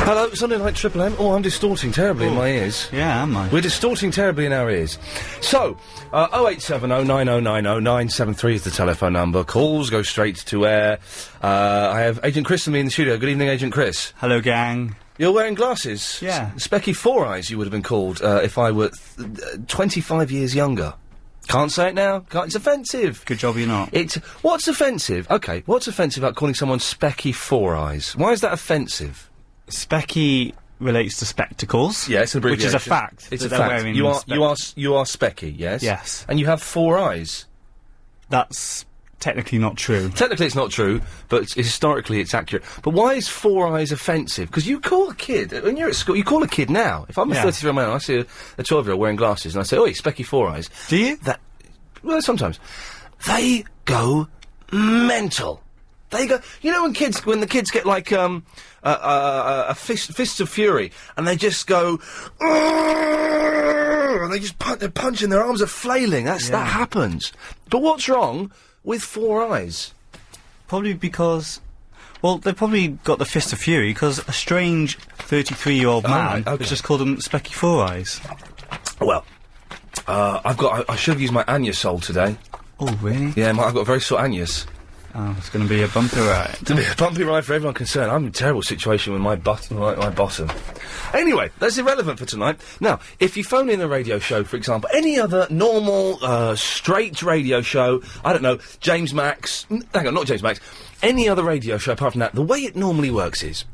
Hello, Sunday Night Triple M. Oh, I'm distorting terribly in my ears. Yeah, am I? We're distorting terribly in our ears. So, 0870 9090 973 is the telephone number. Calls go straight to air. I have Agent Chris with me in the studio. Good evening, Agent Chris. Hello, gang. You're wearing glasses? Yeah. Specky Four Eyes, you would have been called, if I were 25 years younger. Can't say it now. It's offensive. Good job you're not. What's offensive? Okay, what's offensive about calling someone Specky Four Eyes? Why is that offensive? Specky relates to spectacles. Yeah, it's an abbreviation. Which is a fact. It's a fact. You are Specky, yes? Yes. And you have 4 eyes. That's technically not true. Technically it's not true, but historically it's accurate. But why is 4 eyes offensive? Because you call a kid, when you're at school, you call a kid now. If I'm a 33-year-old man and I see a 12-year-old wearing glasses and I say, "Oi, Specky Four Eyes." Do you? Well, sometimes. They go mental. They go, you know when the kids get like, a fist of fury, and they just go, and they just they're punching, their arms are flailing, that happens. But what's wrong with 4 eyes? Probably because, well, they probably got the fist of fury because a strange 33-year-old man has just called them Specky Four Eyes. Well, I should have used my Anusol today. Oh, really? Yeah, I've got a very sore anus. Oh, it's going to be a bumpy ride. It's going to be a bumpy ride for everyone concerned. I'm in a terrible situation with my bottom. Anyway, that's irrelevant for tonight. Now, if you phone in a radio show, for example, any other normal, straight radio show, I don't know, James Max, hang on, not James Max, any other radio show apart from that, the way it normally works is,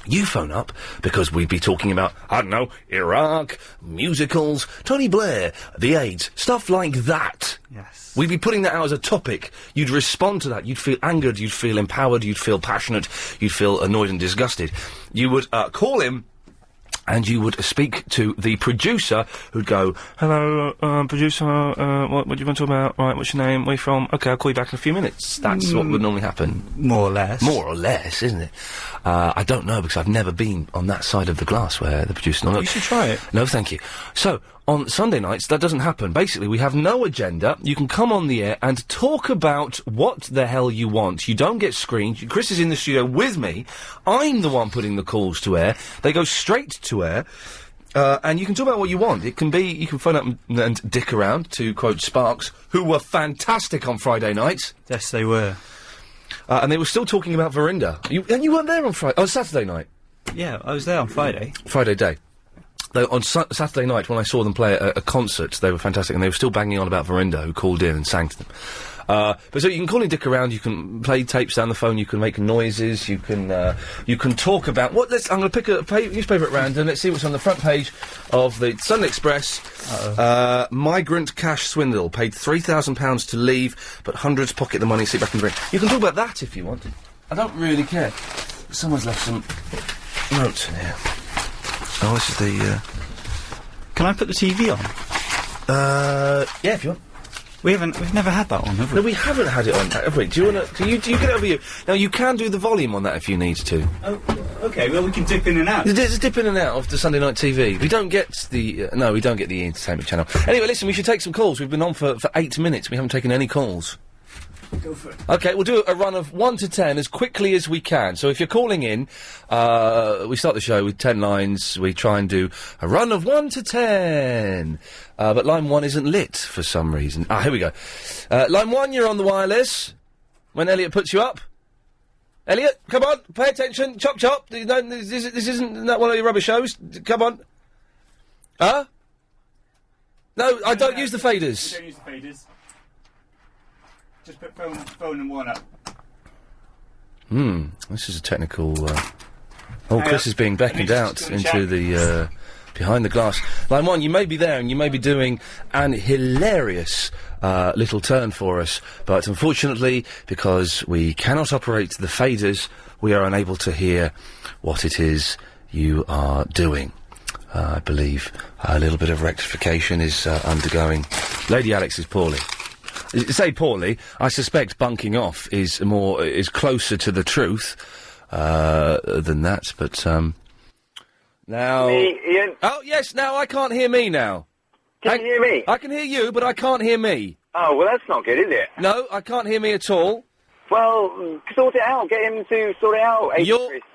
you phone up because we'd be talking about, I don't know, Iraq, musicals, Tony Blair, the AIDS, stuff like that. Yes. We'd be putting that out as a topic. You'd respond to that. You'd feel angered. You'd feel empowered. You'd feel passionate. You'd feel annoyed and disgusted. You would call him and you would speak to the producer who'd go, "Hello, producer, what do you want to talk about? Right, what's your name? Where you from? Okay, I'll call you back in a few minutes." That's what would normally happen. More or less. More or less, isn't it? I don't know, because I've never been on that side of the glass where the producer... You should try it. No, thank you. So, on Sunday nights, that doesn't happen. Basically, we have no agenda. You can come on the air and talk about what the hell you want. You don't get screened. Chris is in the studio with me. I'm the one putting the calls to air. They go straight to air. And you can talk about what you want. It can be, you can phone up and dick around, to quote Sparks, who were fantastic on Friday night. Yes, they were. And they were still talking about Verinda. And you weren't there on Friday. Oh, Saturday night. Yeah, I was there on Friday. Friday day. Though on Saturday night, when I saw them play a concert, they were fantastic, and they were still banging on about Verinda, who called in and sang to them. But so you can call and dick around, you can play tapes down the phone, you can make noises, you can talk about I'm going to pick a newspaper at random. Let's see what's on the front page of the Sun Express. Migrant cash swindle, paid £3,000 to leave, but hundreds pocket the money, sit back and drink. You can talk about that if you want. I don't really care. Someone's left some notes in here. Oh, this is the, Can I put the TV on? Yeah, if you want. We've never had that on, have we? No, we haven't had it on, have we? Do you want to, do you get it over you? Now, you can do the volume on that if you need to. Oh, okay, well, we can dip in and out. Just dip in and out of the Sunday Night TV. We don't get the, no, we don't get the entertainment channel. Anyway, listen, we should take some calls. We've been on for 8 minutes. We haven't taken any calls. Go for it. Okay, we'll do a run of 1 to 10 as quickly as we can. So if you're calling in, we start the show with 10 lines. We try and do a run of 1 to 10. But line 1 isn't lit for some reason. Here we go. Line 1, you're on the wireless. When Elliot puts you up. Elliot, come on, pay attention. Chop, chop. No, this isn't one of your rubber shows. Come on. Huh? No, I don't use the faders. You don't use the faders. Just put phone and 1 up. This is a technical, Chris is being beckoned out into the, behind the glass. Line 1, you may be there and you may be doing an hilarious, little turn for us, but unfortunately, because we cannot operate the faders, we are unable to hear what it is you are doing. I believe a little bit of rectification is, undergoing. Lady Alex is poorly. Say poorly, I suspect bunking off is closer to the truth, than that, but, now... Me, Ian? Oh, yes, now I can't hear me now. Can you hear me? I can hear you, but I can't hear me. Oh, well, that's not good, is it? No, I can't hear me at all. Well, sort it out. Get him to sort it out.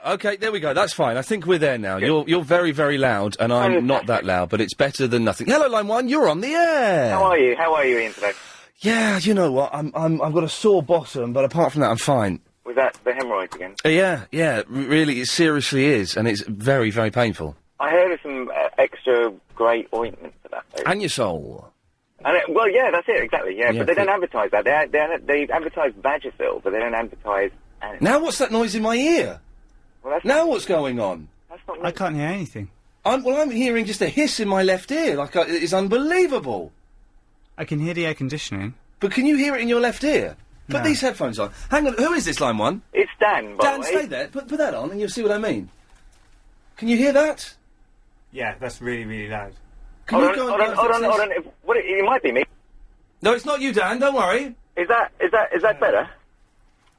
Okay, there we go. That's fine. I think we're there now. Good. You're very, very loud, and I'm not that loud, but it's better than nothing. Hello, Line 1, you're on the air. How are you? How are you, Ian, today? Yeah, you know what? I've got a sore bottom, but apart from that, I'm fine. Was that the hemorrhoids again? Yeah, really, it seriously is, and it's very, very painful. I heard of some extra great ointment for that. Anusol. Well, yeah, that's it, exactly, yeah, but they don't advertise that. They advertise Vagisil, but they don't advertise... Now what's that noise in my ear? Well, now what's going on? That's not I can't hear anything. I'm hearing just a hiss in my left ear, it's unbelievable. I can hear the air conditioning. But can you hear it in your left ear? Put these headphones on. Hang on, who is this, Line 1? It's Dan, by the way. Stay there. Put that on and you'll see what I mean. Can you hear that? Yeah, that's really, really loud. Hold on. It might be me. No, it's not you, Dan. Don't worry. Is that better?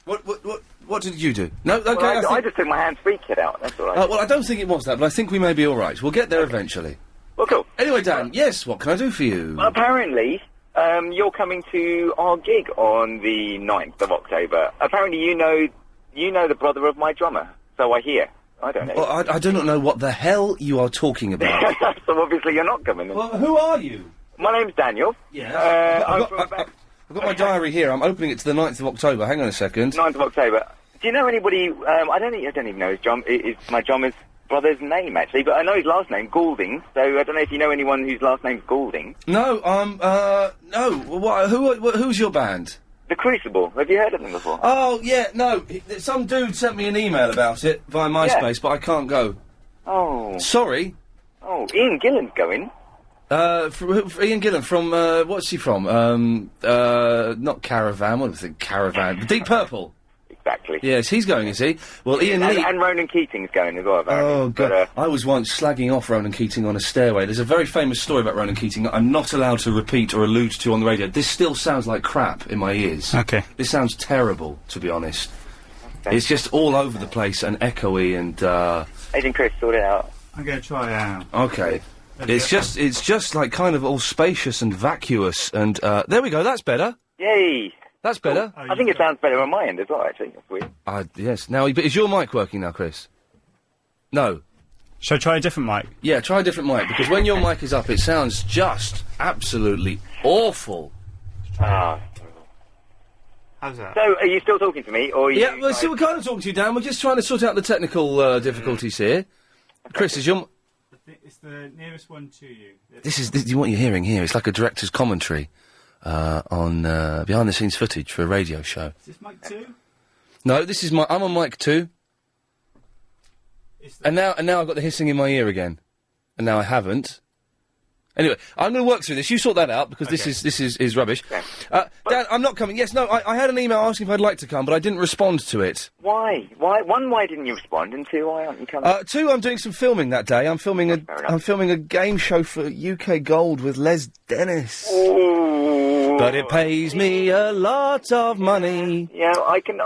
What did you do? No, okay. Well, I just took my hands-free kit out. That's all right. Well, I don't think it was that, but I think we may be all right. We'll get there eventually. Well, cool. Anyway, Dan. Yes. What can I do for you? Well, apparently, you're coming to our gig on the 9th of October. Apparently, you know the brother of my drummer. So I hear. I don't know. Well, I do not know what the hell you are talking about. So obviously you're not coming. Well, who are you? My name's Daniel. Yeah. I've got my diary here. I'm opening it to the 9th of October. Hang on a second. 9th of October. Do you know anybody? I don't even know my drummer's brother's name actually, but I know his last name, Goulding. So I don't know if you know anyone whose last name's Goulding. No. No. Who's your band? The Crucible. Have you heard of them before? Oh, yeah, no. Some dude sent me an email about it via MySpace, but I can't go. Oh. Sorry. Oh, Ian Gillan's going. Ian Gillan from, what's he from? Not Caravan, what do I think? Caravan. Deep Purple. Exactly. Yes, he's going, is he? Well, Ian Lee... And Ronan Keating's going as well, apparently. Oh, God. I was once slagging off Ronan Keating on a stairway. There's a very famous story about Ronan Keating that I'm not allowed to repeat or allude to on the radio. This still sounds like crap in my ears. Okay. This sounds terrible, to be honest. Okay. It's just all over the place and echoey and, Agent Chris, sort it out. I'm going to try it out. Okay. It's just like kind of all spacious and vacuous and, there we go, that's better. Yay! That's better. Oh, I think it sounds better on my end as well, actually. That's weird. Yes. Now, but is your mic working now, Chris? No. Shall I try a different mic? Yeah, try a different mic, because when your mic is up, it sounds just absolutely awful. Ah. How's that? So, are you still talking to me, or are you... Yeah, well, we're kind of talking to you, Dan. We're just trying to sort out the technical difficulties here. Okay. Chris, is your... It's the nearest one to you. This is what you're hearing here. It's like a director's commentary. On behind-the-scenes footage for a radio show. Is this mic 2? No, this is I'm on mic 2. And now I've got the hissing in my ear again. And now I haven't. Anyway, I'm going to work through this. You sort that out, because this is rubbish. Okay. Dan, I'm not coming. Yes, no, I had an email asking if I'd like to come, but I didn't respond to it. Why? One, why didn't you respond? And two, why aren't you coming? Two, I'm doing some filming that day. I'm filming a game show for UK Gold with Les Dennis. Ooh. But it pays me a lot of money. Yeah, I can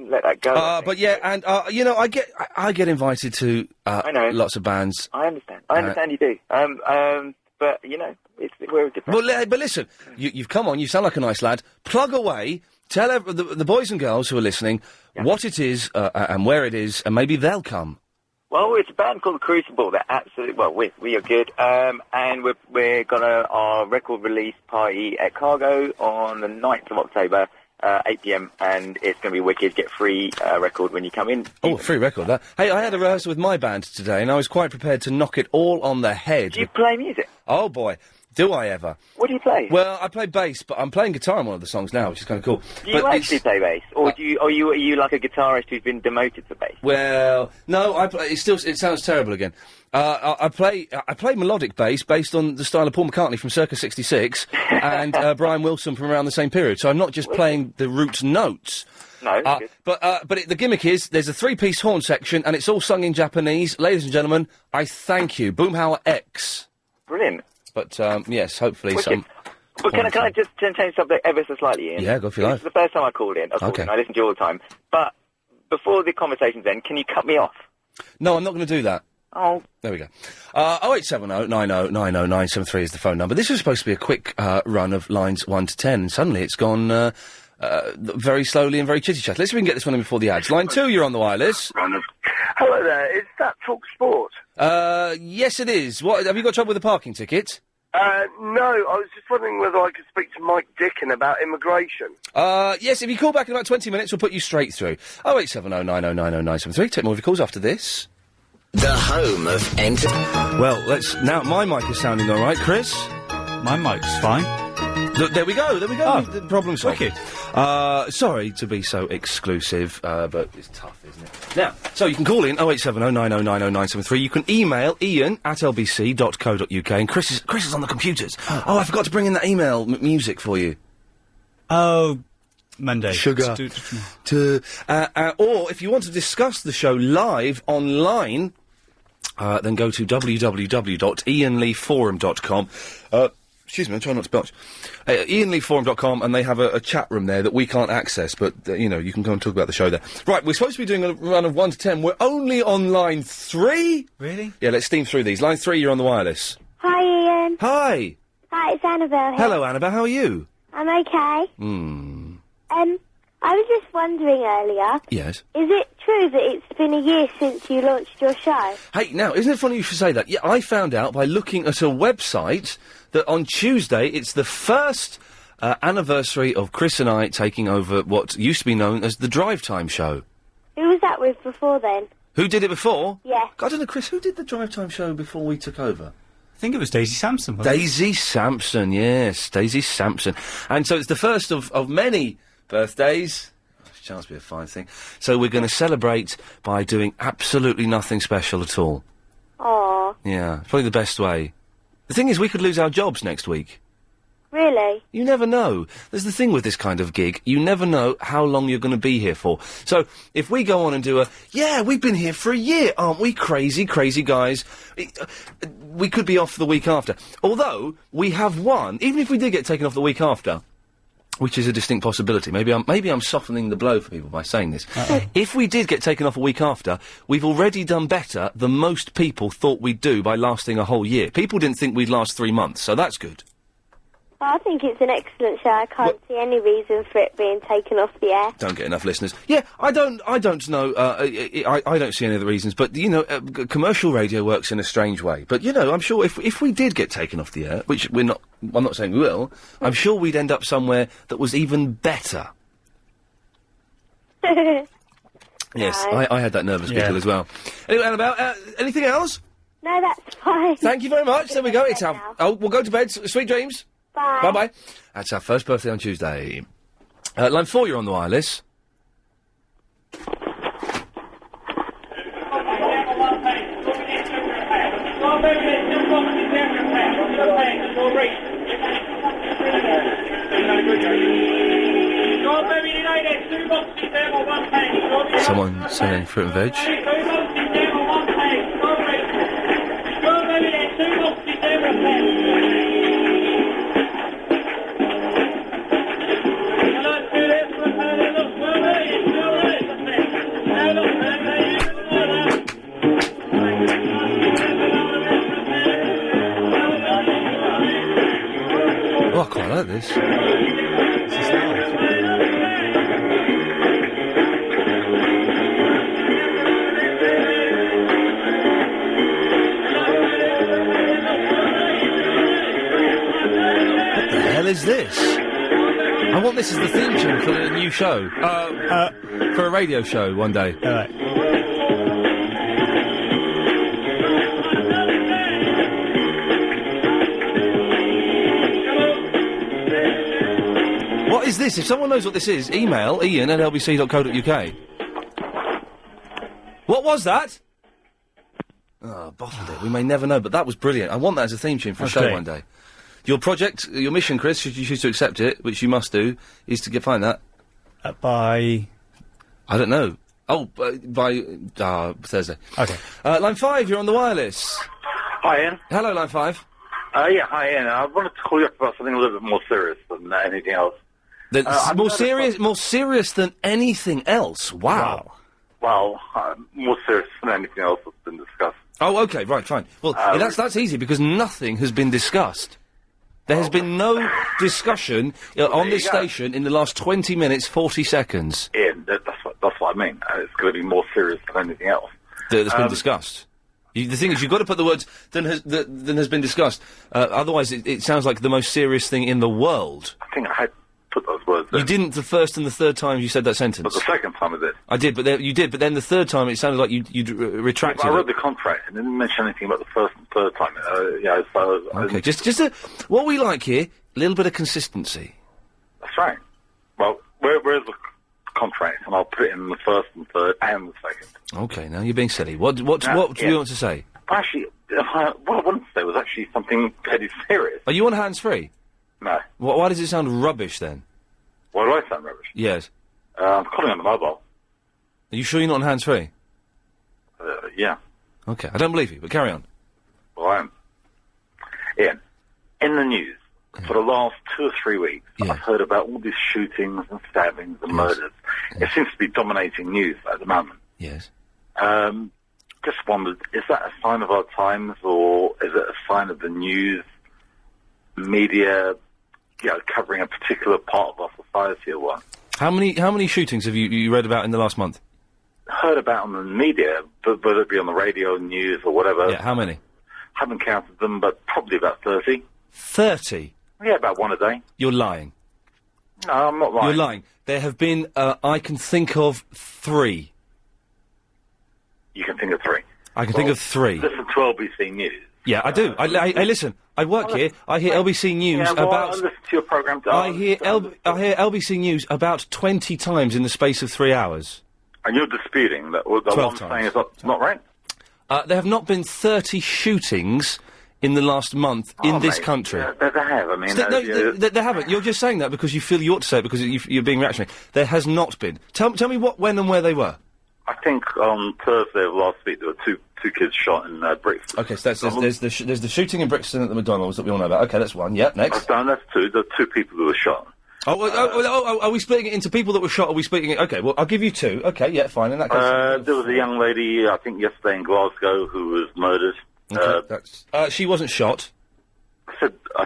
let that go. But yeah, and you know, I get invited to I know. Lots of bands. I understand you do. But you know, we're different. Well, but listen, you've come on. You sound like a nice lad. Plug away. Tell the boys and girls who are listening what it is and where it is, and maybe they'll come. Well, it's a band called The Crucible. They're absolutely we are good, and we're gonna our record release party at Cargo on the 9th of October, 8 p.m. and it's gonna be wicked. Get free record when you come in. Oh, free record! Hey, I had a rehearsal with my band today, and I was quite prepared to knock it all on the head. Do you play music? Oh boy. Do I ever? What do you play? Well, I play bass, but I'm playing guitar on one of the songs now, which is kind of cool. Do you actually play bass, or are you like a guitarist who's been demoted to bass? Well, no, it sounds terrible again. I play melodic bass based on the style of Paul McCartney from circa '66 and Brian Wilson from around the same period. So I'm not just playing the root notes. No, but the gimmick is there's a 3-piece horn section and it's all sung in Japanese. Ladies and gentlemen, I thank you, Boomhauer X. Brilliant. But, yes, hopefully some... But can I just change the subject ever so slightly, Ian? Yeah, go for your life. This is the first time I called in. I listen to you all the time. But before the conversations end, can you cut me off? No, I'm not going to do that. Oh. There we go. 0870 90 90 973 is the phone number. This was supposed to be a quick run of lines 1 to 10, and suddenly it's gone very slowly and very chitty-chat. Let's see if we can get this one in before the ads. Line 2, you're on the wireless. Hello there, is that Talk Sport? Yes, it is. What, have you got trouble with the parking ticket? No, I was just wondering whether I could speak to Mike Dickin about immigration. Yes, if you call back in about 20 minutes, we'll put you straight through. 0870 90 90 973. Take more of your calls after this. The home of Well, now my mic is sounding all right, Chris. My mic's fine. There we go. Oh, the problem solved. wicked. Sorry to be so exclusive, but it's tough, isn't it? Now, so you can call in 0870 90 90 973. You can email Iain at lbc.co.uk, and Chris is on the computers. Oh, I forgot to bring in that email music for you. Oh, Monday. Sugar. Or if you want to discuss the show live online, then go to www.iainleeforum.com. Excuse me, I'm trying not to belch. IainLeeForum.com, and they have a chat room there that we can't access, but, you can go and talk about the show there. Right, we're supposed to be doing a run of 1 to 10. We're only on line 3. Really? Yeah, let's steam through these. Line 3, you're on the wireless. Hi, Iain. Hi. Hi, it's Annabelle here. Hello, Annabelle, how are you? I'm okay. I was just wondering earlier. Yes. Is it true that it's been a year since you launched your show? Hey, now, isn't it funny you should say that? Yeah, I found out by looking at a website that on Tuesday it's the first anniversary of Chris and I taking over what used to be known as the Drive Time Show. Who was that with before then? Who did it before? Yeah. I don't know, Chris, who did the Drive Time Show before we took over? I think it was Daisy Sampson, wasn't it? Daisy Sampson, yes, Daisy Sampson. And so it's the first of many birthdays. Chance to be a fine thing. So we're going to celebrate by doing absolutely nothing special at all. Aww. Yeah, probably the best way. The thing is, we could lose our jobs next week. Really? You never know. There's the thing with this kind of gig. You never know how long you're going to be here for. So, if we go on and do we've been here for a year, aren't we crazy, crazy guys? We could be off the week after. Although, we have won, even if we did get taken off the week after, which is a distinct possibility. Maybe I'm softening the blow for people by saying this. If we did get taken off a week after, we've already done better than most people thought we'd do by lasting a whole year. People didn't think we'd last 3 months, so that's good. Well, I think it's an excellent show. I can't see any reason for it being taken off the air. Don't get enough listeners. Yeah, I don't know. I don't see any of the reasons, but commercial radio works in a strange way. But I'm sure if we did get taken off the air, which I'm not saying we will. I'm sure we'd end up somewhere that was even better. Yes, I had that nervous giggle as well. Anyway, Annabelle, anything else? No, that's fine. Thank you very much. There we go. It's our. Oh, we'll go to bed. Sweet dreams. Bye. Bye-bye. That's our first birthday on Tuesday. Line 4, you're on the wireless. Someone selling fruit and veg. Oh, I quite like this. What the hell is this? I want this as the theme tune for the new show. For a radio show one day. All right. What is this? If someone knows what this is, email Iain at lbc.co.uk. What was that? Oh, bottled it. We may never know, but that was brilliant. I want that as a theme tune for a show one day. Your project, your mission, Chris, should you choose to accept it, which you must do, is to find that. By... I don't know. Oh, by Thursday. Okay. Line 5, you're on the wireless. Hi, Ian. Hello, Line 5. Hi, Ian. I wanted to call you up about something a little bit more serious than anything else. More serious than anything else. Wow. Well, more serious than anything else that's been discussed. Oh, OK, right, fine. Well, that's easy, because nothing has been discussed. There has been no discussion on this station in the last 20 minutes, 40 seconds. Ian, that's what I mean. It's going to be more serious than anything else. That's been discussed. The thing is, you've got to put the words than has been discussed. Otherwise, it sounds like the most serious thing in the world. I think I had put those words in. You didn't the first and the third times you said that sentence. But the second time I did. I did, but you did. But then the third time, it sounded like you'd retracted. I read the contract and didn't mention anything about the first and third time. So okay, just what we like here, a little bit of consistency. That's right. Well, where's the contract? And I'll put it in the first and third and the second. Okay, now you're being silly. What do you want to say? Actually, what I wanted to say was actually something very serious. Are you on hands-free? No. Why does it sound rubbish then? Why do I sound rubbish? Yes. I'm calling on the mobile. Are you sure you're not on hands-free? Yeah. Okay, I don't believe you, but carry on. Well, I am. Ian, in the news, for the last 2 or 3 weeks, I've heard about all these shootings and stabbings and murders. It seems to be dominating news at the moment. Yes. Just wondered, is that a sign of our times, or is it a sign of the news media, covering a particular part of our society or what? How many shootings have you read about in the last month? Heard about on the media, whether it be on the radio, news, or whatever. Yeah, how many? Haven't counted them, but probably about 30. 30? Yeah, about one a day. You're lying. No, I'm not lying. You're lying. There have been, I can think of 3. You can think of 3? I can think of 3. Listen to LBC News. Yeah, I do. I listen. I work here. I hear LBC News about... I listen to your programme. I hear LBC News about 20 times in the space of 3 hours. And you're disputing that what I'm saying is not right? There have not been 30 shootings in the last month in this country. There have. I mean... There haven't. You're just saying that because you feel you ought to say it because you're being reactionary. There has not been. Tell me what, when and where they were. I think on Thursday of last week there were two kids shot in Brixton. Okay, so there's the shooting in Brixton at the McDonald's that we all know about. Okay, that's one. Yep, next. That's 2. There are 2 people who were shot. Are we splitting it into people that were shot? Or are we splitting it? Okay, well, I'll give you 2. Okay, yeah, fine. In that case, there was a young lady, I think yesterday in Glasgow, who was murdered. Okay, she wasn't shot. I said, I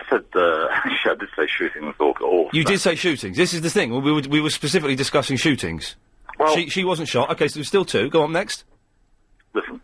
did say shootings or You did say shootings. This is the thing. We were specifically discussing shootings. Well, she wasn't shot. Okay, so there's still 2. Go on, next. Listen.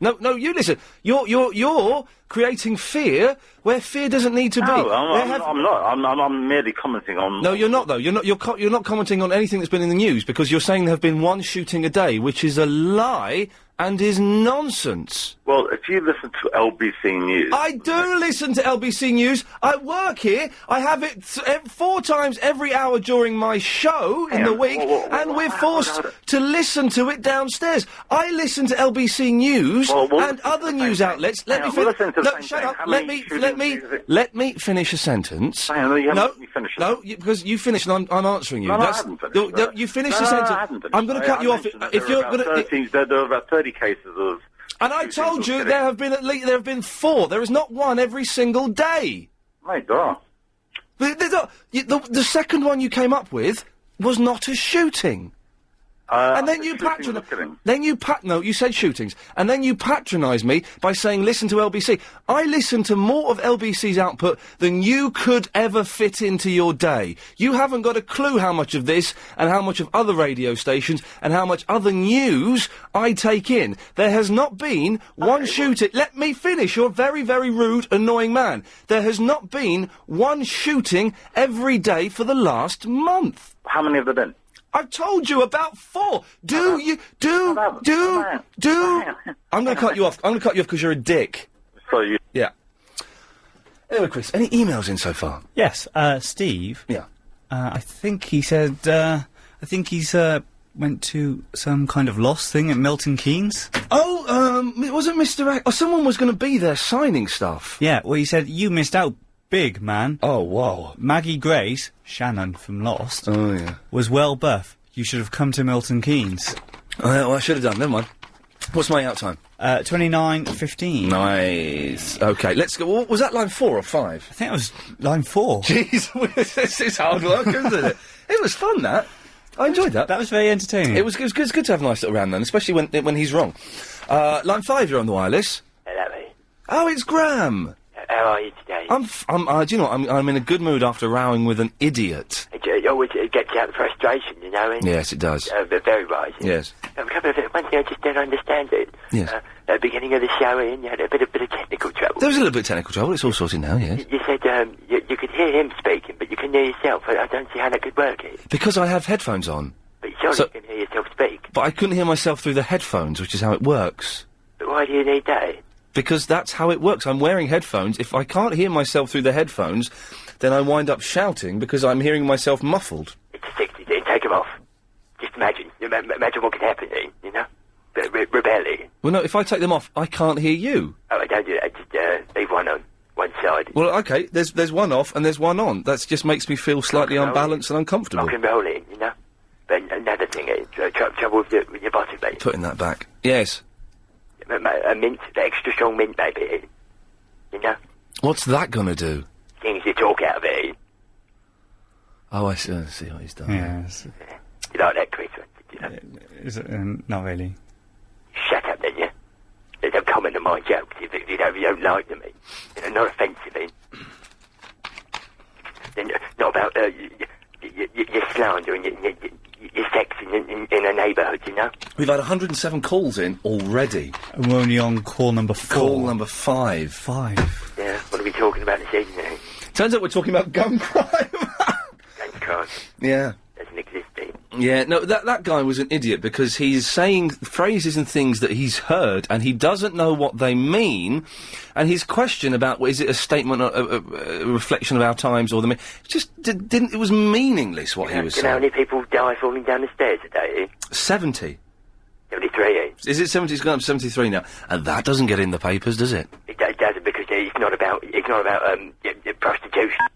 No, you listen. You're creating fear where fear doesn't need to be. No, I'm not. I'm merely commenting on... No, you're not, though. You're not commenting on anything that's been in the news, because you're saying there have been 1 shooting a day, which is a lie and is nonsense. Well, if you listen to LBC News... I do listen to LBC News. I work here. I have it 4 times every hour during my show in the week, and we're forced to listen to it downstairs. I listen to LBC News and other news outlets. Let me finish. No, shut up. Let me finish a sentence. Because you finished and I'm answering you. No, I haven't finished. You finished the sentence. I'm going to cut you off if you're going to. There are about 30 cases of... And I told you there have been 4. There is not 1 every single day. My God. The second one you came up with was not a shooting. And then you you said shootings, and then you patronise me by saying listen to LBC. I listen to more of LBC's output than you could ever fit into your day. You haven't got a clue how much of this and how much of other radio stations and how much other news I take in. There has not been 1 shooting. Let me finish. You're a very, very rude, annoying man. There has not been 1 shooting every day for the last month. How many have there been? I've told you about 4. I'm going to cut you off. I'm going to cut you off because you're a dick. Yeah. Anyway, Chris, any emails in so far? Yes, Steve. Yeah. I think he said, he's went to some kind of lost thing at Milton Keynes. Oh, it wasn't Mr. Someone was going to be there signing stuff. Yeah, well, he said, you missed out. Big, man. Oh, wow. Maggie Grace, Shannon from Lost, yeah, was well buff. You should have come to Milton Keynes. Well, I should have done. Never mind. What's my out time? 29:15. Nice. Okay, let's go. Was that line 4 or 5? I think it was line 4. Jeez, this is hard work, isn't it? It was fun, that. I enjoyed that. That was very entertaining. It was good to have a nice little round then, especially when he's wrong. Line 5, you're on the wireless. Oh, it's Graham. How are you today? Do you know what? I'm in a good mood after rowing with an idiot. It always gets out the frustration, you know? And, Yes, it does. Very right. Yes. A couple of one thing I just don't understand it. Yes. At the beginning of the show, Ian, you had a bit of technical trouble. There was a little bit of technical trouble. It's all sorted now, yes. You said you could hear him speaking, but you can hear yourself. I don't see how that could work. Because I have headphones on. But surely you can hear yourself speak. But I couldn't hear myself through the headphones, which is how it works. But why do you need that? Because that's how it works. I'm wearing headphones. If I can't hear myself through the headphones, then I wind up shouting because I'm hearing myself muffled. It's a 60 day. Take them off. Just imagine. Imagine what could happen, Ian, you know? Rebelling. Well, no, if I take them off, I can't hear you. Oh, I don't do that. Just leave one on one side. Well, okay, there's one off and there's one on. That just makes me feel slightly unbalanced and uncomfortable. Rock and roll in, you know? But another thing, trouble with your bottom, mate. Putting that back. Yes. A mint, the extra strong mint, maybe. You know? What's that gonna do? Things you talk out of it. Oh, I see what he's done. Yes. You like that, Chris? You know? Is it, not really. Shut up, then, yeah? Don't comment on my jokes if you don't like them, you know, not offensive, Then not about your slander and your sex in a neighbourhood, you know? We've had 107 calls in already. And we're only on call number 4. Call number 5. 5. Yeah, what are we talking about this evening, eh? Turns out we're talking about gun crime. Gun crime. Yeah. Doesn't exist, eh? Yeah, no, that guy was an idiot because he's saying phrases and things that he's heard and he doesn't know what they mean. And his question about, is it a statement, a reflection of our times or it was meaningless what he was saying. You know how many people die falling down the stairs a day, 70. 73, eh? Is it 70? It's gone up to 73 now. And that doesn't get in the papers, does it? It doesn't because it's not about prostitution.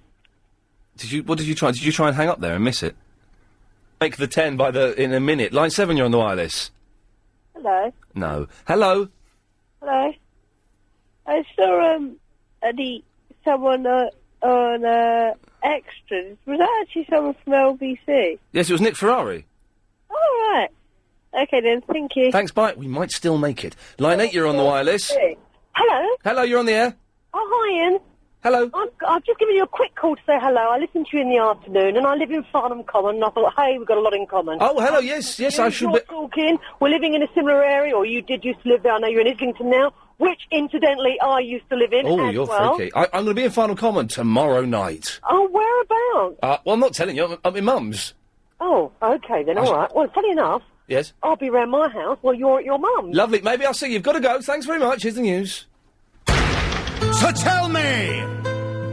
What did you try? Did you try and hang up there and miss it? Make the 10 in a minute. Line 7, you're on the wireless. Hello. No. Hello. Hello. I saw someone on Extras. Was that actually someone from LBC? Yes, it was Nick Ferrari. Oh, right. Okay then, thank you. Thanks, bye. We might still make it. Line 8, you're on the wireless. Hello. Hello, you're on the air. Oh, hi, Ian. Hello. I've just given you a quick call to say hello. I listened to you in the afternoon, and I live in Farnham Common, and I thought, hey, we've got a lot in common. Oh, hello, yes, I should be... talking. We're living in a similar area, or you did used to live there. I know you're in Islington now, which, incidentally, I used to live in Oh, as you're well. freaky. I'm going to be in Farnham Common tomorrow night. Oh, whereabouts? Well, I'm not telling you. I'm at my mum's. Oh, okay, then, all right. Well, funny enough... Yes? I'll be round my house while you're at your mum's. Lovely. Maybe I'll see you. You've got to go. Thanks very much. Here's the news. So tell me,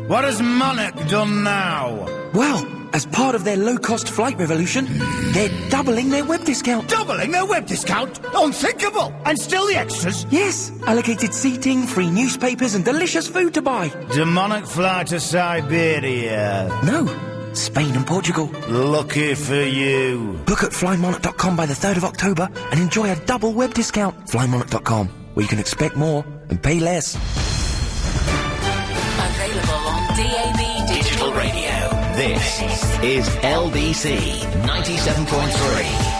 what has Monarch done now? Well, as part of their low-cost flight revolution, they're doubling their web discount. Doubling their web discount? Unthinkable! And still the extras? Yes, allocated seating, free newspapers and delicious food to buy. Do Monarch fly to Siberia? No, Spain and Portugal. Lucky for you. Book at flymonarch.com by the 3rd of October and enjoy a double web discount. Flymonarch.com, where you can expect more and pay less. Available on DAB Digital Radio. This is LBC 97.3.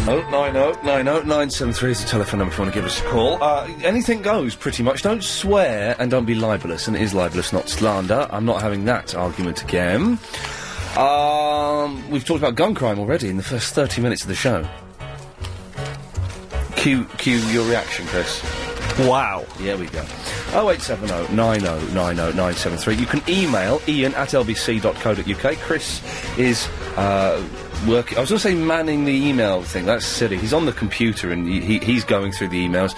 090900973 is the telephone number if you want to give us a call. Anything goes, pretty much. Don't swear and don't be libellous. And it is libellous, not slander. I'm not having that argument again. We've talked about gun crime already in the first 30 minutes of the show. Cue your reaction, Chris. Wow. Here we go. 0870 9090973. You can email ian@lbc.co.uk. Chris is working. I was going to say manning the email thing. That's silly. He's on the computer and he's going through the emails.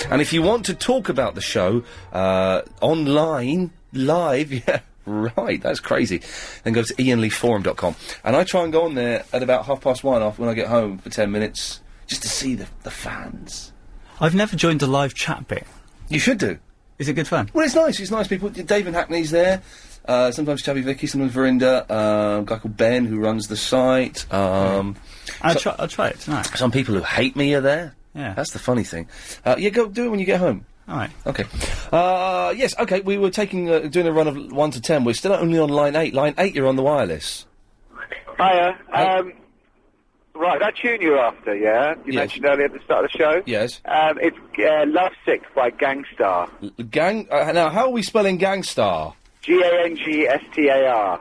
And if you want to talk about the show online, live, yeah, right, that's crazy, then go to ianleeforum.com. And I try and go on there at about 1:30 when I get home for 10 minutes just to see the fans. I've never joined the live chat bit. You should do. Is it good fun? Well, it's nice. It's nice people. David Hackney's there. Sometimes Chubby Vicky, sometimes Verinda. A guy called Ben who runs the site. I'll try it tonight. Some people who hate me are there. Yeah. That's the funny thing. Yeah, go do it when you get home. All right. Okay. Yes, okay, we were doing a run of 1 to 10. We're still only on line 8. Line 8, you're on the wireless. Hiya. Right, that tune you're after, yeah? You mentioned earlier at the start of the show? Yes. It's Lovesick by Gangstar. Now, how are we spelling Gangstar? Gangstar.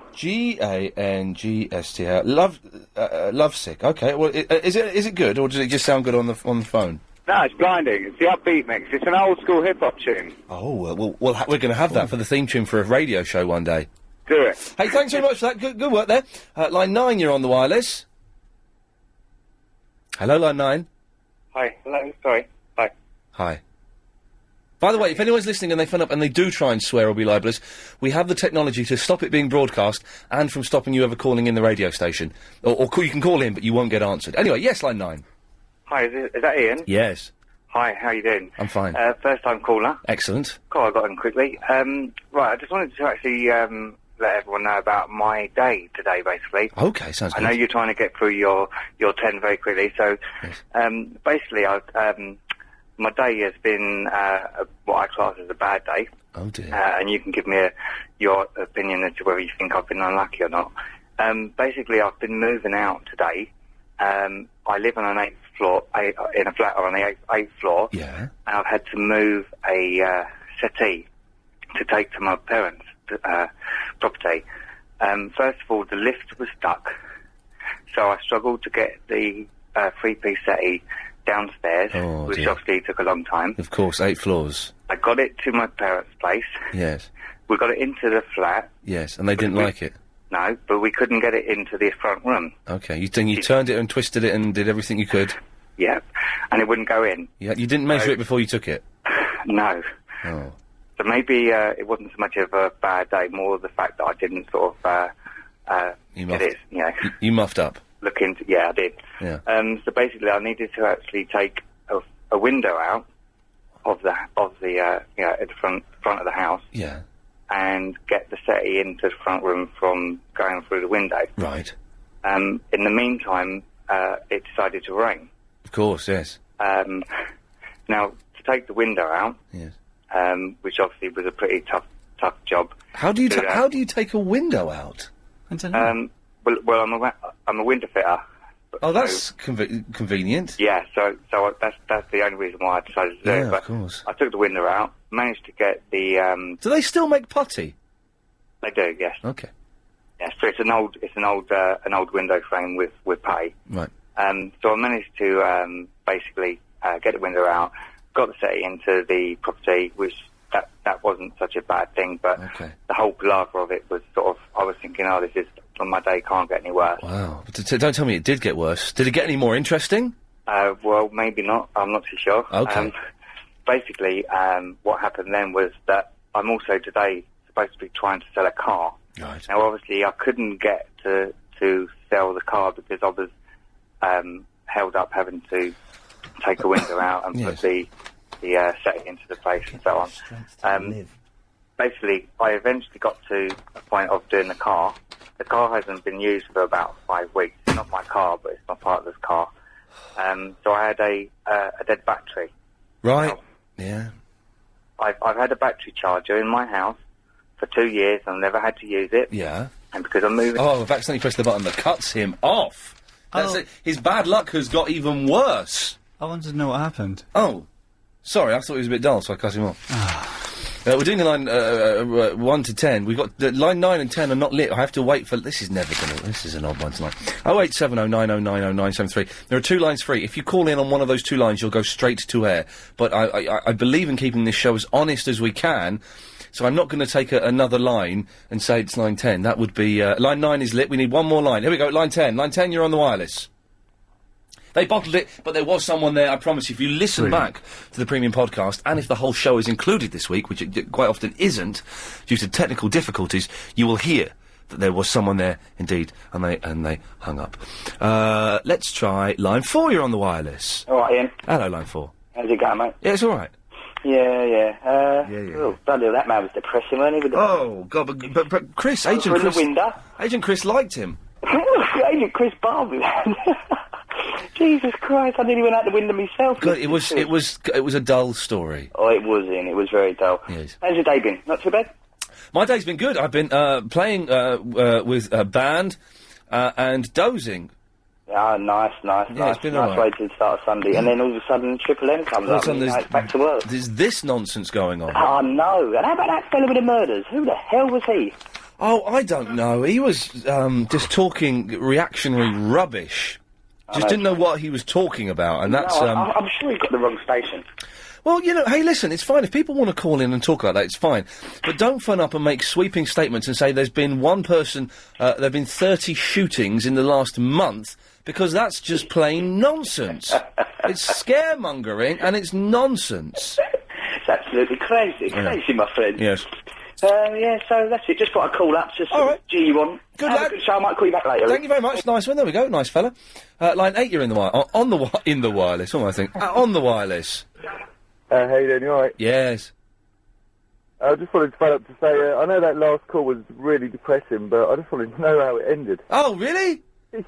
Gangstar. Lovesick. Okay. Well, is it good, or does it just sound good on the phone? No, it's blinding. It's the upbeat mix. It's an old school hip hop tune. Oh, well, we're going to have that for the theme tune for a radio show one day. Do it. Hey, thanks very much for that. Good work there. Line 9, you're on the wireless. Hello, line 9. Hi. Hello. Sorry. Hi. Hi. By the way, if anyone's listening and they phone up and they do try and swear or be libelous, we have the technology to stop it being broadcast and from stopping you ever calling in the radio station. Or you can call in, but you won't get answered. Anyway, yes, line 9. Hi, is that Ian? Yes. Hi, how you doing? I'm fine. First time caller. Excellent. Cool, I got in quickly. Right, I just wanted to actually let everyone know about my day today, basically. Okay, sounds good. I know you're trying to get through your 10 very quickly, so basically my day has been what I class as a bad day. Oh dear. And you can give me your opinion as to whether you think I've been unlucky or not. Basically, I've been moving out today. I live on an 8th floor, in a flat on the 8th floor. Yeah. And I've had to move a settee to take to my parents' property. First of all, the lift was stuck, so I struggled to get the 3-piece settee downstairs, which obviously took a long time. Of course, 8 floors. I got it to my parents' place. Yes. We got it into the flat. Yes, and they didn't like it. No, but we couldn't get it into the front room. Okay, you turned it and twisted it and did everything you could. Yeah, and it wouldn't go in. Yeah, you didn't measure it before you took it. No. Oh. So maybe it wasn't so much of a bad day, more the fact that I didn't sort of get it. You know, you muffed up. Look into. Yeah, I did. Yeah. So basically, I needed to actually take a window out of the at the front of the house. Yeah. And get the settee into the front room from going through the window. Right. In the meantime, it decided to rain. Of course, yes. Now, to take the window out, yes. Which obviously was a pretty tough job. How do you take a window out? I don't know. Well, I'm a window fitter. Oh, that's convenient. Yeah, so that's the only reason why I decided to do it. Yeah, But of course. I took the window out, managed to get the. Do they still make putty? They do, yes. Okay. Yeah, so it's an old window frame with putty. Right. So I managed to basically get the window out, got the settee into the property, which that wasn't such a bad thing, but the whole palaver of it was sort of, I was thinking, oh, this is, on my day can't get any worse. Wow. Don't tell me it did get worse. Did it get any more interesting? Well, maybe not. I'm not too sure. Okay. Basically, what happened then was that I'm also today supposed to be trying to sell a car. Right. Now, obviously, I couldn't get to sell the car because I was held up having to take a window out and put the setting into the place and so on. Basically, I eventually got to a point of doing the car. The car hasn't been used for about 5 weeks. It's not my car, but it's my partner's car. So I had a dead battery. Right. Yeah. I've had a battery charger in my house for 2 years. I've never had to use it. Yeah. And because I'm moving... Oh, I've accidentally pressed the button that cuts him off. That's it. His bad luck has got even worse. I wanted to know what happened. Oh. Sorry, I thought he was a bit dull, so I cut him off. We're doing the line 1 to 10. We've got line 9 and 10 are not lit. I have to wait for... This is an odd one tonight. 0870 9090 973. There are 2 lines free. If you call in on one of those 2 lines, you'll go straight to air. But I believe in keeping this show as honest as we can, so I'm not going to take another line and say it's line 10. That would be... line 9 is lit. We need one more line. Here we go, line 10. Line 10, you're on the wireless. They bottled it, but there was someone there, I promise you. If you listen back to the Premium Podcast, and if the whole show is included this week, which it quite often isn't, due to technical difficulties, you will hear that there was someone there, indeed, and they hung up. Let's try line 4, you're on the wireless. All right, Ian. Hello, line 4. How's it going, mate? Yeah, it's all right. Yeah. Oh, bloody hell, that man was depressing, wasn't he? Oh, God, but Chris, Agent Chris liked him. Agent Chris Barbie, man. Jesus Christ, I nearly went out the window myself. God, it was a dull story. Oh, it was, Ian. It was very dull. Yes. How's your day been? Not too bad? My day's been good. I've been playing with a band and dozing. Yeah, nice. Yeah, it's been nice alright. way to start a Sunday. And then all of a sudden, Triple M comes All of a up sudden and there's- it's back to work. There's this nonsense going on. Oh, no. And how about that fellow with the murders? Who the hell was he? Oh, I don't know. He was just talking reactionary rubbish. Just didn't know what he was talking about, and that's. No, I'm sure he got the wrong station. Well, you know, hey, listen, it's fine. If people want to call in and talk about that, it's fine. But don't phone up and make sweeping statements and say there's been one person, there have been 30 shootings in the last month, because that's just plain nonsense. It's scaremongering and it's nonsense. It's absolutely crazy, my friend. Yes. Yeah, so that's it. Just thought I'd call up, just G you on. Good Have lad. a good show. I might call you back later. Thank you very much. Nice one. There we go. Nice fella. Line 8, you're in the in the wireless. What am I thinking? On the wireless. How you doing? You alright? Yes. I just wanted to phone up to say, I know that last call was really depressing, but I just wanted to know how it ended. Oh, really?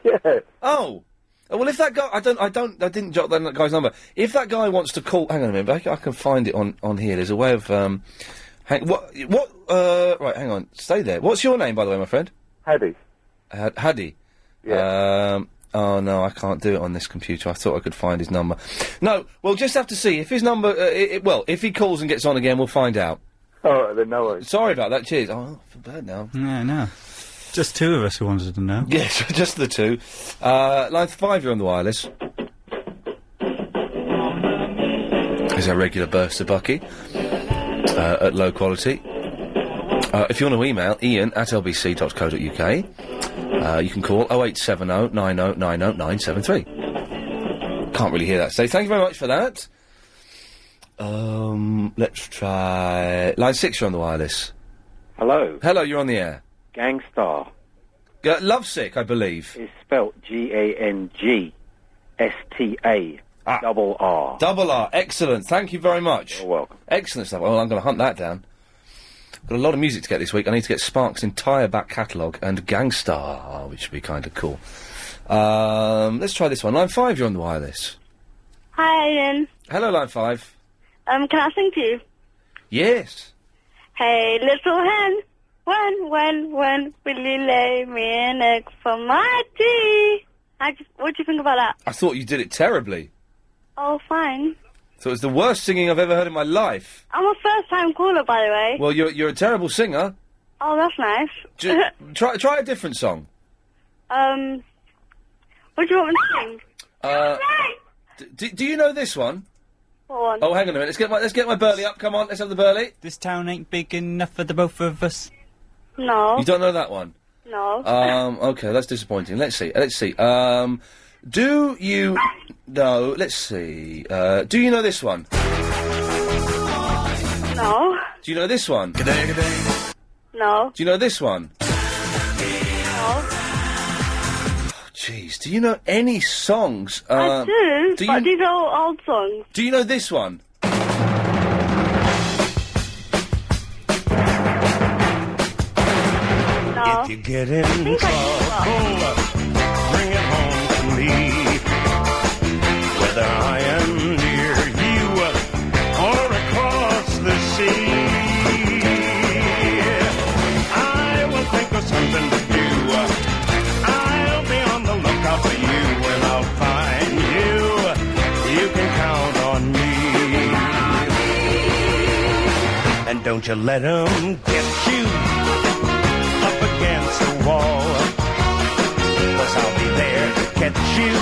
Yeah. Oh. Well, if that guy, I didn't jot that guy's number. If that guy wants to call, hang on a minute, I can find it on here. There's a way of, right, hang on, stay there. What's your name, by the way, my friend? Haddy. Haddy? Yeah. Oh no, I can't do it on this computer. I thought I could find his number. No, we'll just have to see. If his number, if he calls and gets on again, we'll find out. Alright then, no worries. Sorry about that, cheers. Oh, I feel bad now. Yeah, no. Just two of us who wanted to know. Yes, just the two. Line 5, you're on the wireless. There's our regular burst of Bucky. At low quality. If you want to email, ian@lbc.co.uk. You can call 0870 90 90 973. Can't really hear that. So thank you very much for that. Let's try... Line 6, you're on the wireless. Hello. Hello, you're on the air. Gangstar. Lovesick, I believe. It's spelt G-A-N-G-S-T-A. Double R. Double R, excellent. Thank you very much. You're welcome. Excellent stuff. Well, I'm going to hunt that down. Got a lot of music to get this week. I need to get Sparks' entire back catalogue and Gangstar, which would be kind of cool. Let's try this one. Line 5, you're on the wireless. Hi, Ian. Hello, Line 5. Can I sing to you? Yes. Hey, little hen, when will you lay me an egg for my tea? What do you think about that? I thought you did it terribly. Oh, fine. So it's the worst singing I've ever heard in my life. I'm a first-time caller, by the way. Well, you're a terrible singer. Oh, that's nice. Try a different song. What do you want me to sing? Do you know this one? What one? Oh, hang on a minute. Let's get my Burley up. Come on, let's have the Burley. This town ain't big enough for the both of us. No. You don't know that one? No. Okay, that's disappointing. Let's see. Do you know... Let's see. Do you know this one? No. Do you know this one? No. Do you know this one? No. Jeez, do you know any songs? I do, but these are all old songs. Do you know this one? No. If you get in trouble, bring it home to me. Whether I am near you or across the sea, I will think of something to do. I'll be on the lookout for you, and I'll find you. You can count on me. And don't you let 'em get you up against the wall, 'cause I'll be there to catch you,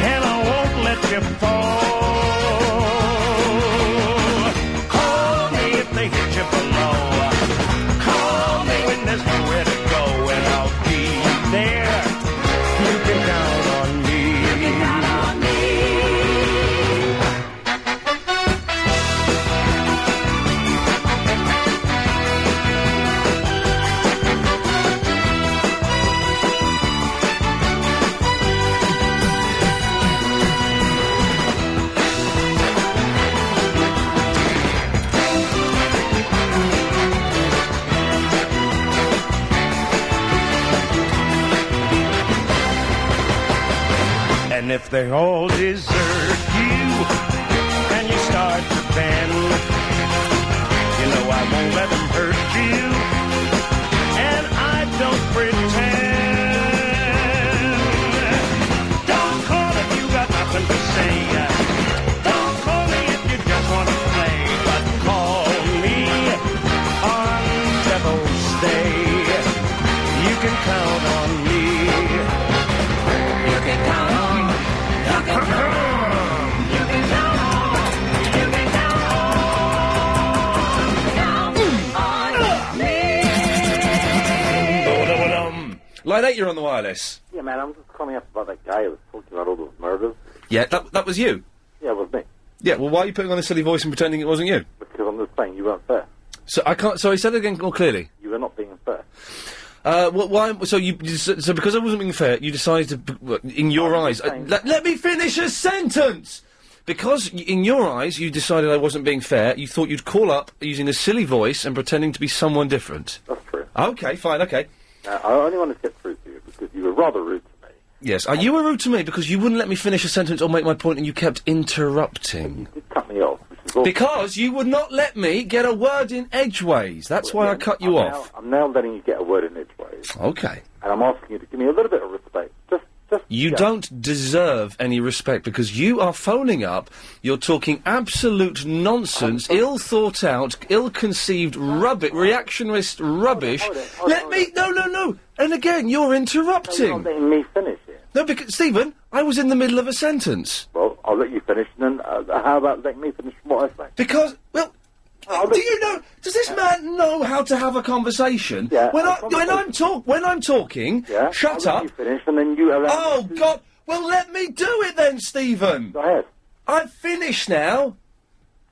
and I won't let you fall. Call me if they hit you below. Call me when there's nowhere to go, and I'll be there. You can count on me. You can count on me. And if they all desert you and you start to bend, you know I won't let them hurt you, and I don't pretend. day. You can count on me. You can count on. You can count on. You can count on. You can count on me. Line 8, you're on the wireless. Yeah, man, I'm just calling up about that guy who was talking about all those murders. Yeah, that was you? Yeah, it was me. Yeah, well, why are you putting on a silly voice and pretending it wasn't you? Because I'm just saying you weren't fair. So I can't. Sorry, say that again more clearly. You were not being fair. Why? So so because I wasn't being fair, you decided to, in your eyes. Let me finish a sentence. Because in your eyes, you decided I wasn't being fair. You thought you'd call up using a silly voice and pretending to be someone different. That's true. Okay, fine. Okay. I only wanted to get through to you because you were rather rude to me. Yes, you were rude to me because you wouldn't let me finish a sentence or make my point, and you kept interrupting. You did cut me off. Because you would not let me get a word in edgeways. That's why I cut you off. I'm now letting you get a word in edgeways. Okay. And I'm asking you to give me a little bit of respect. You don't deserve any respect because you are phoning up, you're talking absolute nonsense, ill-thought-out, ill-conceived reactionist rubbish. No. And again, you're interrupting. You're not letting me finish it. No, because, Stephen, I was in the middle of a sentence. Well, I'll let you finish, and then how about letting me finish what I say? Because, well, do you know? Does this man know how to have a conversation? Yeah. When I'm talking, Yeah. shut I'll up. let you finish, and then you allow. Oh God! Well, let me do it then, Stephen. Go ahead. I've finished now.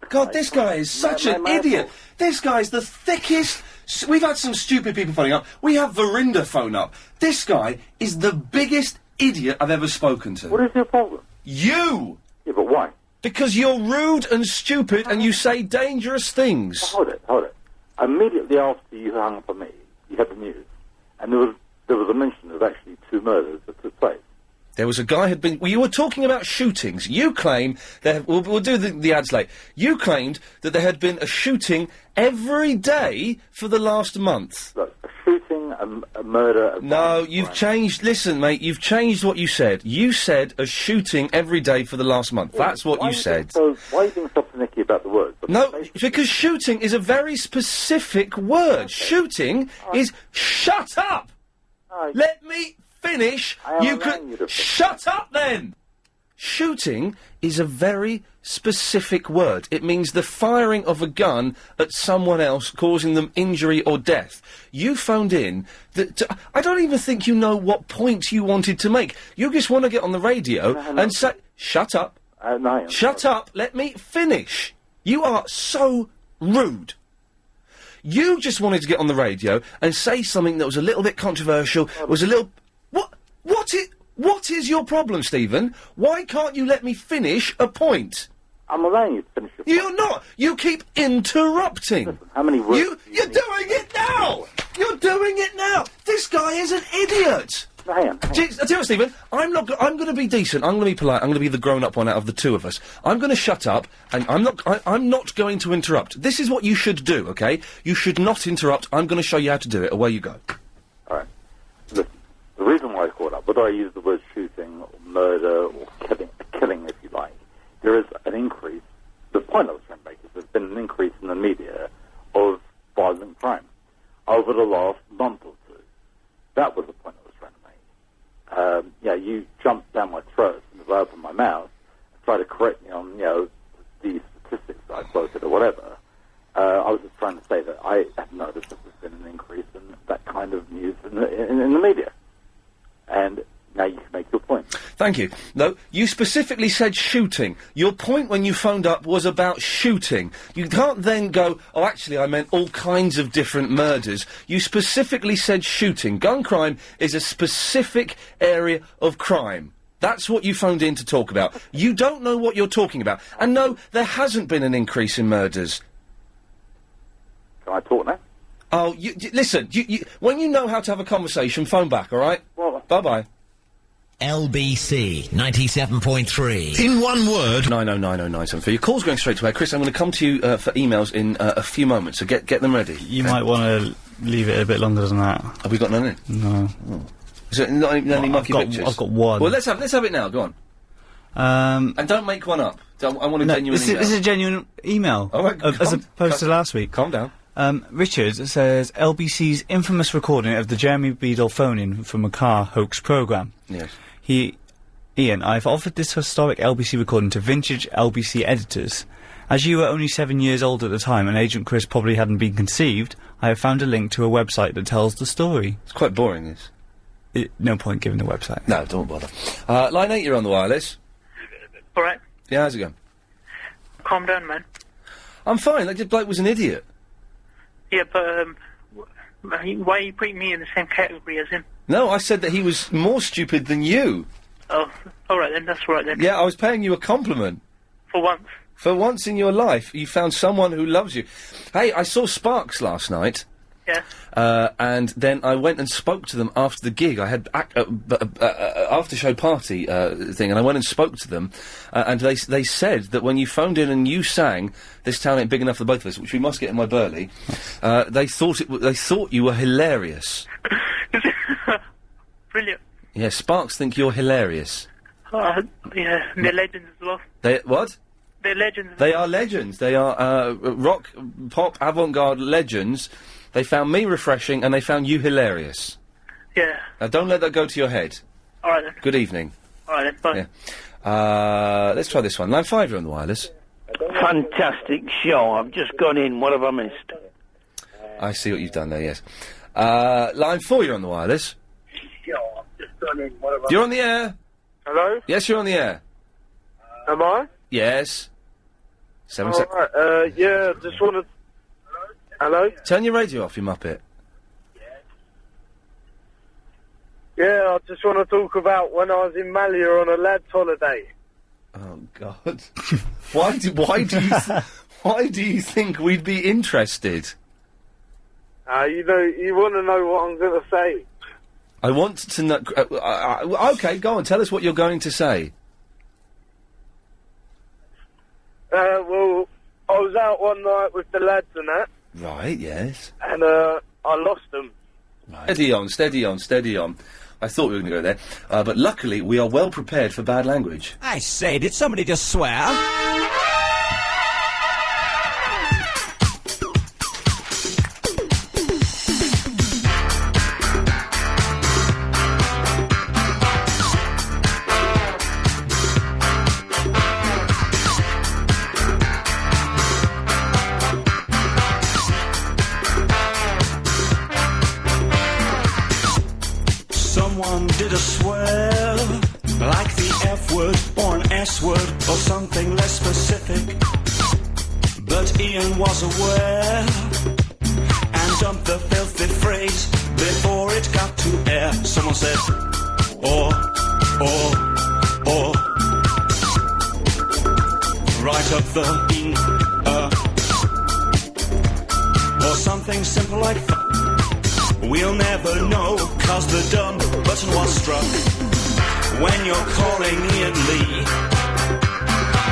God, this guy is such an idiot. This guy's the thickest. We've had some stupid people phoning up. We have Verinda phone up. This guy is the biggest idiot I've ever spoken to. What is your problem? You. Yeah, but why? Because you're rude and stupid and you say dangerous things. Hold it. Immediately after you hung up on me, you had the news, and there was a mention of actually 2 murders that took place. There was a guy had been. Well, you were talking about shootings. You claim that we'll do the ads late. You claimed that there had been a shooting every day for the last month. Look, a shooting, a murder. No, you've changed. Listen, mate, you've changed what you said. You said a shooting every day for the last month. That's what you said. So why are you being so finicky about the words? No, because shooting is a very specific word. Shooting is shut up. Let me finish. You could shut up then. Shooting is a very specific word. It means the firing of a gun at someone else, causing them injury or death. You phoned in. I don't even think you know what point you wanted to make. You just want to get on the radio and say, "Shut up." Shut up. Let me finish. You are so rude. You just wanted to get on the radio and say something that was a little bit controversial. Was a little. What is your problem, Stephen? Why can't you let me finish a point? I'm allowing you to finish your point. You're not. You keep interrupting. Listen, how many words? You're doing it now. You're doing it now. This guy is an idiot. Hang on. I tell you what, Stephen. I'm going to be decent. I'm going to be polite. I'm going to be the grown-up one out of the two of us. I'm going to shut up, and I'm not going to interrupt. This is what you should do. Okay? You should not interrupt. I'm going to show you how to do it. Away you go. All right. Listen, the reason why I called up, whether I use the word shooting or murder or killing, if you like, there is an increase. The point I was trying to make is there's been an increase in the media of violent crime over the last month or two. That was the point I was trying to make. You jumped down my throat as I opened my mouth and tried to correct me on, the statistics that I quoted or whatever. I was just trying to say that I have noticed that there's been an increase in that kind of news in the media. And now you can make your point. Thank you. No, you specifically said shooting. Your point when you phoned up was about shooting. You can't then go, oh, actually, I meant all kinds of different murders. You specifically said shooting. Gun crime is a specific area of crime. That's what you phoned in to talk about. You don't know what you're talking about. And no, there hasn't been an increase in murders. Can I talk now? Oh, listen, when you know how to have a conversation, phone back, all right? Well, bye-bye. LBC 97.3. In one word. 909097. For your call's going straight to air. Chris, I'm going to come to you for emails in a few moments, so get them ready. You might want to leave it a bit longer than that. Have we got none in? No. Oh. Is it not any monkey pictures? I've got one. Well, let's have it now, go on. And don't make one up. I want a genuine email. This is a genuine email. All right, as opposed to last week. Calm down. Richard says LBC's infamous recording of the Jeremy Beadle phone-in from a car hoax programme. Yes. Ian, I've offered this historic LBC recording to vintage LBC editors. As you were only 7 years old at the time and Agent Chris probably hadn't been conceived, I have found a link to a website that tells the story. It's quite boring, this. No point giving the website. No, don't bother. Line 8, you're on the wireless. All right. Yeah, how's it going? Calm down, man. I'm fine. That bloke was an idiot. Yeah, but why are you putting me in the same category as him? No, I said that he was more stupid than you. Oh, all right then. That's right then. Yeah, I was paying you a compliment. For once. For once in your life, you found someone who loves you. Hey, I saw Sparks last night. Yeah. And then I went and spoke to them after the gig. I had after-show party thing, and I went and spoke to them, and they said that when you phoned in and you sang "This Town Ain't Big Enough for Both of Us," which we must get in my burley, they thought you were hilarious. Brilliant. Yeah, Sparks think you're hilarious. Yeah, they're legends as well. What? They're legends. They are legends. They are rock, pop, avant-garde legends. They found me refreshing, and they found you hilarious. Yeah. Now, don't let that go to your head. All right then. Good evening. All right then. Bye. Yeah. Let's try this one. Line 5, you're on the wireless. Fantastic show. I've just gone in. What have I missed? I see what you've done there, yes. Line 4, you're on the wireless. You're on the air. Hello? Yes, you're on the air. Am I? Yes. 7 All right, yeah, just wanted... Hello? Turn your radio off, you muppet. Yeah, I just want to talk about when I was in Malia on a lad's holiday. Oh, God. Why do you think we'd be interested? You want to know what I'm going to say. I want to know... okay, go on, tell us what you're going to say. Well, I was out one night with the lads and that. Right, yes. And, I lost them. Right. Steady on. I thought we were going to go there. But luckily, we are well prepared for bad language. I say, did somebody just swear? Did a swear like the F word or an S word or something less specific, but Ian was aware and dumped the filthy phrase before it got to air. Someone said or right up the or something simple like we'll never know, 'cause the dumb button was struck. When you're calling Ian Lee,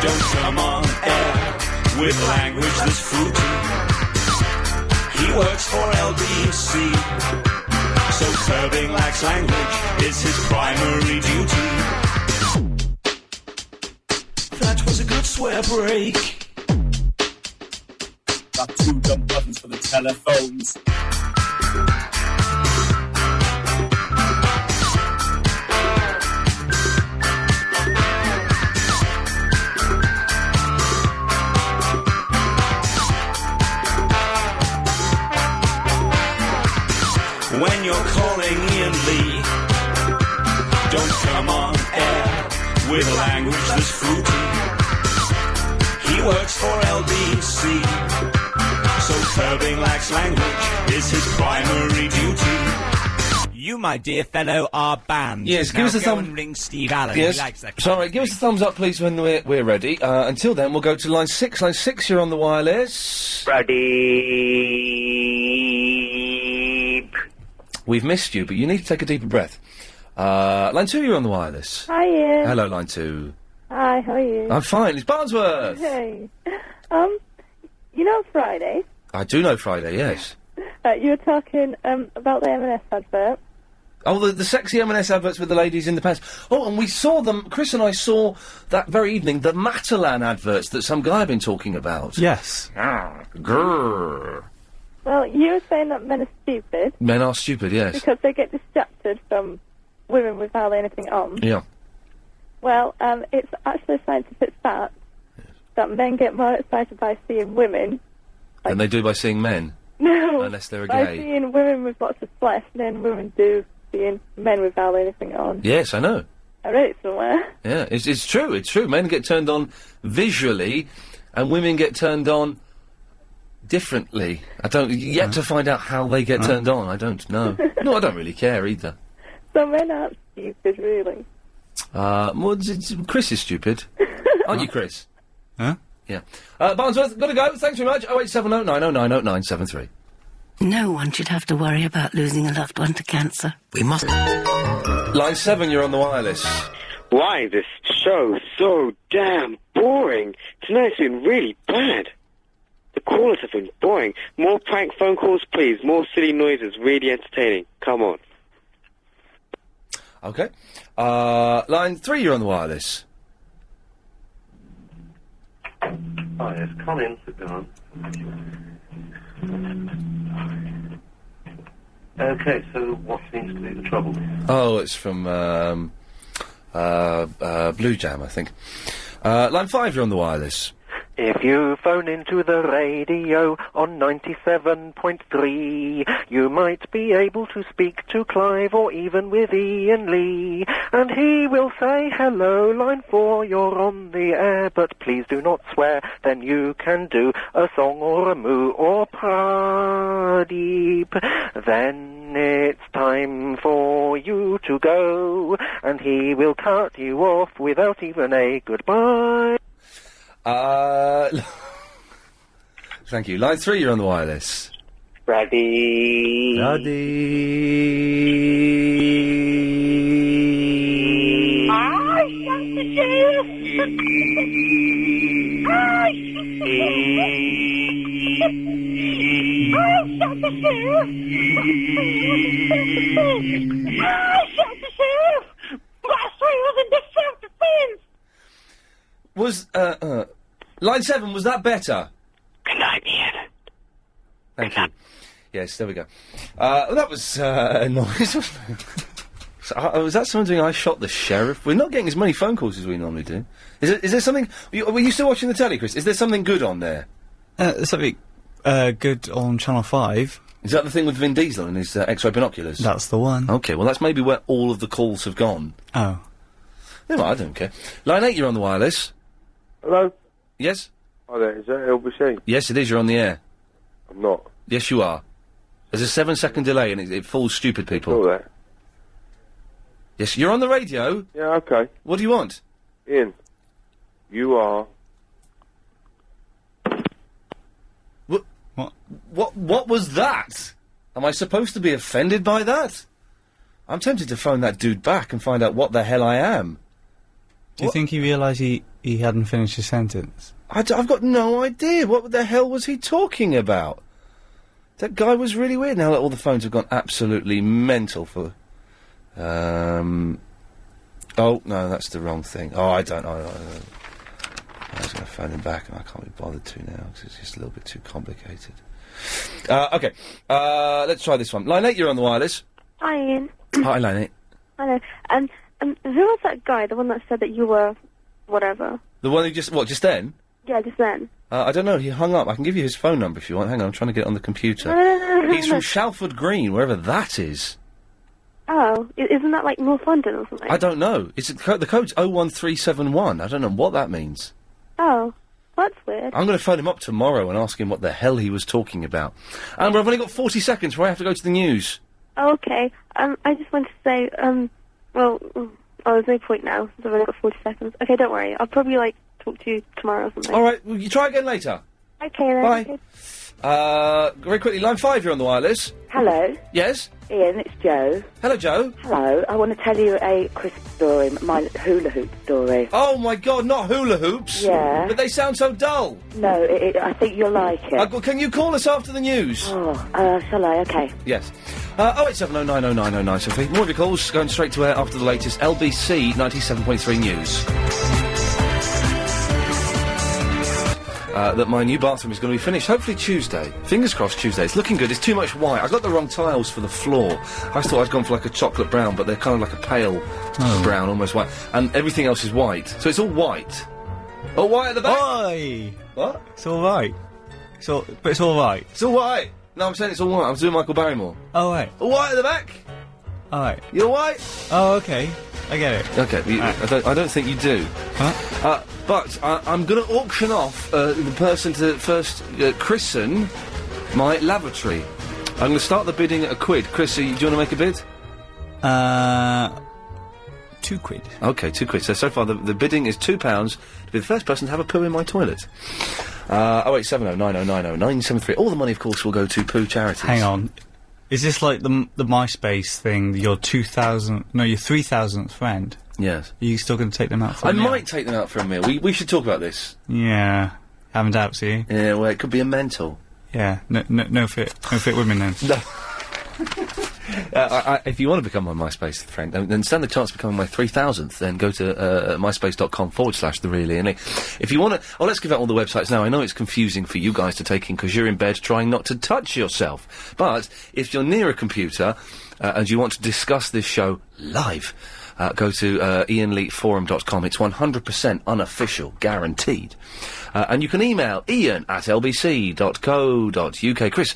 don't come on air with language that's fruity. He works for LBC, so curbing lax language is his primary duty. That was a good swear break. Got 2 dumb buttons for the telephones. When you're calling Ian Lee, don't come on air with language that's fruity. He works for LBC, so curbing lax language is his primary duty. You, my dear fellow, are banned. Yes, now give us a go thumb. and ring Steve Allen. Yes, He likes that. sorry, give us a thumbs up, please, when we're ready. Until then, we'll go to line 6. Line 6, you're on the wireless. Ready. We've missed you, but you need to take a deeper breath. Line 2, you're on the wireless. Hi, Ian. Hello, line 2. Hi, how are you? I'm fine. It's Barnsworth. Hey. You know Friday? I do know Friday, yes. You were talking about the M&S advert. Oh, the sexy M&S adverts with the ladies in the pants. Oh, and we saw them, Chris and I saw that very evening, the Matalan adverts that some guy had been talking about. Yes. Grrr. Well, you were saying that men are stupid. Men are stupid, yes. Because they get distracted from women without anything on. Yeah. Well, it's actually a scientific fact that men get more excited by seeing women. Than they do by seeing men. No. Unless they're by gay. seeing women with lots of flesh than women do seeing men without anything on. Yes, I know. I read it somewhere. Yeah, it's true, it's true. Men get turned on visually, and women get turned on differently. I don't, yet to find out how they get turned on, I don't know. No, I don't really care either. So men aren't stupid, really. Well, Chris is stupid. Aren't you, Chris? Huh? Yeah. Barnsworth, gotta go. Thanks very much. 0870 909 0973. No one should have to worry about losing a loved one to cancer. We must... Line 7, you're on the wireless. Why is this show so damn boring? Tonight's been really bad. The callers have been boring. More prank phone calls, please. More silly noises. Really entertaining. Come on. Okay. Line 3, you're on the wireless. Oh, yes, come in, sit down. Okay, so what seems to be the trouble? Oh, it's from, Blue Jam, I think. Line 5, you're on the wireless. If you phone into the radio on 97.3, you might be able to speak to Clive or even with Iain Lee. And he will say, hello, line 4, you're on the air, but please do not swear, then you can do a song or a moo or Pradeep. Then it's time for you to go, and he will cut you off without even a goodbye. Thank you. Line 3, you're on the wireless. Brady. Was, line 7, was that better? Good night, Ian. Thank you. Yes, there we go. Well, that was, noise, wasn't it? Was that someone doing I shot the sheriff? We're not getting as many phone calls as we normally do. Is there something... Were you still watching the telly, Chris? Is there something good on there? Something, good on Channel 5. Is that the thing with Vin Diesel and his X-ray binoculars? That's the one. Okay, well, that's maybe where all of the calls have gone. Oh. No, I don't care. Line 8, you're on the wireless. Hello? Yes? Hi there, is that LBC? Yes, it is, you're on the air. I'm not. Yes, you are. There's a 7-second delay and it fools stupid people. All that. Yes, you're on the radio. Yeah, okay. What do you want? Ian, you are... What was that? Am I supposed to be offended by that? I'm tempted to phone that dude back and find out what the hell I am. Do you think he realised he hadn't finished his sentence? I've got no idea. What the hell was he talking about? That guy was really weird. Now that all the phones have gone absolutely mental for... Oh, no, that's the wrong thing. Oh, I don't know. I was going to phone him back and I can't be bothered to now because it's just a little bit too complicated. Okay. Let's try this one. Line 8, you're on the wireless. Hi, Ian. Hi, Line 8. Hello. Who was that guy, the one that said that you were whatever? The one who just then? Yeah, just then. I don't know, he hung up. I can give you his phone number if you want. Hang on, I'm trying to get it on the computer. No. He's from Shalford Green, wherever that is. Oh, isn't that like North London or something? I don't know. It's the code's 01371. I don't know what that means. Oh, that's weird. I'm going to phone him up tomorrow and ask him what the hell he was talking about. Amber, I've only got 40 seconds before I have to go to the news. Okay. I just want to say, there's no point now, since I've only got 40 seconds. Okay, don't worry. I'll probably, talk to you tomorrow or something. Alright, well, you try again later. Okay, then. Bye. Okay. Very quickly, line 5, you're on the wireless. Hello. Yes? Ian, it's Jo. Hello, Jo. Hello. I want to tell you a Christmas story, my hula hoop story. Oh, my God, not hula hoops. Yeah. But they sound so dull. No, I think you'll like it. Can you call us after the news? Oh, shall I? Okay. Yes. 0870909093. More of your calls going straight to air after the latest LBC 97.3 news. that my new bathroom is going to be finished, hopefully Tuesday. Fingers crossed Tuesday. It's looking good. It's too much white. I got the wrong tiles for the floor. I thought I'd gone for like a chocolate brown, but they're kind of like a pale brown, almost white. And everything else is white. So it's all white. All white at the back? Oi! What? It's alright. But it's alright. It's all white. No, I'm saying it's all white. I was doing Michael Barrymore. Oh, right. All white at the back? Alright. You're white? Oh, okay. I get it. Okay, I don't think you do. Huh? But I'm going to auction off the person to first christen my lavatory. I'm going to start the bidding at £1. Chris, do you want to make a bid? £2. Okay, £2. So far the bidding is £2 to be the first person to have a poo in my toilet. 0870 9090 973. All the money, of course, will go to poo charities. Hang on. Is this like the MySpace thing, your 3,000th friend? Yes. Are you still going to take them out for a meal? I might take them out for a meal. We should talk about this. Yeah. Haven't doubts, you? Yeah, well, it could be a mental. Yeah. No fit women then. No. If you want to become my MySpace friend, then stand the chance of becoming my 3,000th, then go to myspace.com/The Real Iain Lee. If you want to... Oh, let's give out all the websites now. I know it's confusing for you guys to take in because you're in bed trying not to touch yourself. But if you're near a computer and you want to discuss this show live... go to IainLeeForum.com. It's 100% unofficial, guaranteed. And you can email ian@lbc.co.uk. Chris,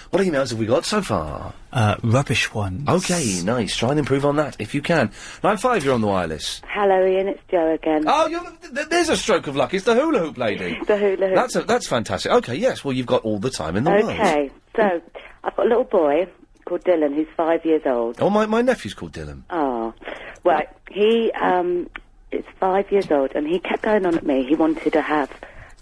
what emails have we got so far? Rubbish ones. Okay, nice. Try and improve on that if you can. 95, you're on the wireless. Hello, Ian. It's Jo again. Oh, there's a stroke of luck. It's the hula hoop lady. The hula hoop. That's fantastic. Okay, yes. Well, you've got all the time in the world. Okay, so I've got a little boy called Dylan who's 5 years old. Oh, my nephew's called Dylan. Oh. Right, he is 5 years old, and he kept going on at me. He wanted to have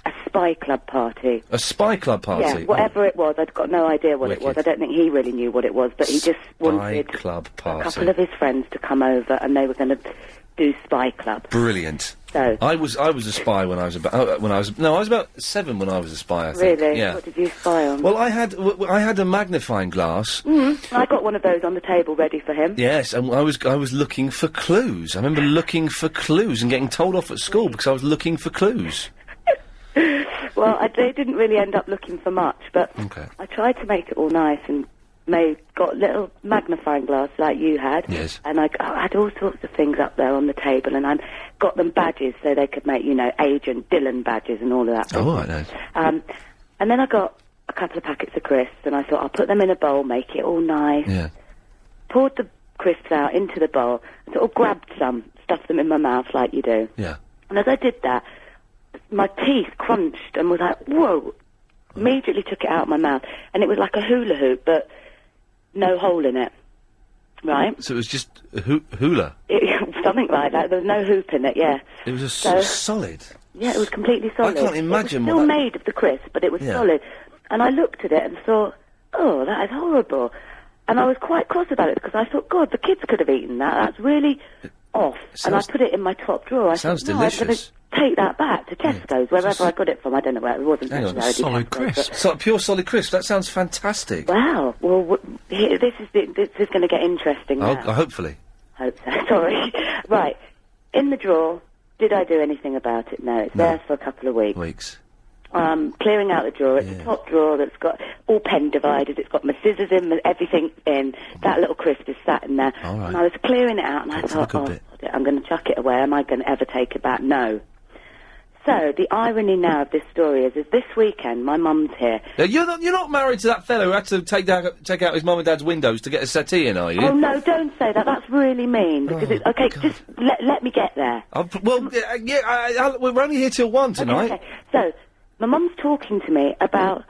a spy club party. A spy club party? Yeah, whatever it was. I'd got no idea what Wicked. it was. I don't think he really knew what it was, but he just wanted Spy club party. a couple of his friends to come over, and they were going to do spy club. Brilliant. So I was a spy when I was about I was about 7 when I was a spy. I think. Really? Yeah. What did you spy on? Well, I had a magnifying glass. I got one of those on the table ready for him. Yes, and I was looking for clues. I remember looking for clues and getting told off at school because I was looking for clues. Well, they didn't really end up looking for much, but Okay. I tried to make it all nice and got little magnifying glass like you had. Yes. And I had all sorts of things up there on the table, and I got them badges so they could make, Agent Dylan badges and all of that. Oh, I know. And then I got a couple of packets of crisps, and I thought I'll put them in a bowl, make it all nice. Yeah. Poured the crisps out into the bowl, and sort of grabbed some, stuffed them in my mouth like you do. Yeah. And as I did that, my teeth crunched and was like, whoa. Immediately took it out of my mouth, and it was like a hula hoop, but no hole in it. Right? So it was just a hula? Something like that. There was no hoop in it, yeah. It was solid? Yeah, it was completely solid. I can't imagine it was still made of the crisp, but it was solid. And I looked at it and thought, oh, that is horrible. And I was quite cross about it, because I thought, God, the kids could have eaten that. That's really off. And I put it in my top drawer. I sounds thought, delicious. I'm going to take that back to Tesco's, wherever I got it from. I don't know where. It wasn't Hang on, necessarily solid Tesco's, crisp. Pure solid crisp. That sounds fantastic. Wow. Well, this is going to get interesting now. Hopefully. Hope so. Sorry. Right. In the drawer. Did I do anything about it? No. It's there for a couple of weeks. Clearing out the drawer. It's the top drawer that's got all pen divided. It's got my scissors in, everything in. That little crisp is sat in there. All right. And I was clearing it out, and I thought, I'm going to chuck it away. Am I going to ever take it back? No. So, the irony now of this story is this weekend, my mum's here. You're not married to that fellow who had to take out his mum and dad's windows to get a settee in, are you? Oh, no, don't say that. That's really mean. Because it's... Okay, just let me get there. We're only here till 1 tonight. Okay. So, my mum's talking to me about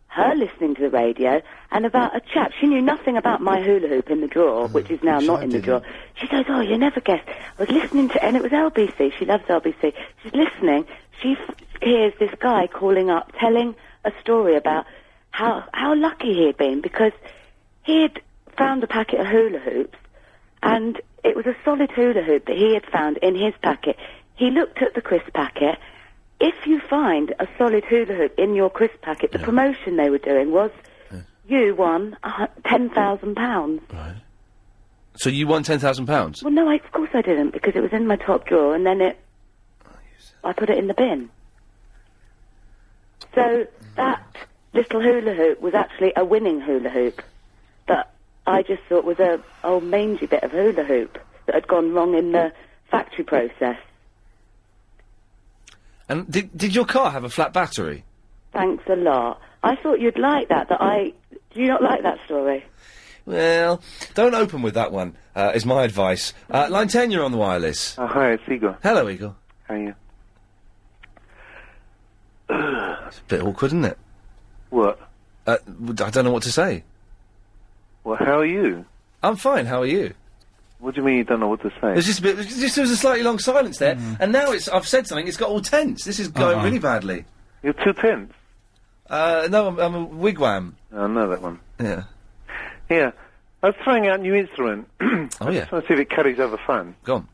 her listening to the radio and about a chap. She knew nothing about my hula hoop in the drawer, which is now not in the drawer. She says, oh, you never guessed. I was listening to... And it was LBC. She loves LBC. She's listening. She hears this guy calling up, telling a story about how lucky he had been, because he had found a packet of hula hoops, and it was a solid hula hoop that he had found in his packet. He looked at the crisp packet. If you find a solid hula hoop in your crisp packet, the promotion they were doing was you won £10,000. Right. So you won £10,000? Well, no, of course I didn't, because it was in my top drawer, and then I put it in the bin. So that little hula hoop was actually a winning hula hoop that I just thought was a old mangy bit of hula hoop that had gone wrong in the factory process. And did your car have a flat battery? Thanks a lot. I thought you'd like that. Do you not like that story? Well, don't open with that one, is my advice. Line 10, you're on the wireless. Hi, it's Igor. Hello, Igor. How are you? It's a bit awkward, isn't it? What? I don't know what to say. Well, how are you? I'm fine, how are you? What do you mean you don't know what to say? There's just there was a slightly long silence there, and now I've said something, it's got all tense. This is going really badly. You're too tense. No, I'm a wigwam. I know that one. Yeah. Yeah. I was trying out a new instrument. Oh, yeah. I just want to see if it carries over fun. Go on.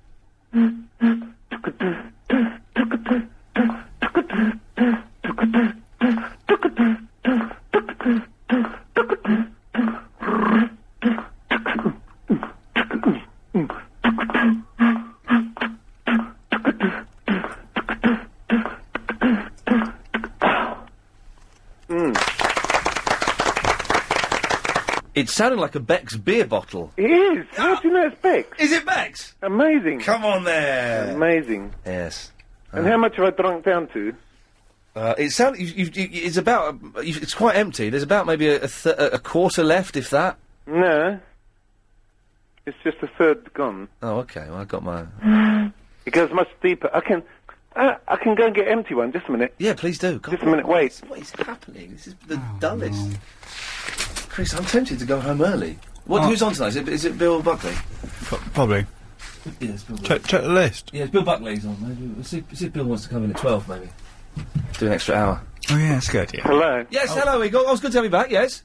It sounded like a Beck's beer bottle. It is! How do you know it's Beck's? Is it Beck's? Amazing. Come on there. Amazing. Yes. And how much have I drunk down to? It sounds. It's about. It's quite empty. There's about maybe a quarter left, if that. No. It's just a third gone. Oh, okay. Well, I got my. It goes much deeper. I can go and get empty one. Just a minute. Yeah, please do. Just a minute. Wait. What is happening? This is the dullest. Chris, I'm tempted to go home early. Who's on tonight? Is it Bill Buckley? Probably. Yeah, it's Bill Buckley. Check the list. Yeah, it's Bill Buckley's on. Maybe. See if Bill wants to come in at 12, maybe. Do an extra hour. Oh, yeah, that's good, yeah. Hello. Yes, hello, Igor. Oh, it's good to have you back, yes?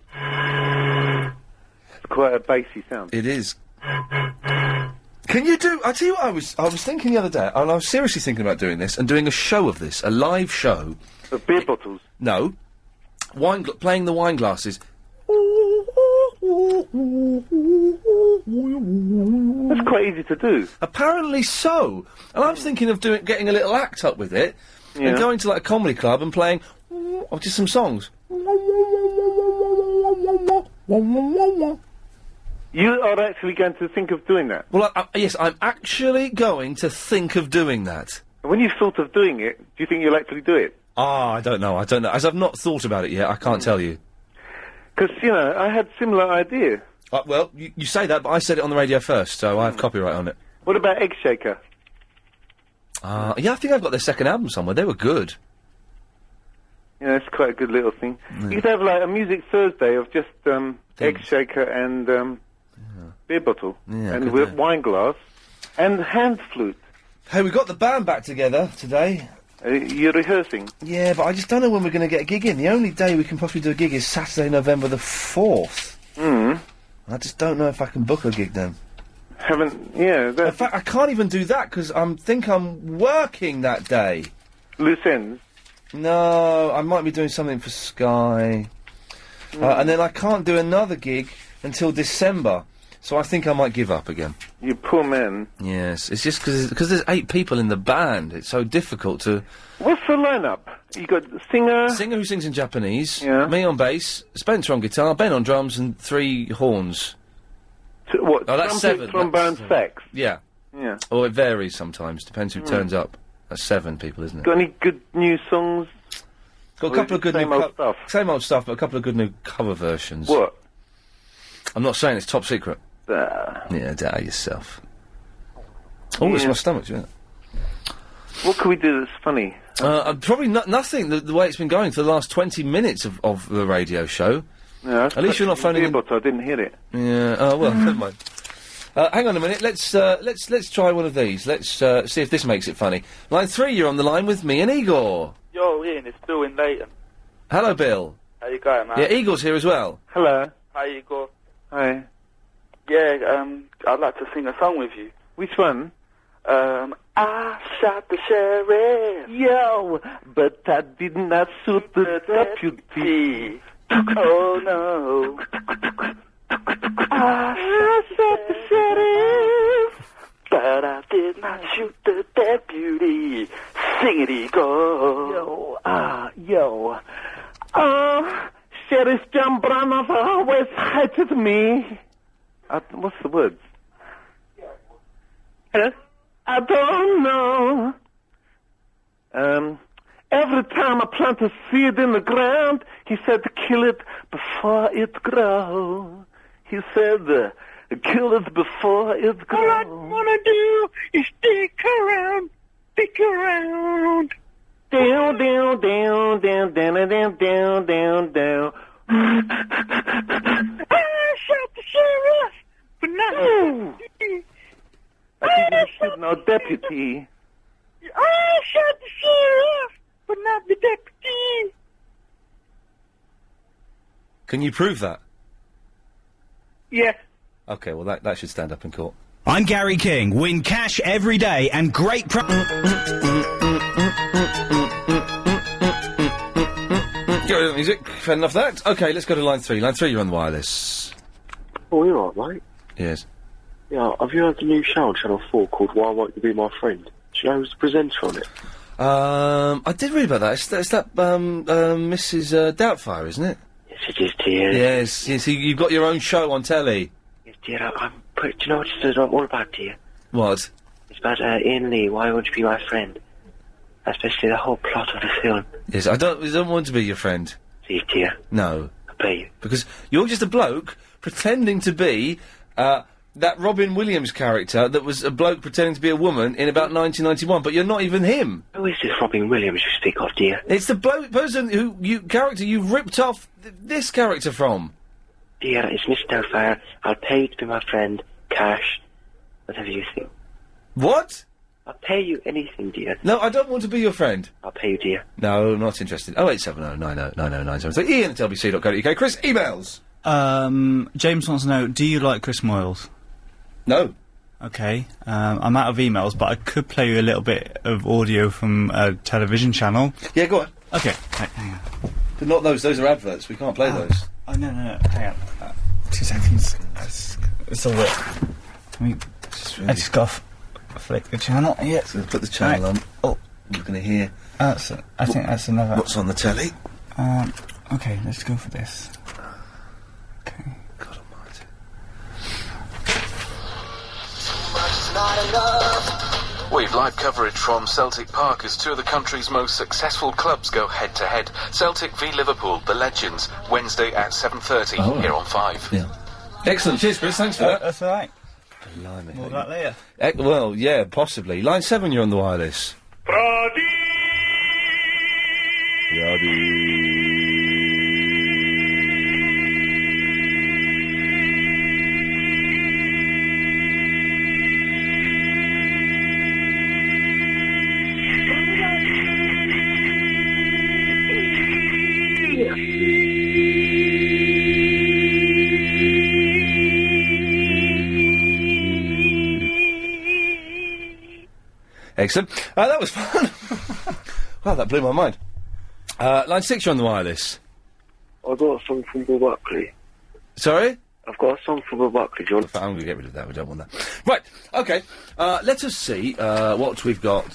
It's quite a bassy sound. It is. Can you do... I tell you what, I was thinking the other day, and I was seriously thinking about doing this, and doing a show of this, a live show. Of beer bottles? No. Playing the wine glasses. That's quite easy to do. Apparently so. And I'm thinking of getting a little act up with it, and going to like a comedy club and playing just some songs. You are actually going to think of doing that? Well, yes, I'm actually going to think of doing that. When you've thought of doing it, do you think you'll actually do it? I don't know. As I've not thought about it yet, I can't tell you. Because, I had similar idea. Well, you say that, but I said it on the radio first, so I have copyright on it. What about Egg Shaker? Yeah, I think I've got their second album somewhere. They were good. Yeah, it's quite a good little thing. You could have, like, a Music Thursday of just, Egg Shaker and, beer bottle. Yeah, and with wine glass. And hand flute. Hey, we got the band back together today. You're rehearsing? Yeah, but I just don't know when we're going to get a gig in. The only day we can possibly do a gig is Saturday, November the 4th. I just don't know if I can book a gig then. In fact, I can't even do that because I think I'm working that day. Loose ends? No, I might be doing something for Sky. And then I can't do another gig until December. So I think I might give up again. You poor man. Yes, it's just because there's 8 people in the band. It's so difficult to... What's the lineup? You got singer... Singer who sings in Japanese, me on bass, Spencer on guitar, Ben on drums, and 3 horns. What? Oh, that's 7. Trombone, sax? Yeah. Yeah. Or it varies sometimes, depends who turns up. That's 7 people, isn't it? Got any good new songs? Got a couple of good same new... old stuff? Same old stuff, but a couple of good new cover versions. What? I'm not saying it's top secret. Yeah, doubt yourself. Oh, it's my stomach, isn't it? What can we do that's funny? Probably nothing, the way it's been going for the last 20 minutes of the radio show. Yeah, at least you're not phoning in... But I didn't hear it. Yeah, well, never mind. Hang on a minute, let's try one of these. Let's see if this makes it funny. Line 3, you're on the line with me and Igor. Yo, Ian, it's Bill in Leighton. Hello, Bill. How you going, man? Yeah, Igor's here as well. Hello. Hi, Igor. Hi. Yeah, I'd like to sing a song with you. Which one? I shot the sheriff. Yo, but I did not shoot the deputy. Oh, no. I shot the sheriff. But I did not shoot the deputy. Sing it, Igor. Yo, me. What's the words? Hello? I don't know. Every time I plant a seed in the ground, he said to kill it before it grows. He said, kill it before it grows. All I wanna do is stick around. Down, down, down, down, down, down, down, down, down. I shot the sheriff, but not the deputy. I didn't shoot no deputy. I shot the sheriff, but not the deputy. Can you prove that? Yeah. Okay, well that should stand up in court. I'm Gary King. Win cash every day and great Music, fair enough that. Okay, let's go to line 3. Line 3, you're on the wireless. Oh, you're alright, mate. Yes. Yeah, have you heard the new show on Channel 4 called Why Won't You Be My Friend? Do you know who's the presenter on it? I did read about that. It's that, Mrs. Doubtfire, isn't it? Yes, it is, dear. Yes, you've got your own show on telly. Yes, dear, I'm pretty... Do you know what it's all about, dear? What? It's about, Iain Lee, Why Won't You Be My Friend? Especially the whole plot of the film. Yes, I don't want to be your friend. See, dear. No. I bet you. Because you're just a bloke pretending to be, that Robin Williams character that was a bloke pretending to be a woman in about 1991, but you're not even him. Who is this Robin Williams you speak of, dear? It's the person character you've ripped off this character from. Dear, it's Miss Doubtfire. I'll pay you to be my friend, cash, whatever you think. What? I'll pay you anything, dear. No, I don't want to be your friend. I'll pay you, dear. No, not interested. 0870 90 973. Ian at lbc.co.uk. Chris, emails. James wants to know, do you like Chris Moyles? No. Okay. I'm out of emails, but I could play you a little bit of audio from a television channel. Yeah, go on. Okay. Hang on. But not those. Those are adverts. We can't play those. Oh, no. Hang on. 2 seconds. It's all right. I just got flick the channel. Yeah. So put the channel on. Oh, you're going to hear. I think that's another. What's on the telly? Okay, let's go for this. Okay. God almighty. We've live coverage from Celtic Park as two of the country's most successful clubs go head-to-head. Celtic v Liverpool, the Legends, Wednesday at 7:30 here on 5. Yeah. Excellent. Cheers, Chris. Thanks for that. That's all right. Blimey. More of that later. Well, yeah, possibly. Line 7, you're on the wireless. Excellent. That was fun. Wow, that blew my mind. Line 6, you're on the wireless. I've got a song from Bill Buckley. Sorry? I've got a song from Bill Buckley, John. I'm going to get rid of that. We don't want that. Right. Okay. Let us see what we've got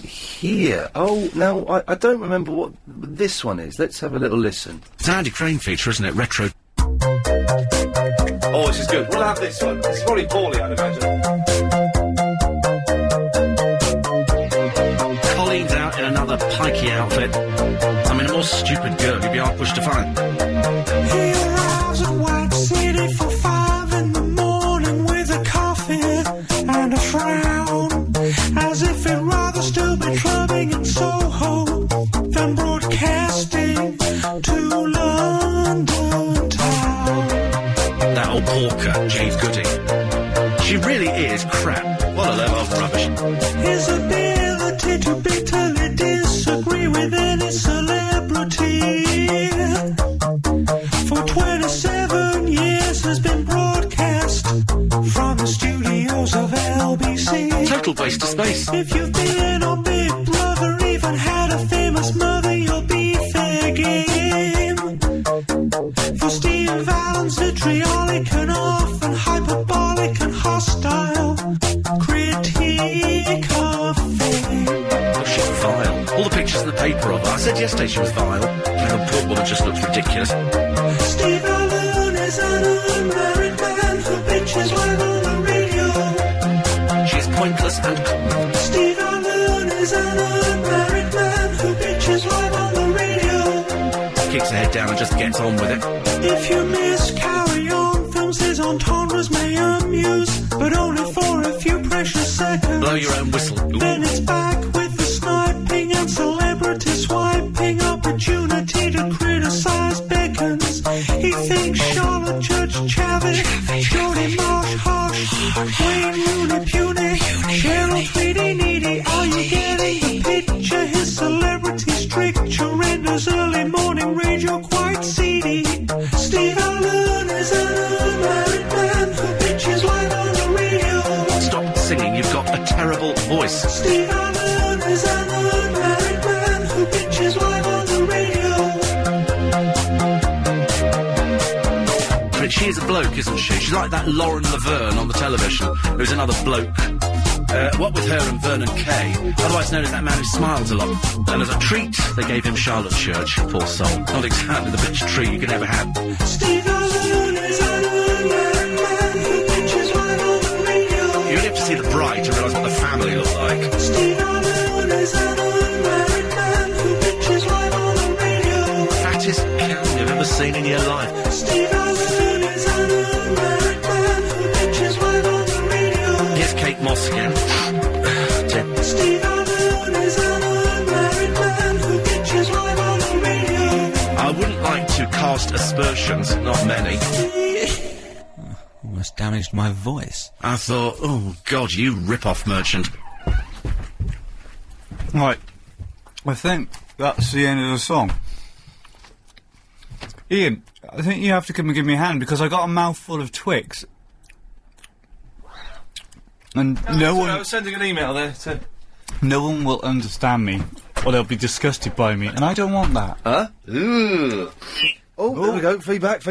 here. Oh, now, I don't remember what this one is. Let's have a little listen. It's an Andy Crane feature, isn't it? Retro. Oh, this is good. We'll have this one. It's probably poorly, I'd imagine. Colleen's out in another pikey outfit. I mean, a more stupid girl you'd be hard pushed to find. He arrives at White City for 5 in the morning with a coffee and a frown, as if he'd rather still be clubbing in Soho than broadcasting to London town. That old porker, Jade Goody. She really is crap. What a load of rubbish. His ability to bitterly disagree with any celebrity for 27 years has been broadcast from the studios of LBC. Total waste of space. If you've been on Big Brother, even had a famous mother, you'll be fair game. For Steve Allen's vitriolic and often hyperbolic and hostile critique of fame. Oh, she's vile. All the pictures in the paper of her. I said yesterday she was vile. And the poor woman just looks ridiculous. Steve unmarried man who bitches live on the radio. She's pointless and common. Steve Allen is an unmarried man who bitches live on the radio. Kicks her head down and just gets on with it. If you miss Carry On, films his entendres may amuse, but only for a few precious seconds. Blow your own whistle. Ooh. Then it's back with the sniping and celebrity swiping. Opportunity to criticise beckons. He thinks Charlotte Judge Chavez, Jody Marsh Harsh, Wayne Rooney Puny, Cheryl Tweedy Needy. Are you getting the picture? His celebrity stricture renders early morning radio quite seedy. Steve Allen is an unmarried man who bitches live on the radio. Stop singing, you've got a terrible voice. Steve Allen is an unmarried man who bitches live on the radio. But she is a bloke, isn't she? She's like that Lauren Laverne on the television, who's another bloke. What with her and Vernon Kay, otherwise known as that man who smiles a lot. And as a treat, they gave him Charlotte Church, poor soul. Not exactly the bitch tree you could ever have. Steve Allen is an unmarried man who bitches live on the radio. You only have to see The Bride to realise what the family look like. Steve Allen is an unmarried man who bitches live on the radio. Fattest cow you've ever seen in your life. Steve Allen is an unmarried man who bitches live on the radio. Here's Kate Moss again. Steve Allen is an unmarried man who bitches live on the radio. I wouldn't like to cast aspersions, not many. Almost damaged my voice. I thought, oh God, you rip-off merchant. Right. I think that's the end of the song. Ian, I think you have to come and give me a hand because I got a mouthful of Twix. And no one... I was sending an email there to... No one will understand me, or they'll be disgusted by me, and I don't want that. Huh? Ooh. Oh, there we go. Feedback.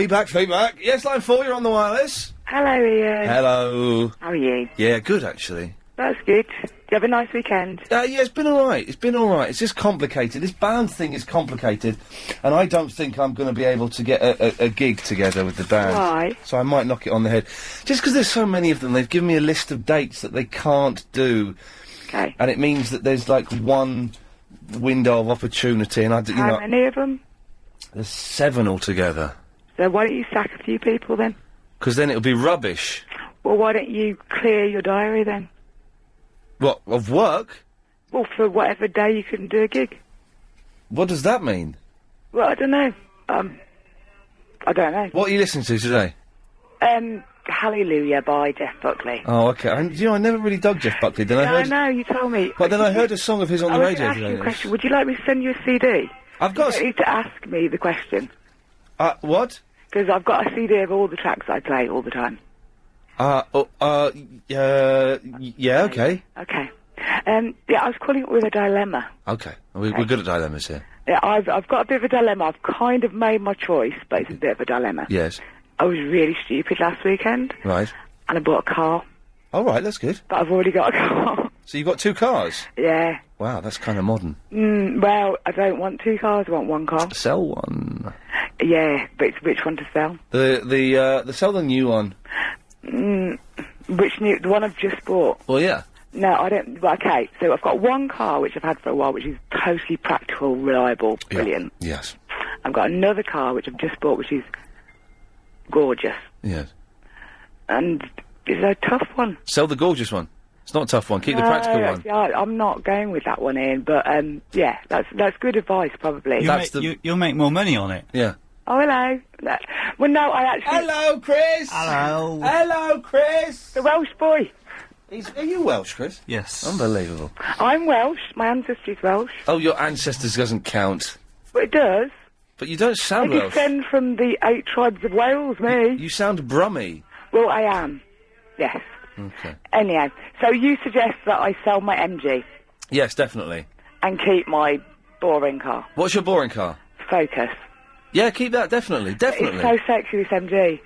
Yes, line 4, you're on the wireless. Hello, Ian. Hello. How are you? Yeah, good, actually. That's good. Did you have a nice weekend? Yeah, it's been alright. It's just complicated. This band thing is complicated, and I don't think I'm going to be able to get a gig together with the band. Why? So I might knock it on the head. Just because there's so many of them, they've given me a list of dates that they can't do. Okay. And it means that there's like one window of opportunity, and How many of them? There's 7 altogether. So why don't you sack a few people then? Because then it'll be rubbish. Well, why don't you clear your diary then? What, of work? Well, for whatever day you can do a gig. What does that mean? Well, I don't know. I don't know. What are you listening to today? Hallelujah by Jeff Buckley. Oh, okay. And, I never really dug Jeff Buckley. Then Yeah, I know, you told me. But then I heard a song of his on the radio I was going to ask you today. a question. Would you like me to send you a CD? I've got... You don't need to ask me the question. What? Because I've got a CD of all the tracks I play all the time. Yeah, okay. Okay. Yeah, I was calling it with a dilemma. Okay. We're good at dilemmas here. Yeah, I've got a bit of a dilemma. I've kind of made my choice, but it's a bit of a dilemma. Yes. I was really stupid last weekend. Right. And I bought a car. All right, that's good. But I've already got a car. So you've got 2 cars? Yeah. Wow, that's kind of modern. Well, I don't want 2 cars, I want 1 car. Sell one. Yeah, but it's which one to sell? Sell the new one. Which new? The one I've just bought. Well, yeah. No, I don't. Well, okay, so I've got 1 car which I've had for a while, which is totally practical, reliable, brilliant. Yes. I've got another car which I've just bought, which is gorgeous. Yes. And it's a tough one. Sell the gorgeous one. It's not a tough one. Keep the practical one. Yeah, I'm not going with that one, Ian. But yeah, that's good advice, probably. You'll make more money on it. Yeah. Oh, hello. Well, no, I actually... Hello, Chris! Hello. Hello, Chris! The Welsh boy. Are you Welsh, Chris? Yes. Unbelievable. I'm Welsh. My ancestry's Welsh. Oh, your ancestors doesn't count. But it does. But you don't sound I Welsh. descend from the 8 tribes of Wales, me. You sound Brummy. Well, I am. Yes. Okay. Anyhow, so you suggest that I sell my MG Yes, definitely. and keep my boring car? What's your boring car? Focus. Yeah, keep that, definitely. It's so sexy, this MG.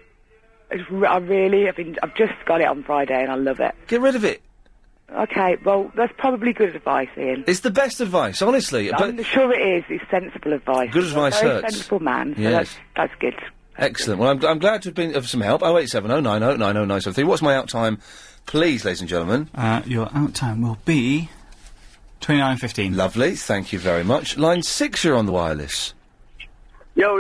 I've just got it on Friday and I love it. Get rid of it. Okay, well, that's probably good advice, Ian. It's the best advice, honestly. I'm sure it is. It's sensible advice. Good advice You're a very hurts. sensible man, so Yes. that's good. Excellent. Well, I'm glad to have been of some help. 08709090973. What's my out time, please, ladies and gentlemen? Your out time will be 29:15. Lovely. Thank you very much. Line 6, you're on the wireless. Yo.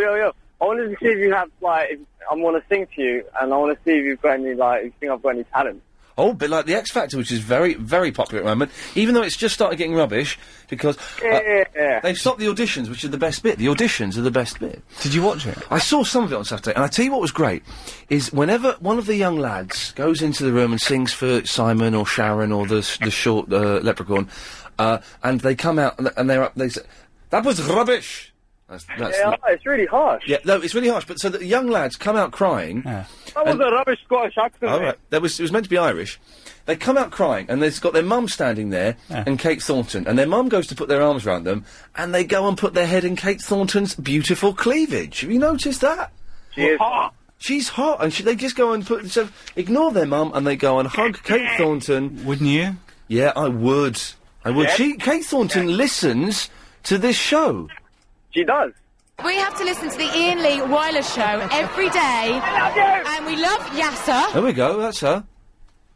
I wanted to see if you have, like, I want to sing to you, and I want to see if you've got any, like, if you think I've got any talent. Oh, a bit like the X Factor, which is very, very popular at the moment, even though it's just started getting rubbish, because they've stopped the auditions, which are the best bit. The auditions are the best bit. Did you watch it? I saw some of it on Saturday, and I tell you what was great, is whenever one of the young lads goes into the room and sings for Simon or Sharon or the short leprechaun, and they come out and they're up, they say, "That was rubbish." It's really harsh. Yeah, no, it's really harsh. But so the young lads come out crying. That was a rubbish Scottish accent. All right, it was meant to be Irish. They come out crying, and they've got their mum standing there, and Kate Thornton, and their mum goes to put their arms around them, and they go and put their head in Kate Thornton's beautiful cleavage. Have you noticed that? She is hot. She's hot, and they just go and ignore their mum, and they go and hug Kate Thornton. Wouldn't you? Yeah, I would. Yeah. Kate Thornton listens to this show. She does. We have to listen to the Iain Lee Wireless Show every day. I love you! And we love Yasser. There we go, that's her.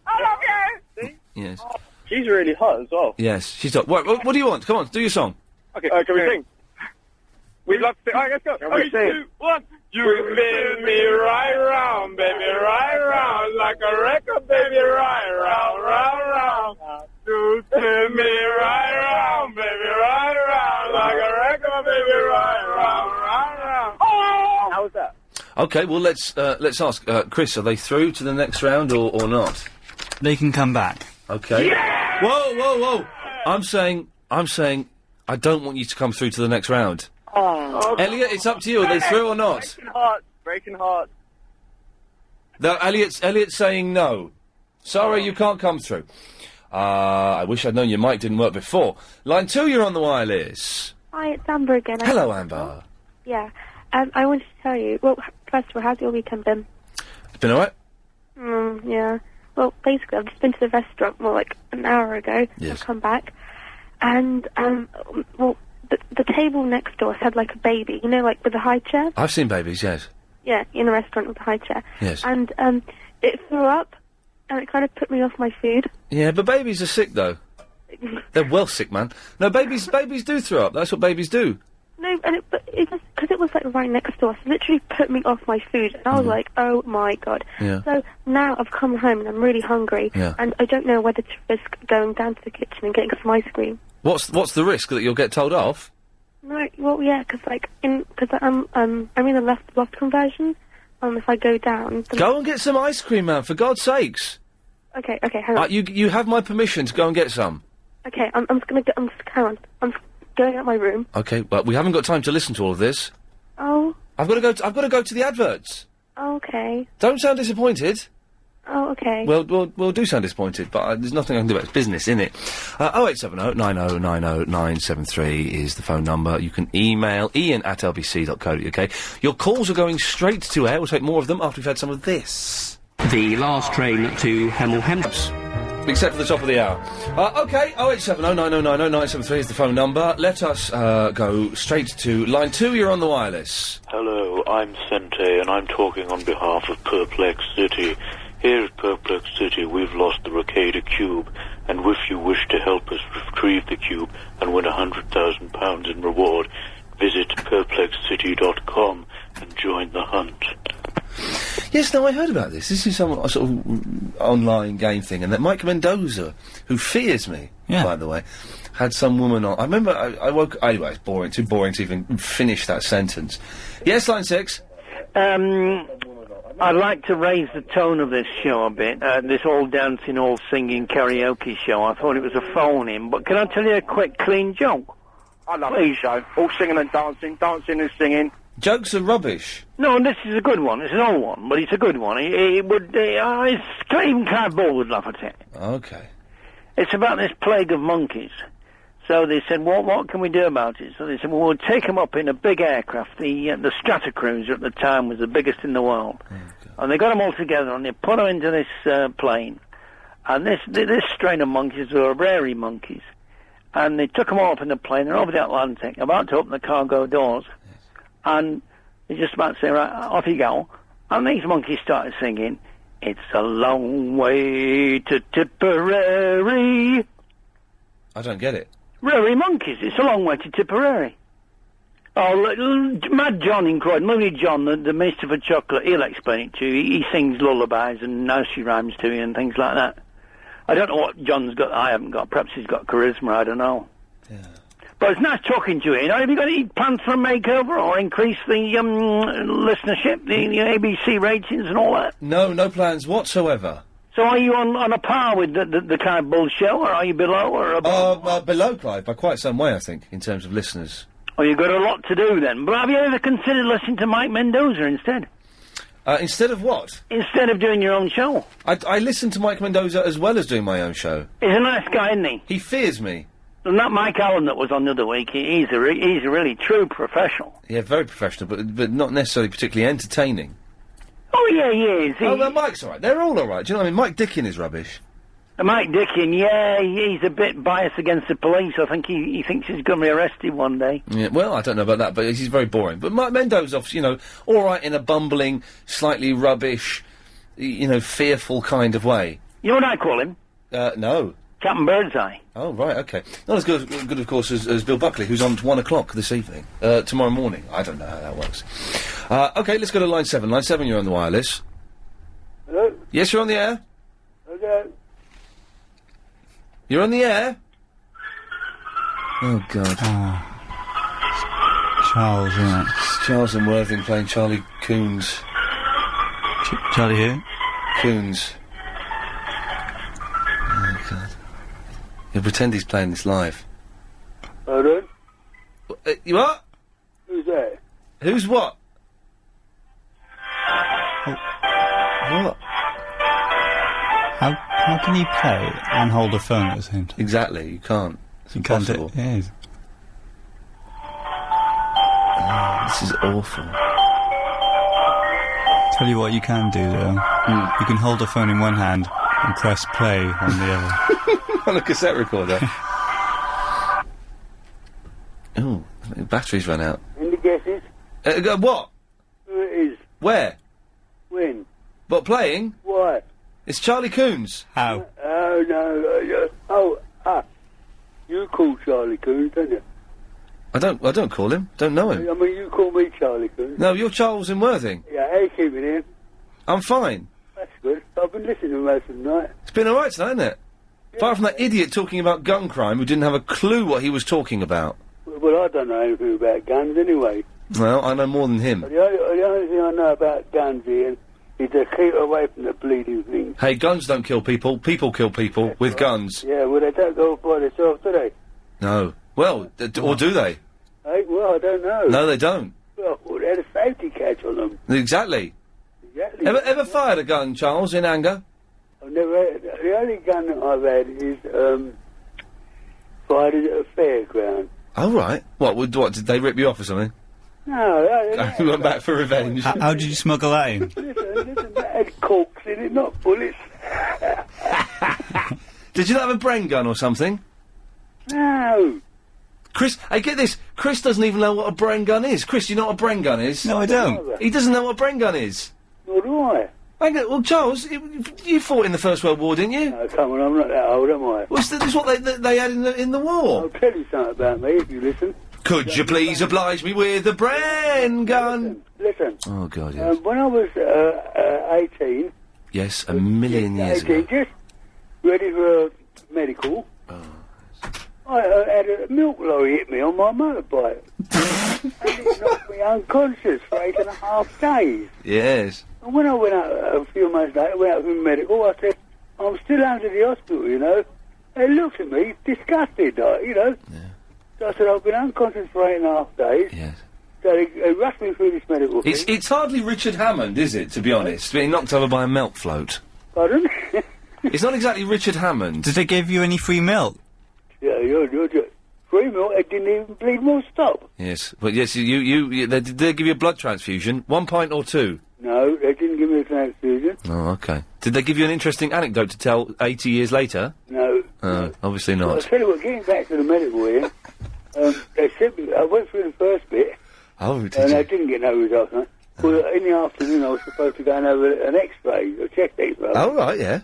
I love you! See? Yes. Oh, she's really hot as well. Yes, she's hot. What do you want? Come on, do your song. Okay, can we sing? We'd love to sing. Alright, let's go. Can we sing? 2, 1. You spin me right round, baby, right round, like a record, baby, right round, round, round. You spin me right round, baby, right round, like a record, baby, right round, round, round. Oh! How was that? Okay, well let's ask Chris. Are they through to the next round or not? They can come back. Okay. Yeah! Whoa! I'm saying I don't want you to come through to the next round. Oh. Elliot, it's up to you. Are they through or not? Breaking heart. No, Elliot's saying no. Sorry, you can't come through. I wish I'd known your mic didn't work before. Line 2, you're on the wireless. Hi, it's Amber again. Hello, Amber. Yeah. I wanted to tell you, well, first of all, how's your weekend been? It's been alright? Yeah. Well, basically, I've just been to the restaurant, like, an hour ago. Yes. I've come back. And, well, the table next to us had, like, a baby, you know, like, with a high chair? I've seen babies, yes. Yeah, in a restaurant with a high chair. Yes. And, it threw up, and it kind of put me off my food. Yeah, but babies are sick, though. They're well sick, man. No, babies do throw up. That's what babies do. No, but it just, because it was, like, right next to us, it literally put me off my food, and I was like, oh my god. Yeah. So, now I've come home, and I'm really hungry, and I don't know whether to risk going down to the kitchen and getting some ice cream. What's the risk that you'll get told off? No, well, yeah, because I'm in the loft conversion. If I go down, Go and get some ice cream, man. For God's sakes. Okay, hang on. You have my permission to go and get some. Okay, I'm just going out my room. Okay, but we haven't got time to listen to all of this. Oh. I've got to go to the adverts. Okay. Don't sound disappointed. Oh, okay. Well, do sound disappointed, but there's nothing I can do about it. It's business, innit? 0870 9090 973 is the phone number. You can email ian@lbc.co.uk. Your calls are going straight to air. We'll take more of them after we've had some of this. The last train to Hemel Hempstead. Except for the top of the hour. Okay, 0870 9090 973 is the phone number. Let us go straight to line 2. You're on the wireless. Hello, I'm Sente, and I'm talking on behalf of Perplex City. Here at Perplex City, we've lost the Rocada Cube, and if you wish to help us retrieve the cube and win £100,000 in reward, visit perplexcity.com and join the hunt. Yes, no, I heard about this. This is a sort of online game thing, and that Mike Mendoza, who fears me, by the way, had some woman on. I remember I woke. Anyway, it's boring. Too boring to even finish that sentence. Yes, line 6. I'd like to raise the tone of this show a bit, this all dancing, all singing karaoke show. I thought it was a phone-in, but can I tell you a quick, clean joke? I love this show. All singing and dancing and singing. Jokes are rubbish. No, this is a good one. It's an old one, but it's a good one. Even Clive Ball would laugh at it. Okay. It's about this plague of monkeys. So they said, well, what can we do about it? So they said, well, we'll take them up in a big aircraft. The Stratocruiser at the time was the biggest in the world. And they got them all together, and they put them into this plane. And this strain of monkeys were prairie monkeys. And they took them all up in the plane. They're over the Atlantic, about to open the cargo doors. And He's just about to say, right, off you go. And these monkeys started singing, "It's a long way to Tipperary." I don't get it. Rary monkeys, it's a long way to Tipperary. Oh, Mad John in Croydon, lovely John, the Minister for Chocolate, he'll explain it to you. He sings lullabies and nursery rhymes to you and things like that. I don't know what John's got, I haven't got. Perhaps he's got charisma, I don't know. Yeah. But it's nice talking to you, you know. Have you got any plans for a makeover or increase the listenership, the ABC ratings and all that? No plans whatsoever. So are you on a par with the kind of Bull show, or are you below or above? Below Clive, by quite some way, I think, in terms of listeners. Oh, you've got a lot to do then. But have you ever considered listening to Mike Mendoza instead? Instead of what? Instead of doing your own show. I listen to Mike Mendoza as well as doing my own show. He's a nice guy, isn't he? He fears me. And that Mike Allen that was on the other week, he's a really true professional. Yeah, very professional, but not necessarily particularly entertaining. Oh, yeah, he is. Well, Mike's all right. They're all right. Do you know what I mean? Mike Dickin is rubbish. Mike Dickin, yeah, he's a bit biased against the police. I think he thinks he's going to be arrested one day. Yeah, well, I don't know about that, but he's very boring. But Mike Mendoza's, all right in a bumbling, slightly rubbish, fearful kind of way. You know what I call him? No. Captain Birdseye. Oh, right, okay. Not as good of course, as Bill Buckley, who's on at 1 o'clock this evening. Tomorrow morning. I don't know how that works. Okay, let's go to line 7. Line 7, you're on the wireless. Hello? Yes, you're on the air. Okay. You're on the air? Oh, God. Charles, isn't it? It's Charles and Worthing playing Charlie Coons. Charlie who? Coons. Oh, God. He'll pretend he's playing this live. Hello? You what? Who's that? Who's what? What? How can you play and hold a phone at the same time? Exactly, you can't. It's impossible. Can't do it. Oh, this is awful. Tell you what you can do, though. You can hold a phone in one hand and press play on the other. On a cassette recorder. Oh, batteries run out. Any guesses? What? Who it is? Where? When? What, playing? Why? It's Charlie Coons. How? Oh, no. You call Charlie Coons, don't you? I don't call him. Don't know him. I mean, you call me Charlie Coons. No, you're Charles in Worthing. Yeah, how you keeping in? I'm fine. That's good. I've been listening to most of the night. It's been alright tonight, hasn't it? Yeah. Apart from that idiot talking about gun crime who didn't have a clue what he was talking about. Well, I don't know anything about guns anyway. Well, I know more than him. The only thing I know about guns, Ian, is to keep away from the bleeding thing. Hey, guns don't kill people. People kill people with guns. Yeah, well, they don't go by themselves, do they? No. Well, or do they? Hey, well, I don't know. No, they don't. Well, they had a safety catch on them. Exactly. Exactly. Ever fired a gun, Charles, in anger? I've never had... The only gun that I've had is, fired at a fairground. Oh, right. What, did they rip you off or something? No, You went back for revenge. How did you smuggle that in? Listen, that had corks in it, not bullets. Did you not have a brain gun or something? No. Chris, hey, get this. Chris doesn't even know what a brain gun is. Chris, do you know what a brain gun is? No, I don't. He doesn't know what a brain gun is. Nor do I. Well, Charles, you fought in the First World War, didn't you? No, come on, I'm not that old, am I? Well, this is what they had in the war. I'll tell you something about me if you listen. Could you please oblige me with a brain gun? Listen. Oh, God, yes. When I was 18... Yes, a million years 18, ago. just ready for medical... I had a milk lorry hit me on my motorbike. And it knocked me unconscious for 8.5 days. Yes. And when I went out a few months later, went out for medical, I said, I'm still under the hospital, you know. They looked at me, disgusted, you know. Yeah. So I said, I've been unconscious for 8.5 days. Yes. So they rushed me through this medical thing. It's hardly Richard Hammond, is it, to be honest, being knocked over by a milk float? Pardon? It's not exactly Richard Hammond. Did they give you any free milk? Yeah, you're free milk, it didn't even bleed more stop. Yes, but yes, they give you a blood transfusion, 1 pint or 2? No, they didn't give me a transfusion. Oh, okay. Did they give you an interesting anecdote to tell 80 years later? No. Obviously Well, not. I'll tell you what, getting back to the medical here, they said, I went through the first bit, Oh, did And you? I didn't get no results. No. Well, in the afternoon I was supposed to go and have an X-ray, a chest X-ray. Oh, right, yeah.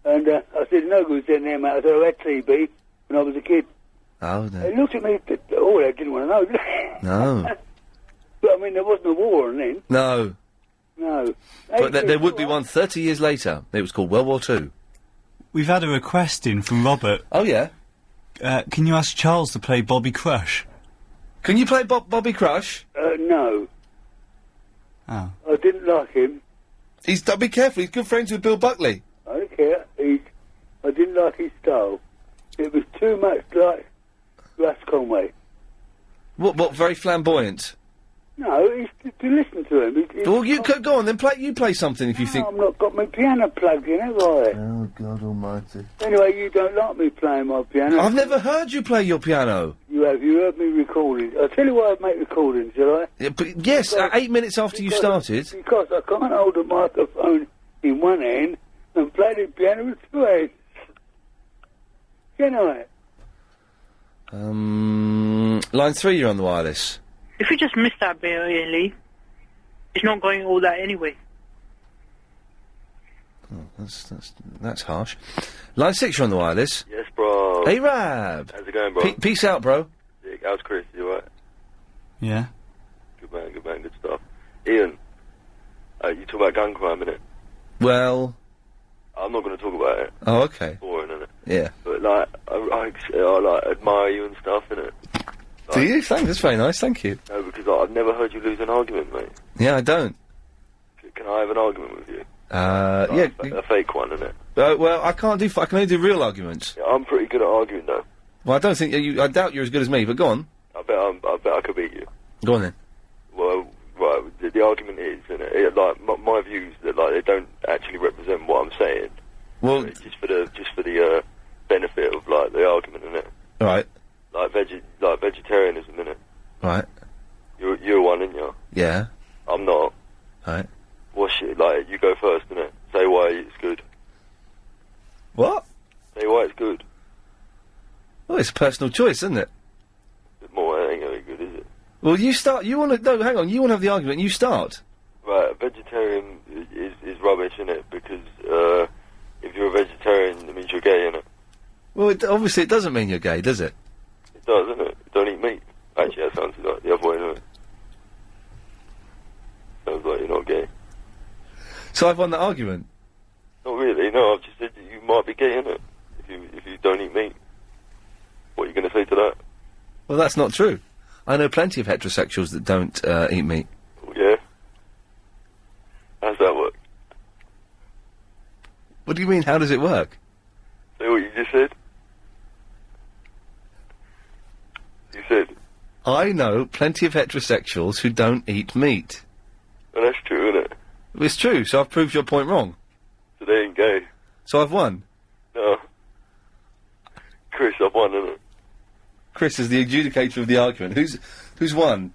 And I said, no good sending them out. I said, I had TB when I was a kid. Oh, no. They looked at me, they didn't want to know, did they? No. But, I mean, there wasn't a war then. No. No. But there would be one 30 years later. It was called World War II. We've had a request in from Robert. Oh, yeah? Can you ask Charles to play Bobby Crush? Can you play Bobby Crush? No. Oh. I didn't like him. Be careful, he's good friends with Bill Buckley. I don't care. I didn't like his style. It was too much like Russ Conway. What, very flamboyant? No, to listen to him. Well, you go on, then you play something if you think... I've not got my piano plugged in, have I? Oh, God almighty. Anyway, you don't like me playing my piano. I've never heard you play your piano. You have. You heard me recording. I'll tell you why I make recordings, shall I? Yeah, but yes, 8 minutes after you started. Because I can't hold a microphone in one hand and play the piano with two hands. Can I? Line 3, you're on the wireless. If you just missed that bit, Iain Lee, it's not going all that anyway. Oh, that's harsh. Line 6, you're on the wireless. Yes, bro. Hey, Rab. How's it going, bro? Peace out, bro. Sick. How's Chris? You alright? Yeah. Good man, good stuff. Ian, you talk about gun crime, innit? Well... I'm not going to talk about it. Oh, okay. It's boring, innit? Yeah. But, like, I like, admire you and stuff, innit? Do you? Thanks, that's very nice, thank you. No, because I've never heard you lose an argument, mate. Yeah, I don't. Can I have an argument with you? Yeah. A fake one, innit? Well, I can't do... I can only do real arguments. Yeah, I'm pretty good at arguing, though. Well, I don't think... I doubt you're as good as me, but go on. I bet I could beat you. Go on, then. Well, right, the argument is, innit, like, my views that, like, they don't actually represent what I'm saying. Well... Just for the benefit of, like, the argument, innit? Right. Like vegetarianism, innit? Right. You're one, ain't you? Yeah. I'm not. Right. What's shit, like, you go first, innit? Say why it's good. What? Say why it's good. Well, it's a personal choice, isn't it? More, it ain't very good, is it? Well, you start... You want to... No, hang on. You want to have the argument. You start. Right, vegetarian is rubbish, innit? Because, if you're a vegetarian, it means you're gay, innit? Well, obviously it doesn't mean you're gay, does it? It does, isn't it? Don't eat meat. Actually, that sounds like the other way, doesn't it? Sounds like you're not gay. So I've won that argument? Not really, no, I've just said that you might be gay, innit? If you don't eat meat. What are you going to say to that? Well, that's not true. I know plenty of heterosexuals that don't eat meat. Oh, yeah? How's that work? What do you mean, how does it work? Say what you just said. You said... I know plenty of heterosexuals who don't eat meat. Well, that's true, isn't it? It's true, so I've proved your point wrong. So they ain't gay. So I've won. No. Chris, I've won, innit? Chris is the adjudicator of the argument. Who's won?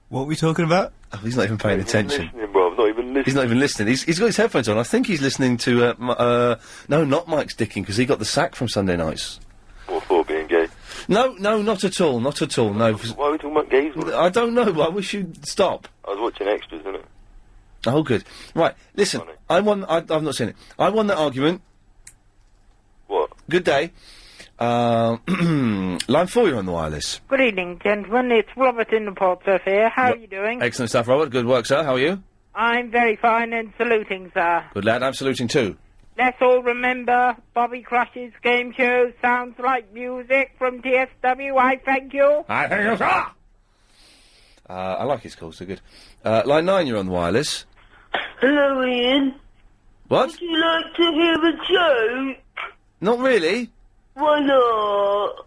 What are we talking about? Oh, he's not even paying attention. Listening, bro. I'm not even listening. He's not even listening. He's got his headphones on. I think he's listening to, no, not Mike's dicking, because he got the sack from Sunday nights. What for, being gay? No, not at all, not at all, no. Why are we talking about gays? I don't know, I wish you'd stop. I was watching Extras, innit? Oh, good. Right, listen, I won, I've not seen it. I won that argument. What? Good day. Line 4, you're on the wireless. Good evening, gentlemen. It's Robert in the Portsmouth here. How are you doing? Excellent stuff, Robert. Good work, sir. How are you? I'm very fine and saluting, sir. Good lad. I'm saluting too. Let's all remember Bobby Crush's game show sounds like music from TSW. I thank you. I thank you, sir. I like his calls. They're good. Line 9, you're on the wireless. Hello, Ian. What? Would you like to hear a joke? Not really. Why not?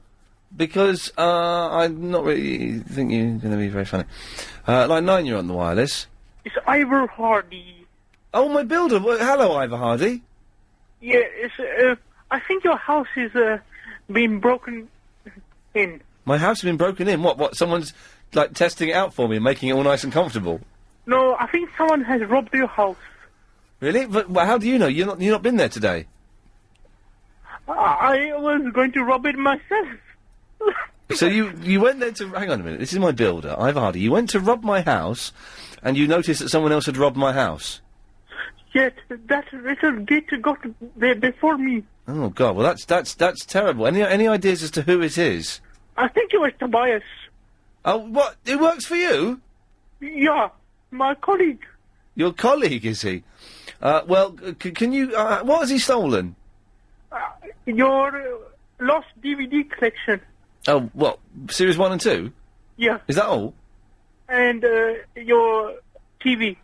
Because, I'm not really think you're going to be very funny. Line 9, you're on the wireless. It's Ivor Hardy. Oh, my builder. Hello, Ivor Hardy. Yeah, it's, I think your house is, been broken in. My house has been broken in? What, someone's, like, testing it out for me and making it all nice and comfortable? No, I think someone has robbed your house. Really? But how do you know? You're not been there today? I was going to rob it myself. So you went there to... Hang on a minute, this is my builder, Ivor Hardy. You went to rob my house, and you noticed that someone else had robbed my house. Yes, that little git got there before me. Oh, God, well, that's terrible. Any ideas as to who it is? I think it was Tobias. Oh, what? It works for you? Yeah, my colleague. Your colleague, is he? Well, can you... what has he stolen? Your lost DVD collection. Oh, what? Series 1 and 2? Yeah. Is that all? And your TV.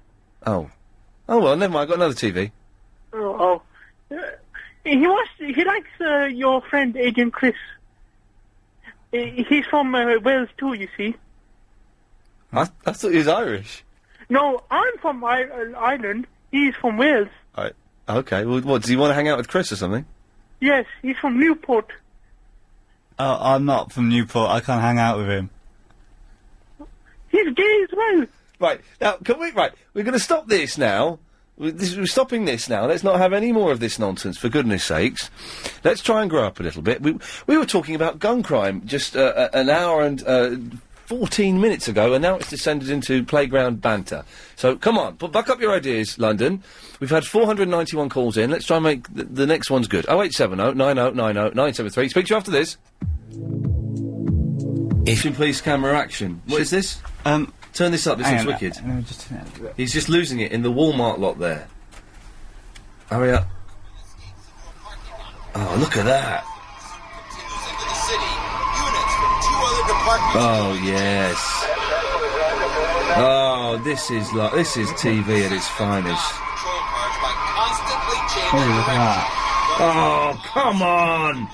Oh. Oh, well, never mind, I've got another TV. Oh. He likes your friend Agent Chris. He's from Wales too, you see. I thought he was Irish. No, I'm from Ireland. He's from Wales. Okay, well, what, does he want to hang out with Chris or something? Yes, he's from Newport. Oh, I'm not from Newport. I can't hang out with him. He's gay as well. Right, now, can we... Right, we're going to stop this now. We're stopping this now. Let's not have any more of this nonsense, for goodness sakes. Let's try and grow up a little bit. We were talking about gun crime just an hour and 14 minutes ago, and now it's descended into playground banter. So, come on, buck up your ideas, London. We've had 491 calls in. Let's try and make the next one's good. 0870 9090 973. Speak to you after this. Action, police, camera, action. What is this? Turn this up, this looks wicked. He's just losing it in the Walmart lot there. Hurry up. Oh, look at that. Oh, yes. Oh, this is TV at its finest. Oh, look at that. Oh, come on!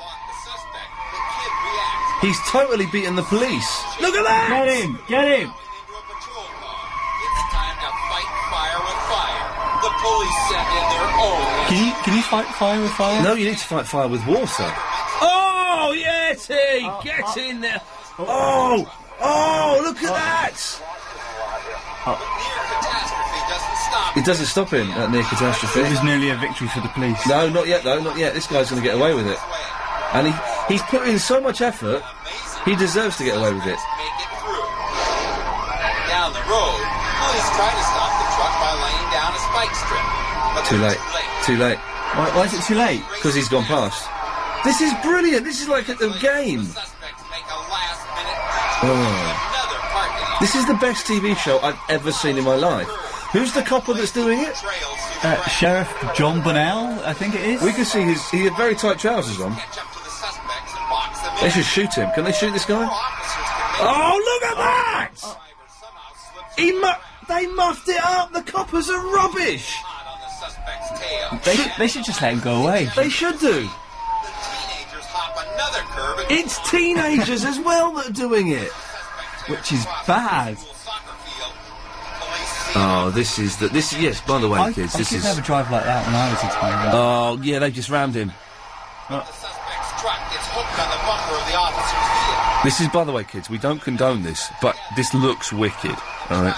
He's totally beaten the police. Look at that! Get him! Get him! Can you fight fire with fire? No, you need to fight fire with water. Oh, Yeti! Get in there! Oh, look at that! It doesn't stop him at near catastrophe. It was nearly a victory for the police. No, not yet though, not yet. This guy's going to get away with it. And he's put in so much effort, he deserves to get away with it. Down the road, police try to stop the truck by laying down a spike strip. But Too late. Why is it too late? Because he's gone past. This is brilliant. This is like a game. Oh. This is the best TV show I've ever seen in my life. Who's the copper that's doing it? Sheriff John Bonnell, I think it is. We can see he had very tight trousers on. They should shoot him. Can they shoot this guy? Oh, look at that! They muffed it up. The coppers are rubbish. They should just let him go away. They should do. It's teenagers as well that are doing it. Which is bad. Oh, yes, by the way, kids, I could never drive like that when I was a teenager. Oh, yeah, they just rammed him. This is, by the way, kids, we don't condone this, but this looks wicked, alright?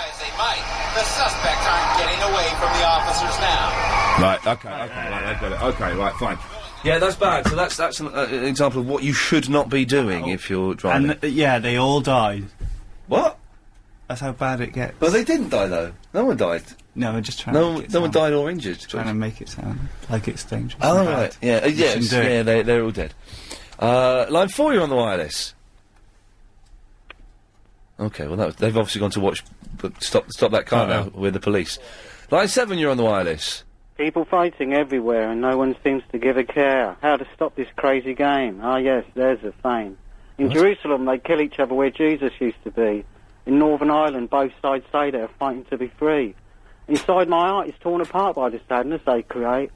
The suspects aren't getting away from the officers now. Right, okay, right, I've got it. Okay, right, fine. Yeah, that's bad. So that's an example of what you should not be doing if you're driving. And yeah, they all died. What? That's how bad it gets. Well, they didn't die though. No one died. No, we're just trying. No one died or injured. Trying to make it sound like it's dangerous. Oh right, yeah, yes, yeah, they're all dead. Line 4, you're on the wireless. Okay, well they've obviously gone to watch. Stop that car now with the police. Line 7, you're on the wireless. People fighting everywhere and no one seems to give a care. How to stop this crazy game? Ah, yes, there's a thing. In Jerusalem, they kill each other where Jesus used to be. In Northern Ireland, both sides say they're fighting to be free. Inside my heart is torn apart by the sadness they create.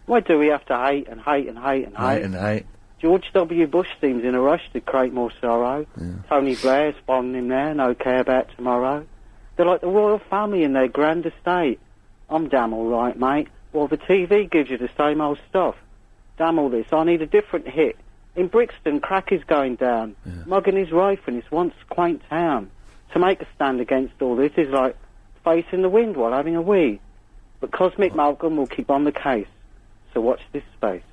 Why do we have to hate and hate and hate and hate? Hate and hate. George W. Bush seems in a rush to create more sorrow. Yeah. Tony Blair's following him there, no care about tomorrow. They're like the royal family in their grand estate. I'm damn all right, mate. Well, the TV gives you the same old stuff. Damn all this, I need a different hit. In Brixton, crack is going down. Yeah. Mugging his wife in his once quaint town. To make a stand against all this is like facing the wind while having a wee. But Cosmic Malcolm will keep on the case. So watch this space.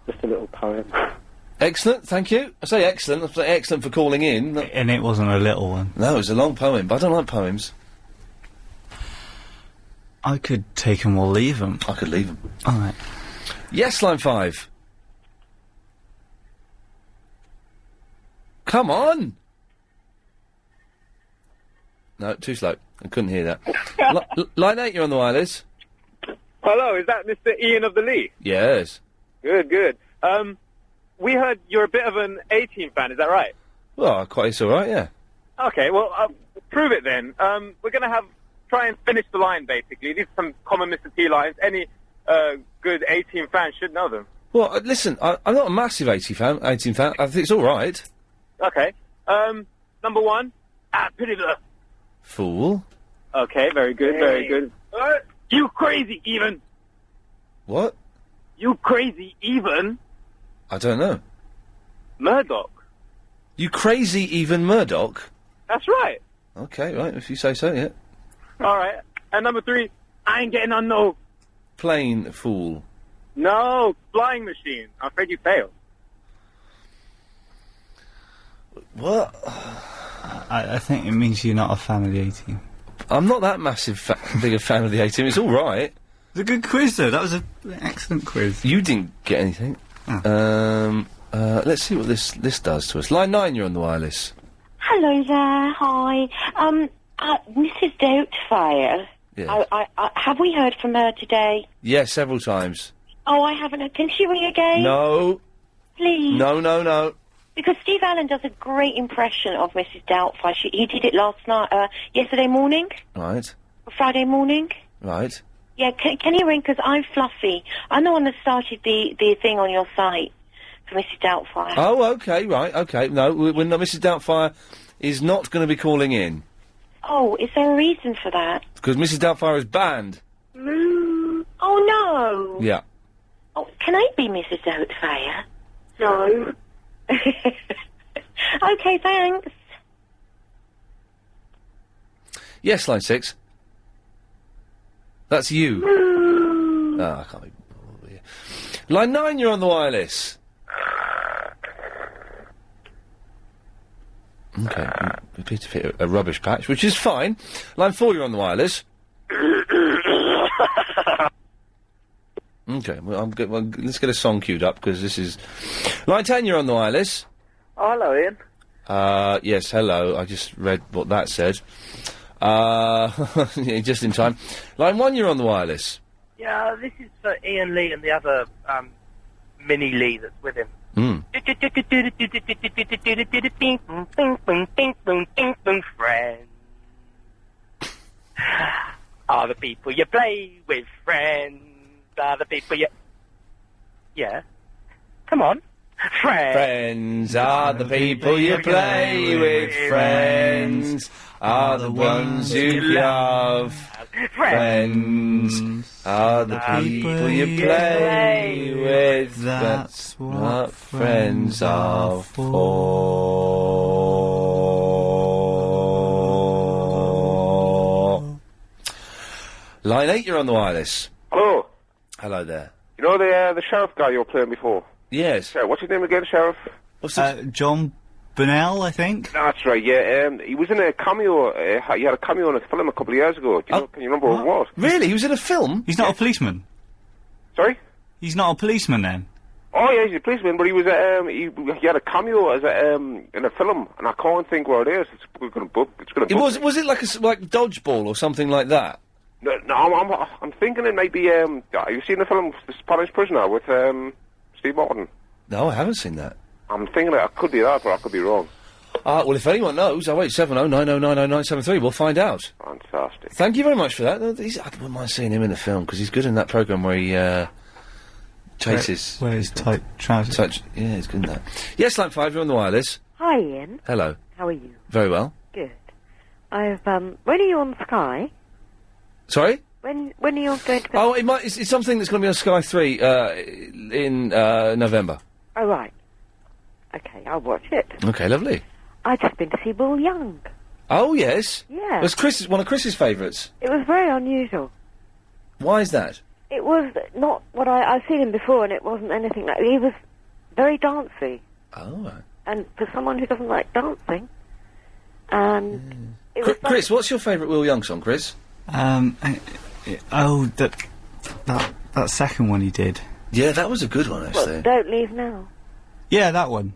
Just a little poem. Excellent, thank you. I say excellent. I say excellent for calling in. And it wasn't a little one. No, it was a long poem, but I don't like poems. I could take them or leave them. I could leave them. All right. Yes, line 5. Come on! No, too slow. I couldn't hear that. Line 8, you're on the wireless. Hello, is that Mr. Iain of the Lee? Yes. Good, good. We heard you're a bit of an A-Team fan, is that right? Well, it's alright, yeah. Okay, well, prove it then. We're going to try and finish the line, basically. These are some common Mr. T lines. Any good A-Team fan should know them. Well, listen, I'm not a massive A-Team fan. I think it's alright. Okay. Number 1, pity the... Fool. Okay, very good, very good. You crazy, even. What? You crazy, even. I don't know. Murdoch. You crazy, even Murdoch? That's right. Okay, right, if you say so, yeah. All right. And number 3, I ain't getting on no... Plain fool. No, flying machine. I'm afraid you failed. What? I think it means you're not a fan of the A-Team. I'm not that big a fan of the A-Team. It's all right. It's a good quiz, though. That was an excellent quiz. You didn't get anything. Oh. Let's see what this does to us. Line 9, you're on the wireless. Hello there, hi. Mrs. Doubtfire. Yes. I have we heard from her today? Yes, several times. Oh, I haven't heard. Can she ring again? No. Please? No. Because Steve Allen does a great impression of Mrs. Doubtfire. He did it last night, yesterday morning? Right. Friday morning? Right. Yeah, can you ring? Because I'm Fluffy. I'm the one that started the thing on your site for Mrs. Doubtfire. Oh, okay, right, okay. No, we're not, Mrs. Doubtfire is not going to be calling in. Oh, is there a reason for that? Because Mrs. Doubtfire is banned. Oh, no. Yeah. Oh, can I be Mrs. Doubtfire? No. Okay, thanks. Yes, line 6. That's you. Oh, I can't be... Line 9, you're on the wireless. Okay, we appear to fit a rubbish patch, which is fine. Line 4, you're on the wireless. Okay, well, let's get a song queued up, because this is... Line 10, you're on the wireless. Oh, hello, Ian. Yes, hello. I just read what that said. Yeah, just in time. Line 1, you're on the wireless. Yeah, this is for Iain Lee and the other, Mini Lee that's with him. Friends are the people you play with. Friends are the people you... Yeah. Come on. Friends are the people you play with. Friends are the ones you love. Friends are the people you play with. That's what friends are for. Line 8, you're on the wireless. Hello. Hello there. You know the sheriff guy you were playing before? Yes. Yeah, what's his name again, Sheriff? John Burnell, I think. That's right, yeah. He was in a cameo, he had a cameo in a film a couple of years ago. Can you remember what it was? Really? He was in a film? He's not a policeman. Sorry? He's not a policeman, then? Oh, yeah, he's a policeman, but he was, he had a cameo as in a film, and I can't think where it is. It's gonna book. Was it like Dodgeball or something like that? No, I'm thinking it might be, have you seen the film The Spanish Prisoner with, Steve Martin? No, I haven't seen that. I'm thinking it could be that, but I could be wrong. Well, if anyone knows, 08709090973, we'll find out. Fantastic. Thank you very much for that. I wouldn't mind seeing him in the film, because he's good in that programme where he, chases... Wears tight trousers. Yeah, he's good in that. Yes, line 5, you're on the wireless. Hi, Ian. Hello. How are you? Very well. Good. When are you on Sky? Sorry? When are you going to be... Oh, it's something that's going to be on Sky 3, in, November. Oh, right. Okay, I'll watch it. Okay, lovely. I've just been to see Will Young. Oh, yes? Yeah. It was one of Chris's favourites. It was very unusual. Why is that? It was not what I've seen him before, and it wasn't anything like... He was very dancey. Oh, right. And for someone who doesn't like dancing, and it was Chris, what's your favourite Will Young song, Chris? That second one he did. Yeah, that was a good one, actually. Don't Leave Now. Yeah, that one.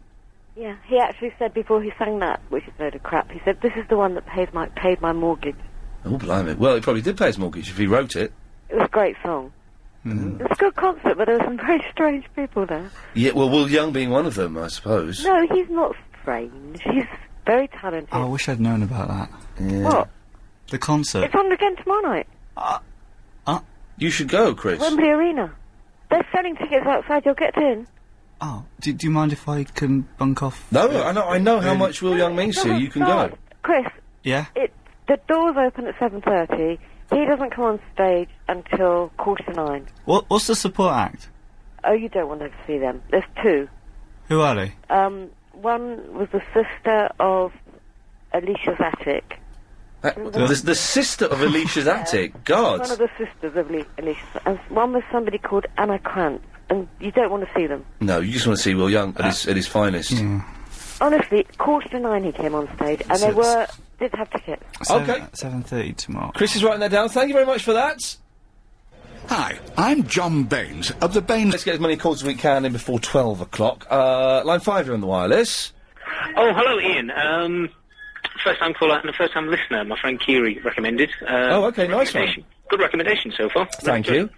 Yeah, he actually said before he sang that, which is a load of crap, he said, this is the one that paid my mortgage. Oh, blimey. Well, he probably did pay his mortgage if he wrote it. It was a great song. It was a good concert, but there were some very strange people there. Yeah, well, Will Young being one of them, I suppose. No, he's not strange. He's very talented. Oh, I wish I'd known about that. Yeah. What? The concert. It's on again tomorrow night. You should go, Chris. Wembley Arena. They're selling tickets outside. You'll get in. Oh, do you mind if I can bunk off? No, I know how much Will Young means to you. You can go. Chris. Yeah? The doors open at 7:30. He doesn't come on stage until 8:45. What's the support act? Oh, you don't want to see them. There's two. Who are they? One was the sister of Alicia's Attic. The sister of Alicia's Attic? God. One of the sisters of Alicia's. And one was somebody called Anna Krantz. And you don't want to see them. No, you just want to see Will Young at his finest. Yeah. Honestly, 8:45 he came on stage, and they did have tickets. Okay. 7:30 tomorrow. Chris is writing that down. Thank you very much for that. Hi, I'm John Baines of the Baines... Let's get as many calls as we can in before 12 o'clock. Line 5, you're on the wireless. Oh, hello, Ian. First-time caller and a first-time listener. My friend Kiri recommended. Oh, okay, nice one. Good recommendation so far. Thank you.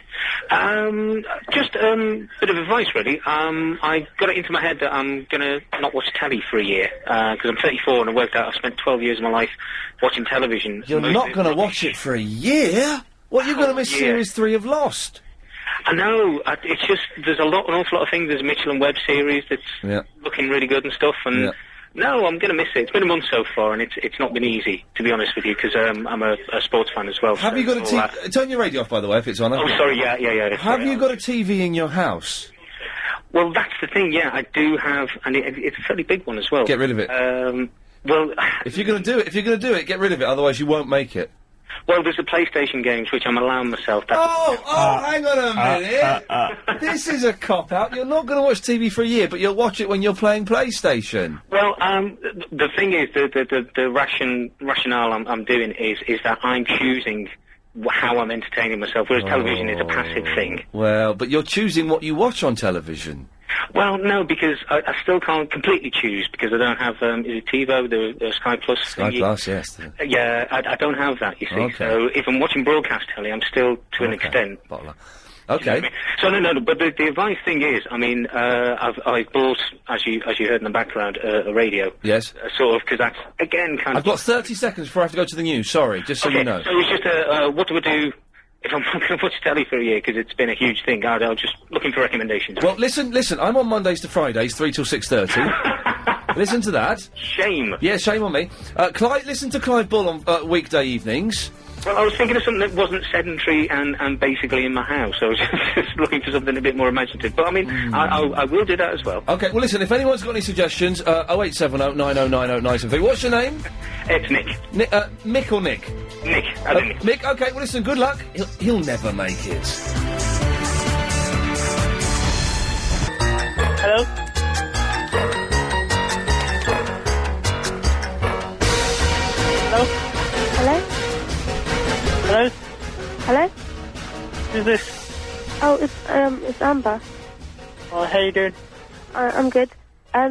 Just bit of advice, really. I got it into my head that I'm going to not watch telly for a year, because I'm 34 and I worked out I've spent 12 years of my life watching television. You're not going to watch it for a year? What, you're going to miss Series 3 of Lost? I know. It's just, there's an awful lot of things. There's a Mitchell and Webb series that's looking really good and stuff, and... No, I'm going to miss it. It's been a month so far, and it's not been easy, to be honest with you, because I'm a sports fan as well. Have you got a TV... Turn your radio off, by the way, if it's on. Oh, sorry, yeah. Have you got a TV in your house? Well, that's the thing, yeah, I do have, and it's a fairly big one as well. Get rid of it. Well... If you're going to do it, get rid of it, otherwise you won't make it. Well, there's the PlayStation games, which I'm allowing myself. Hang on a minute. This is a cop-out. You're not going to watch TV for a year, but you'll watch it when you're playing PlayStation. Well, the thing is, the rationale I'm doing is that I'm choosing how I'm entertaining myself, whereas television is a passive thing. Well, but you're choosing what you watch on television. Well, no, because I still can't completely choose, because I don't have, is it TiVo, the Sky Plus? Sky Plus, yes. Yeah, I don't have that, you see. Okay. So if I'm watching broadcast telly, I'm still, to an extent... Bottler. You Okay. know what I mean? So no, but the advice thing is, I mean, I've bought, as you heard in the background, a radio. Yes. Sort of, because that's, again, kind I've got 30 seconds before I have to go to the news, sorry, just so you know. So it's just what do I do if I'm not going to watch telly for a year, because it's been a huge thing? I'm just looking for recommendations. Well, listen, I'm on Mondays to Fridays, 3 till 6:30. Listen to that. Shame. Yeah, shame on me. Listen to Clive Bull on weekday evenings. Well, I was thinking of something that wasn't sedentary and basically in my house. I was just looking for something a bit more imaginative. But, I mean, I will do that as well. Okay, well, listen, if anyone's got any suggestions, 0870 9090 What's your name? It's Nick. Mick or Nick? Nick. Mick, okay, well, listen, good luck. He'll never make it. Hello? Hello? Hello? Hello? Hello? Who's this? Oh, it's Amber. Oh, how you doing? I'm good. I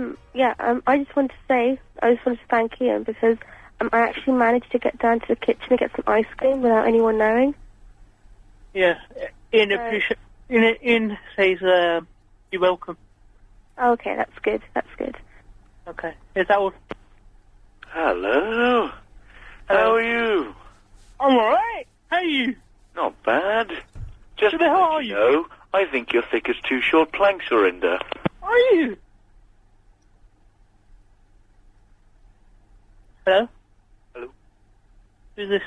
just wanted to thank Iain because I actually managed to get down to the kitchen and get some ice cream without anyone knowing. Yeah, Ian says, you're welcome. Oh, okay, that's good. Okay, is that all? Hello. How are you? I'm alright. How are you? Not bad. Just Who the hell are you? know, I think you're thick as two short planks, Orinda. Are you? Hello? Hello? Who's this?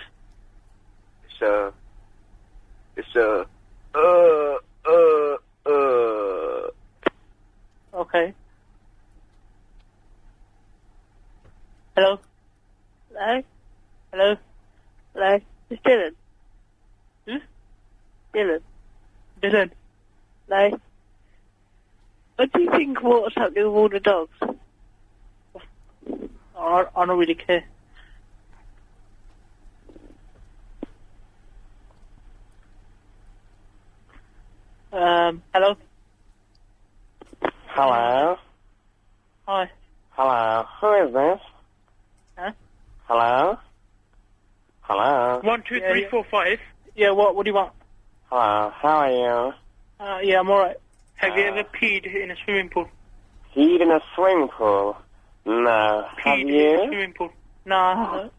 Okay. Hello? Hello? Hello? Hello? It's Dylan. Who? Dylan. Dylan. Hello? What do you think what's happening with all the dogs? I don't really care. Hello? Hello? Hi. Hello? Who is this? Huh? Hello? Hello? 1, 2, 3, 4, 5. Yeah, what do you want? Hello? How are you? Yeah, I'm alright. Have you ever peed in a swimming pool? Peed in a swimming pool? No. Have In a you? swimming pool? No, I haven't.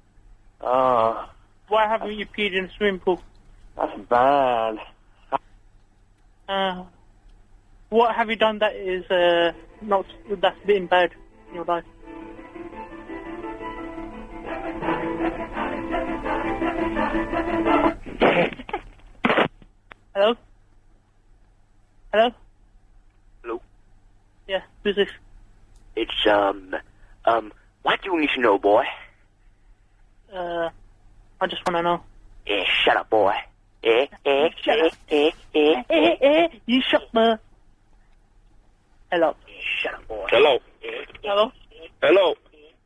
Oh, Why haven't you peed in a swimming pool? that's bad. What have you done that is, that's been bad in your life? Hello? Hello? Hello? Yeah, who's this? It's, what do you need to know, boy? I just want to know. Shut up, boy. You shut the... Hello. Shut up, boy. Hello. Hello? Hello.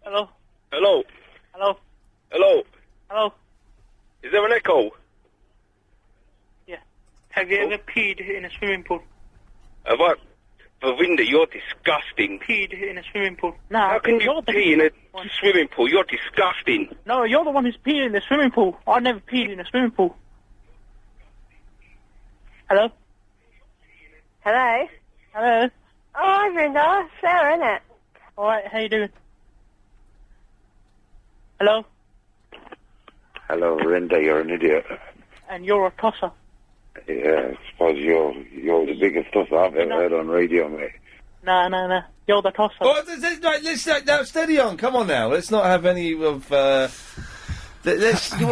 Hello? Hello. Hello? Hello. Hello? Is there an echo? Yeah. Have you ever peed in a swimming pool? Have I? Ravinda, you're disgusting. Peed in a swimming pool? No. How can you pee in a swimming pool? You're disgusting. No, you're the one who's peed in the swimming pool. I never peed in a swimming pool. Hello? Hello? Hello? Oh, hi, Brenda. Sarah, innit? Alright, how you doing? Hello? Hello, Rinda, you're an idiot. And you're a tosser. Yeah, I suppose you're the biggest stuff I've ever heard on radio, mate. No. You're the tosser. Oh, right, let's now steady on. Come on now. Let's not have any of. Well,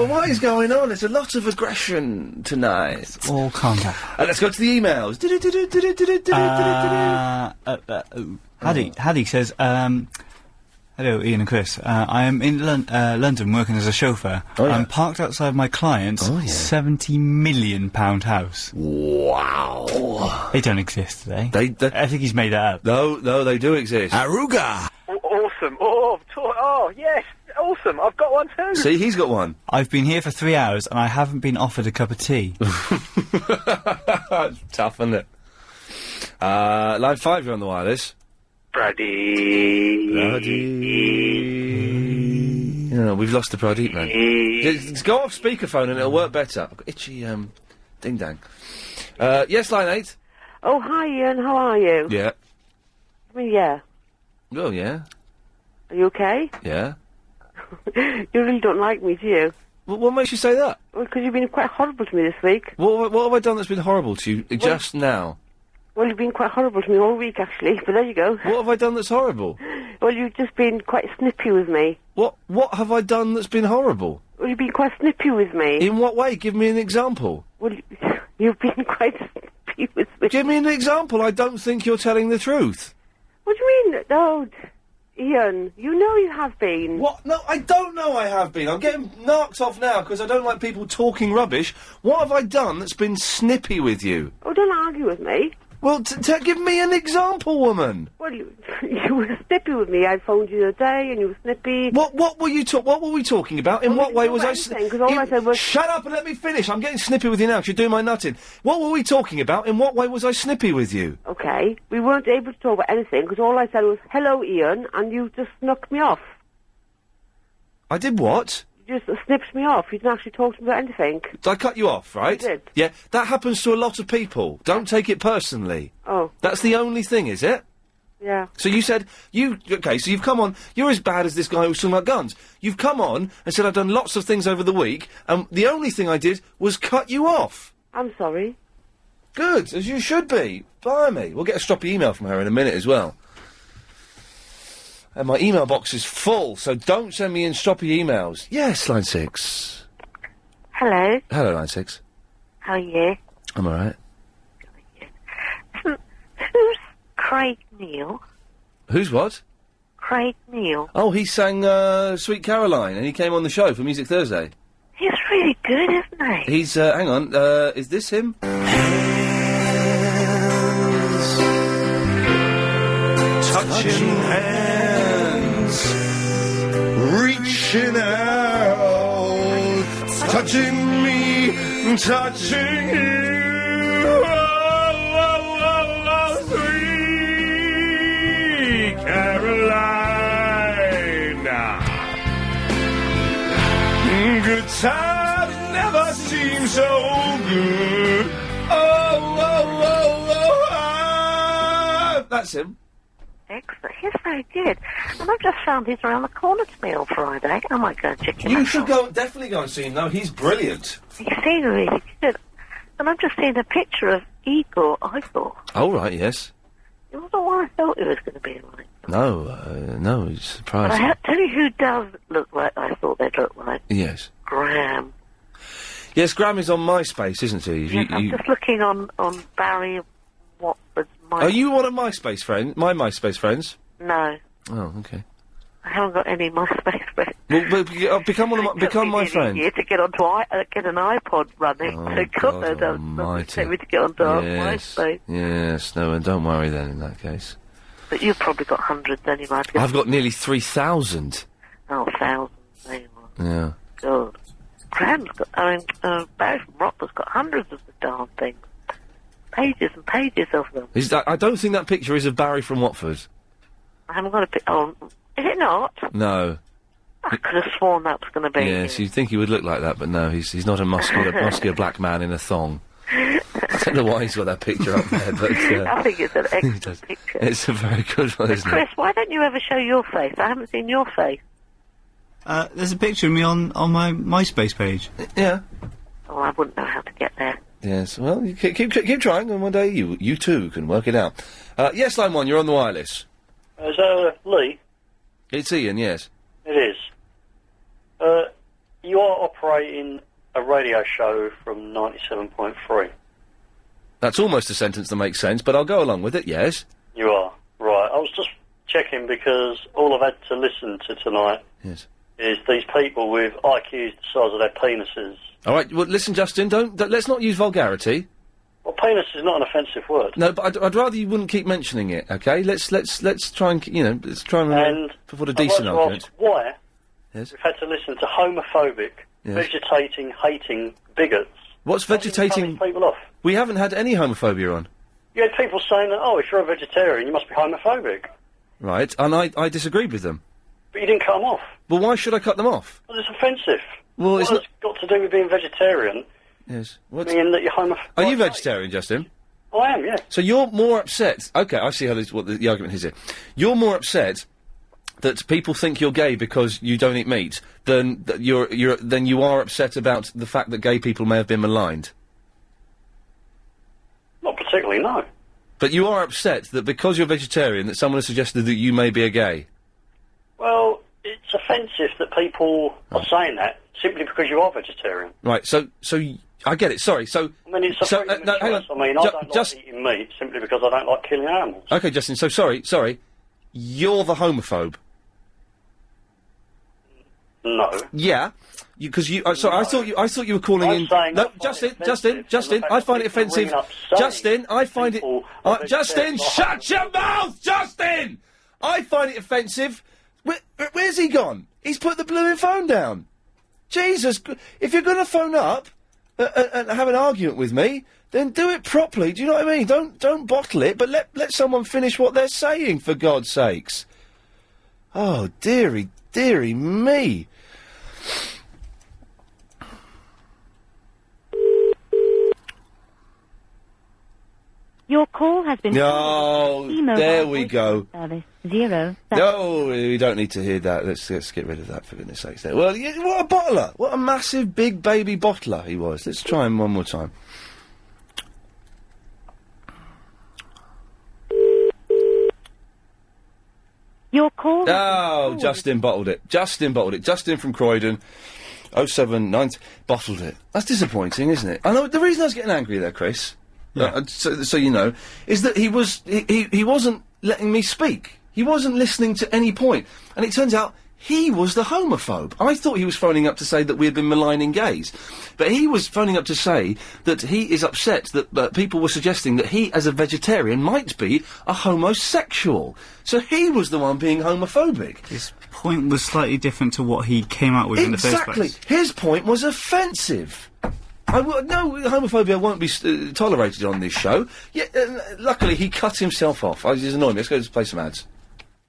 what is going on? There's a lot of aggression tonight. All calm down. Let's go to the emails. Haddy says, hello, Ian and Chris. I am in London working as a chauffeur. Oh, yeah. I'm parked outside my client's £70 million house. Wow. They don't exist, do they? I think he's made that up. No, they do exist. Aruga! Awesome. Oh, yes. Awesome. I've got one too. See, he's got one. I've been here for 3 hours and I haven't been offered a cup of tea. Tough, isn't it? Line 5, you're on the wireless. Pradeep. Yeah, we've lost the Pradeep, man. Just go off speakerphone and it'll work better. I've got itchy, ding-dang. Yes, line 8. Oh, hi, Ian. How are you? Yeah. I mean, yeah. Oh, yeah. Are you okay? Yeah. You really don't like me, do you? Well, what makes you say that? Well, because you've been quite horrible to me this week. What have I done that's been horrible to you just now? Well, you've been quite horrible to me all week, actually, but there you go. What have I done that's horrible? Well, you've just been quite snippy with me. What have I done that's been horrible? Well, you've been quite snippy with me. In what way? Give me an example. Well, you've been quite snippy with me. Give me an example. I don't think you're telling the truth. What do you mean? No, Ian, you know you have been. What? No, I don't know I have been. I'm getting knocked off now because I don't like people talking rubbish. What have I done that's been snippy with you? Oh, don't argue with me. Well, give me an example, woman. Well, you were snippy with me. I phoned you the other day, and you were snippy. What were we talking about? In what way was I? Because all I said was. Shut up and let me finish. I'm getting snippy with you now. 'Cause you're doing my nutting. What were we talking about? In what way was I snippy with you? Okay, we weren't able to talk about anything because all I said was "Hello, Ian," and you just knocked me off. I did what? You just snipped me off. You didn't actually talk to me about anything. Did I cut you off, right? I did. Yeah, that happens to a lot of people. Don't take it personally. Oh. That's the only thing, is it? Yeah. So you said, okay, so you've come on, you're as bad as this guy who's talking about guns. You've come on and said I've done lots of things over the week, and the only thing I did was cut you off. I'm sorry. Good, as you should be. Blimey. We'll get a stroppy email from her in a minute as well. And my email box is full, so don't send me in stroppy emails. Yes, line 6. Hello. Hello, line 6. How are you? I'm alright. Who's Craig Neal? Who's what? Craig Neal. Oh, he sang Sweet Caroline, and he came on the show for Music Thursday. He's really good, isn't he? He's, hang on, is this him? reaching out, touching me, touching you. Sweet Carolina. Good times never seem so good. That's him. Excellent. He's very good. And I've just found he's around the corner to me on Friday. I might go and check him out. You should definitely go and see him, though. He's brilliant. He's really good. And I've just seen a picture of Igor. Oh, right, yes. It wasn't what I thought it was going to be like. No, he's surprising. But I have to tell you who does look like I thought they'd look like. Yes. Graham. Yes, Graham is on MySpace, isn't he? Yes, I'm just looking on Barry Watford's MySpace. Are you one of my MySpace friends? No. Oh, okay. I haven't got any MySpace friends. Well, become my friend. To get onto get an iPod running. Oh, so God knows how to take me to get onto MySpace. Yes, no, and don't worry then in that case. But you've probably got hundreds anyway. I've got nearly 3,000. Oh, thousands. There you are. Yeah. God. Graham's got, Barry from Rockford's got hundreds of the darn things. Pages and pages of them. I don't think that picture is of Barry from Watford. I haven't got a picture. Oh, is it not? No. I could have sworn that was going to be. Yes, you'd think he would look like that, but no, he's not a muscular black man in a thong. I don't know why he's got that picture up there, but... I think it's an excellent picture. It's a very good one, isn't Chris, why don't you ever show your face? I haven't seen your face. There's a picture of me on my MySpace page. Yeah. Oh, I wouldn't know how to get there. Yes, well, you keep trying, and one day you too can work it out. Yes, line 1, you're on the wireless. Is that Lee? It's Ian, yes. It is. You are operating a radio show from 97.3. That's almost a sentence that makes sense, but I'll go along with it, yes. You are. Right. I was just checking because all I've had to listen to tonight is these people with IQs the size of their penises. All right, well, listen, Justin, let's not use vulgarity. Well, penis is not an offensive word. No, but I'd rather you wouldn't keep mentioning it, okay? Let's try and, let's try and put a decent argument. Why yes. we've had to listen to homophobic, vegetating, hating bigots. What's vegetating? People off. We haven't had any homophobia on. You had people saying that, if you're a vegetarian, you must be homophobic. Right, and I disagreed with them. But you didn't cut them off. Well, why should I cut them off? Well, it's offensive. Well, what has got to do with being vegetarian? Yes. Meaning that you're homophobic. Are you vegetarian, Justin? I am, yeah. So you're more upset... OK, I see what the argument is here. You're more upset that people think you're gay because you don't eat meat than you are upset about the fact that gay people may have been maligned? Not particularly, no. But you are upset that because you're vegetarian that someone has suggested that you may be a gay? Well, it's offensive that people are saying that simply because you are vegetarian. Right, so I get it, sorry, so... I mean, it's a freedom of choice. I mean, I don't like eating meat simply because I don't like killing animals. OK, Justin, so sorry, you're the homophobe. No. Yeah, because I thought you were calling in... No, Justin, I find it offensive. Justin, I find it... Justin, shut your mouth, Justin! I find it offensive. Where's he gone? He's put the blooming phone down. Jesus, if you're going to phone up and have an argument with me, then do it properly. Do you know what I mean? Don't bottle it, but let someone finish what they're saying, for God's sakes. Oh, dearie me. Your call has been... No, there we go. Service 0. No, we don't need to hear that. Let's get rid of that, for goodness sakes. Well, what a bottler. What a massive, big baby bottler he was. Let's try him one more time. Your call... Oh, Justin bottled it. Justin from Croydon. 079... Bottled it. That's disappointing, isn't it? I know, the reason I was getting angry there, Chris... Yeah. So you know, is that he wasn't letting me speak. He wasn't listening to any point. And it turns out he was the homophobe. I thought he was phoning up to say that we had been maligning gays. But he was phoning up to say that he is upset that people were suggesting that he, as a vegetarian, might be a homosexual. So he was the one being homophobic. His point was slightly different to what he came out with in the first place. Exactly. His point was offensive. No, homophobia won't be tolerated on this show. Yeah, luckily, he cut himself off. He's annoying me. Let's go play some ads.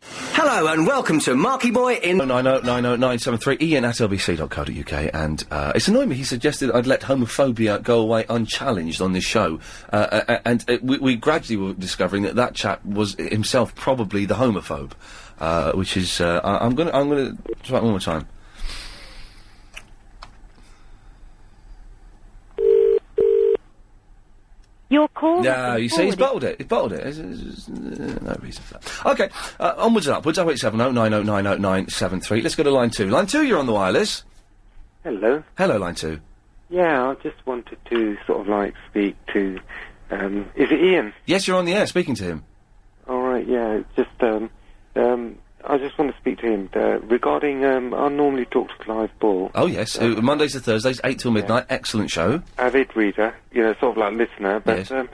Hello and welcome to Marky Boy in 9090973 ian@lbc.co.uk, and it's annoying me. He suggested I'd let homophobia go away unchallenged on this show, and we gradually were discovering that chap was himself probably the homophobe, which is I'm gonna try it one more time. Your call. No, you see, he's bottled it. He's bottled it. There's no reason for that. OK, onwards and upwards. 08709090973. Let's go to line 2. Line 2, you're on the wireless. Hello. Hello, line 2. Yeah, I just wanted to sort of like speak to. Is it Iain? Yes, you're on the air speaking to him. All right. Yeah. Just I just want to speak to him regarding. I normally talk to Clive Ball. Oh yes, Mondays to Thursdays, 8 till midnight. Excellent show. Avid reader, sort of like listener. But Yes.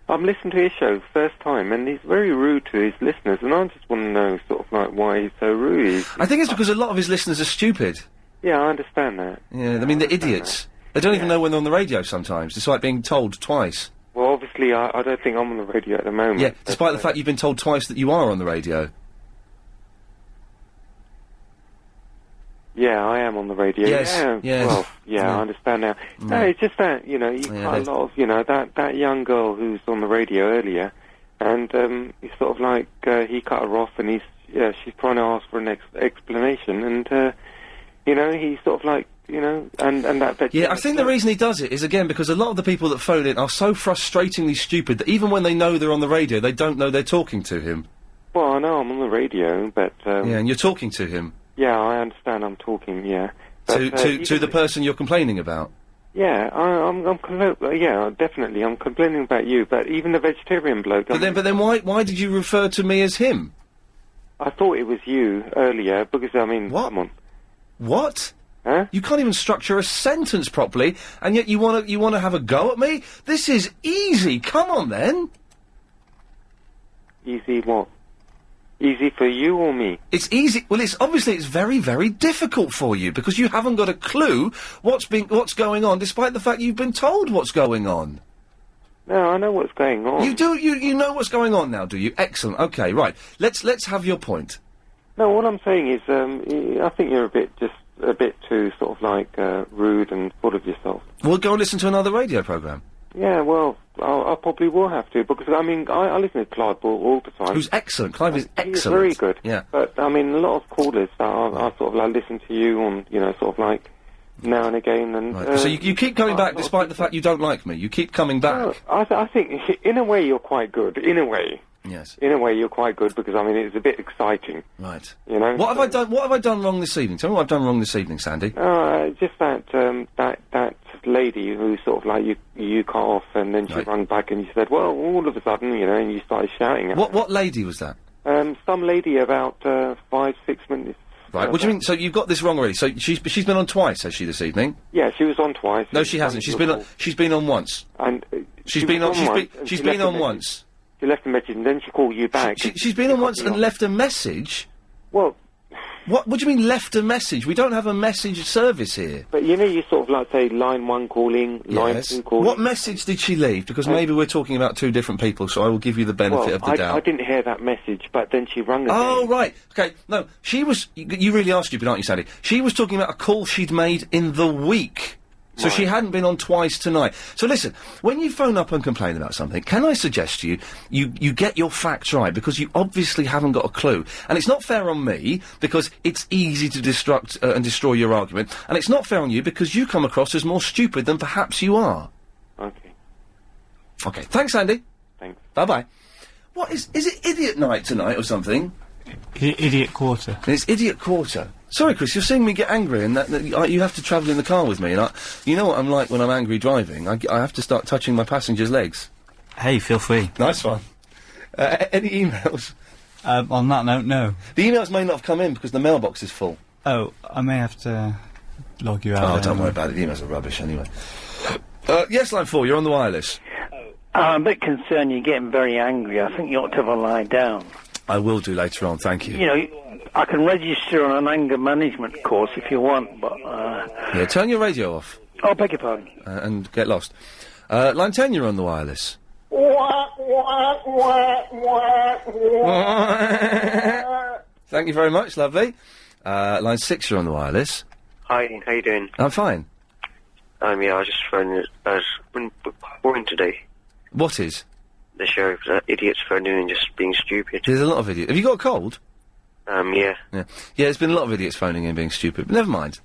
I'm listening to his show first time, and he's very rude to his listeners, and I just want to know sort of like why he's so rude. I think it's because a lot of his listeners are stupid. Yeah, I understand that. Yeah, I mean they're idiots. They don't even know when they're on the radio sometimes, despite being told twice. Well, obviously, I don't think I'm on the radio at the moment. Yeah, despite the fact you've been told twice that you are on the radio. Yeah, I am on the radio. Yes, Yeah, yes. Well, yeah, I understand now. No, it's just that, you quite a lot of, that young girl who's on the radio earlier, and he's sort of like, he cut her off, and she's trying to ask for an explanation, and, he's sort of like, and that... Yeah, I think the reason he does it is, again, because a lot of the people that phone in are so frustratingly stupid that even when they know they're on the radio, they don't know they're talking to him. Well, I know I'm on the radio, but... yeah, and you're talking to him. Yeah, I understand I'm talking, yeah. But, To the person you're complaining about? Yeah, yeah, definitely, I'm complaining about you, but even the vegetarian bloke... But then why did you refer to me as him? I thought it was you earlier, because, I mean, come on. What? Huh? You can't even structure a sentence properly, and yet you wanna have a go at me? This is easy, come on then! Easy what? Easy for you or me? It's easy. Well, it's very, very difficult for you because you haven't got a clue what's going on, despite the fact you've been told what's going on. No, I know what's going on. You do. You know what's going on now, do you? Excellent. Okay, right. Let's have your point. No, what I'm saying is, I think you're a bit too sort of like rude and full of yourself. We'll go and listen to another radio programme. Yeah, well, I probably will have to, because, I mean, I listen to Clive Ball all the time. Who's excellent. Clive is excellent. He's very good. Yeah. But, I mean, a lot of callers, I sort of, like, listen to you on, sort of, like, now and again, and... Right. So you keep coming back despite the fact you don't like me. You keep coming back. I think, in a way, you're quite good. In a way. Yes. In a way, you're quite good, because, I mean, it's a bit exciting. Right. What have I done? What have I done wrong this evening? Tell me what I've done wrong this evening, Sandy. Just that lady who sort of like you cut off, and then she ran back, and you said, well, all of a sudden, and you started shouting at her. What lady was that? Some lady about 5-6 minutes. Right. What do you mean? So you've got this wrong already? So she's been on twice, has she, this evening? Yeah, she was on twice. No, she hasn't. She's been on once. And she's been on once. She left a message, and then she called you back. She's been on once and left a message? Well... What do you mean, left a message? We don't have a message service here. But, you sort of like say, line 1 calling, line 2 calling... What message did she leave? Because maybe we're talking about two different people, so I will give you the benefit of the doubt. I didn't hear that message, but then she rang again. Oh, right. Okay, no, she was... You really are stupid, aren't you, Sandy? She was talking about a call she'd made in the week. So she hadn't been on twice tonight. So listen, when you phone up and complain about something, can I suggest to you get your facts right, because you obviously haven't got a clue. And it's not fair on me, because it's easy to destruct and destroy your argument. And it's not fair on you, because you come across as more stupid than perhaps you are. Okay. Okay, thanks, Andy. Thanks. Bye-bye. What is it idiot night tonight or something? Idiot quarter. It's idiot quarter. Sorry, Chris, you're seeing me get angry, and you have to travel in the car with me, and you know what I'm like when I'm angry driving. I have to start touching my passengers' legs. Hey, feel free. Nice one. Any emails? On that note, no. The emails may not have come in because the mailbox is full. Oh, I may have to log you out. Oh, don't worry about it. The emails are rubbish anyway. Yes, line 4, you're on the wireless. I'm a bit concerned you're getting very angry. I think you ought to have a lie down. I will do later on, thank you. You know, I can register on an anger management course if you want, but... Yeah, turn your radio off. Oh, beg your pardon. And get lost. Line 10, you're on the wireless. Thank you very much, lovely. Line 6, you're on the wireless. Hi, Ian, how you doing? I'm fine. Yeah, I was just phoning. I was boring today. What is? The show, idiots phoning and just being stupid. There's a lot of idiots. Have you got a cold? Yeah. Yeah, there's been a lot of idiots phoning in being stupid, but never mind.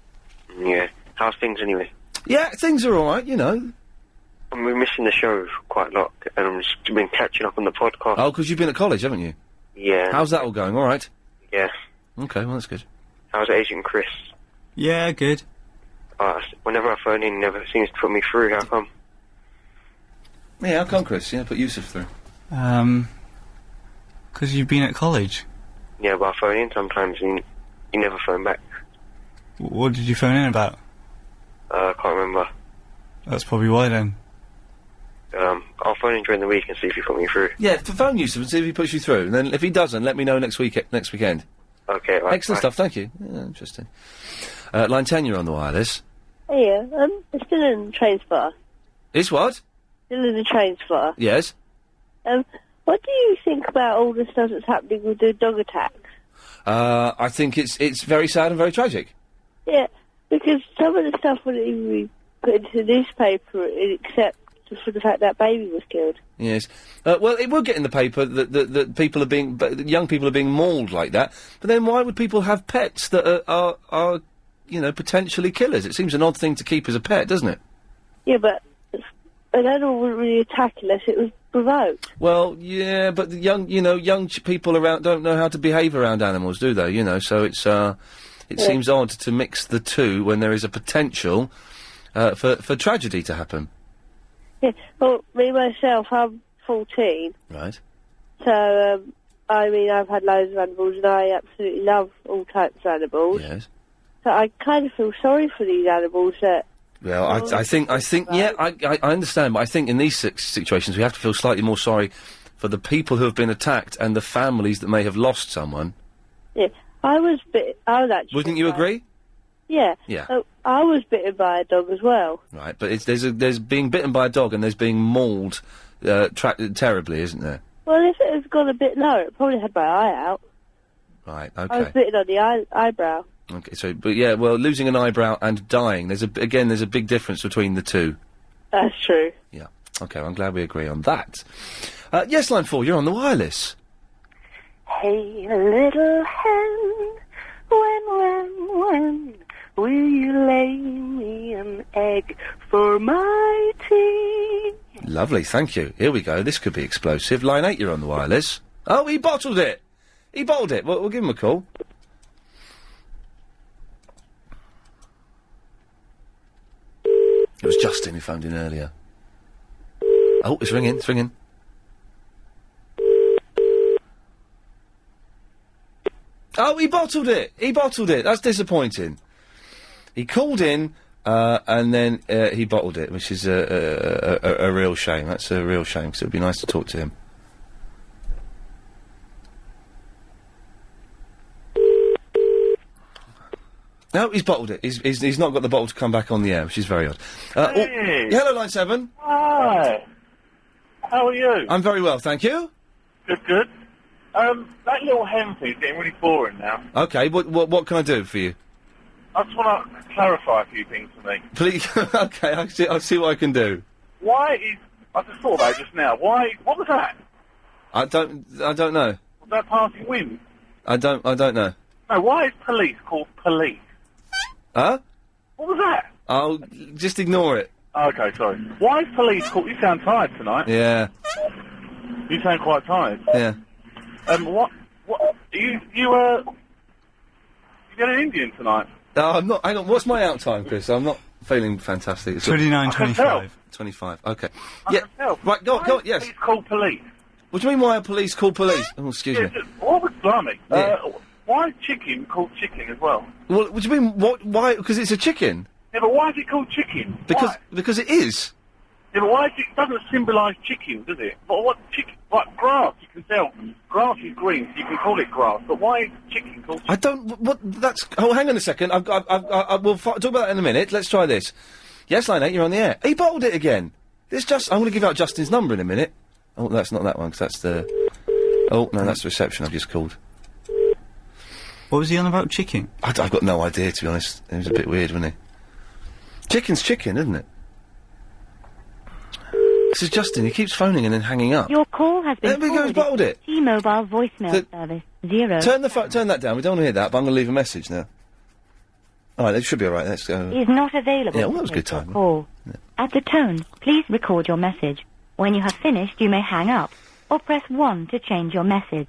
Yeah. How's things anyway? Yeah, things are alright, you know. We're missing the show quite a lot, and I'm just been catching up on the podcast. Oh, because you've been at college, haven't you? Yeah. How's that all going? Alright? Yeah. Okay, well, that's good. How's Agent Chris? Yeah, good. Whenever I phone in, he never seems to put me through. How come? Yeah, how come, Chris? Yeah, put Yusuf through. 'Cause you've been at college. Yeah, but I phone in sometimes and you never phone back. What did you phone in about? I can't remember. That's probably why then. I'll phone in during the week and see if he put me through. Yeah, phone Yusuf and see if he puts you through. And then if he doesn't, let me know next weekend. Okay, right. Excellent stuff, thank you. Yeah, interesting. Line 10, you're on the wireless. Yeah, it's still in the train spotter. It's what? Still in the train spotter. Yes? What do you think about all the stuff that's happening with the dog attacks? I think it's very sad and very tragic. Yeah, because some of the stuff wouldn't even be put into the newspaper except for the fact that baby was killed. Yes. Well, it will get in the paper that people are being, that young people are being mauled like that. But then why would people have pets that are you know, potentially killers? It seems an odd thing to keep as a pet, doesn't it? Yeah, but an animal wouldn't really attack unless it was provoked. Well, yeah, but the young people around don't know how to behave around animals, do they? You know, so it seems odd to mix the two when there is a potential for tragedy to happen. Yeah, well, me myself, I'm 14. Right. So, I mean, I've had loads of animals and I absolutely love all types of animals. Yes. So I kind of feel sorry for these animals that... Well, I think, yeah, I understand, but I think in these situations we have to feel slightly more sorry for the people who have been attacked and the families that may have lost someone. Yeah, I was actually... Wouldn't you agree? Yeah. Yeah. I was bitten by a dog as well. Right, but there's being bitten by a dog and there's being mauled terribly, isn't there? Well, if it had gone a bit lower, it probably had my eye out. Right, okay. I was bitten on the eyebrow. Okay, so, but yeah, well, losing an eyebrow and dying, there's a big difference between the two. That's true. Yeah. Okay, well, I'm glad we agree on that. Yes, line 4, you're on the wireless. Hey, little hen, when will you lay me an egg for my tea? Lovely, thank you. Here we go, this could be explosive. Line 8, you're on the wireless. Oh, he bottled it! He bottled it. We'll give him a call. It was Justin who phoned in earlier. Oh, it's ringing. Oh, he bottled it! That's disappointing. He called in, and then, he bottled it, which is a real shame. That's a real shame, because it would be nice to talk to him. No, he's bottled it. He's not got the bottle to come back on the air, which is very odd. Hey! Hello, line 7. Hi! How are you? I'm very well, thank you. Good. That little hen thing's getting really boring now. Okay, what can I do for you? I just want to clarify a few things for me. Please, okay, I'll see what I can do. I just thought about it just now. What was that? I don't know. Was that passing wind? I don't know. No, why is police called police? Huh? What was that? I'll just ignore it. Okay, sorry. Why is police called... You sound tired tonight. Yeah. You sound quite tired. Yeah. What... You get an Indian tonight? I'm not... Hang on, what's my out time, Chris? I'm not feeling fantastic. 29:25. 25, okay. I can tell. Right, go on, yes. Police called police. What do you mean why are police called police? Oh, excuse me. What was blimey? Yeah. why is chicken called chicken as well? Well, what do you mean? What? Why? Because it's a chicken. Yeah, but why is it called chicken? Because it is. Yeah, but why is it doesn't symbolise chicken, does it? But what chicken? Like grass, you can tell. Grass is green, so you can call it grass. But why is chicken called chicken? I don't. What? That's. Oh, hang on a second. We'll talk about that in a minute. Let's try this. Yes, line 8, you're on the air. He bottled it again. I'm going to give out Justin's number in a minute. Oh, that's not that one, 'cause that's the. Oh no, that's the reception I've just called. What was he on about chicken? I've got no idea, to be honest. It was a bit weird, wasn't he? Chicken's chicken, isn't it? This is Justin. He keeps phoning and then hanging up. Your call has been There we go. He's bottled it. T-Mobile voicemail service 0. Turn that down. We don't want to hear that. But I'm going to leave a message now. All right, it should be all right. Let's go. Is not available. Yeah, well, that was a good time. Call. Yeah. At the tone, please record your message. When you have finished, you may hang up or press 1 to change your message.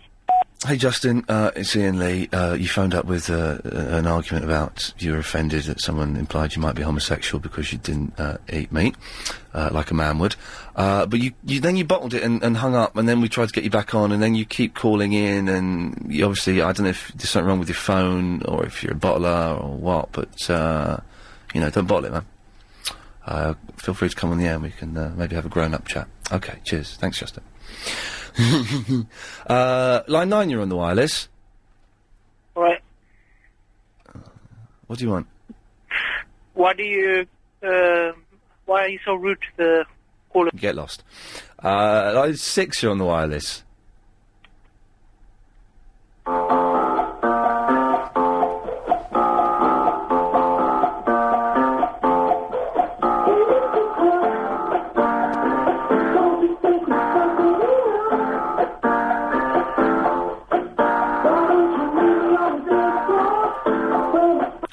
Hey, Justin, it's Iain Lee. You phoned up with an argument about you were offended that someone implied you might be homosexual because you didn't eat meat, like a man would. But you bottled it and hung up, and then we tried to get you back on, and then you keep calling in, and you obviously, I don't know if there's something wrong with your phone, or if you're a bottler, or what, but, don't bottle it, man. Feel free to come on the air and we can maybe have a grown-up chat. Okay, cheers. Thanks, Justin. Line 9, you're on the wireless. All right. What do you want? Why are you so rude to the caller? Get lost. Line 6, you're on the wireless.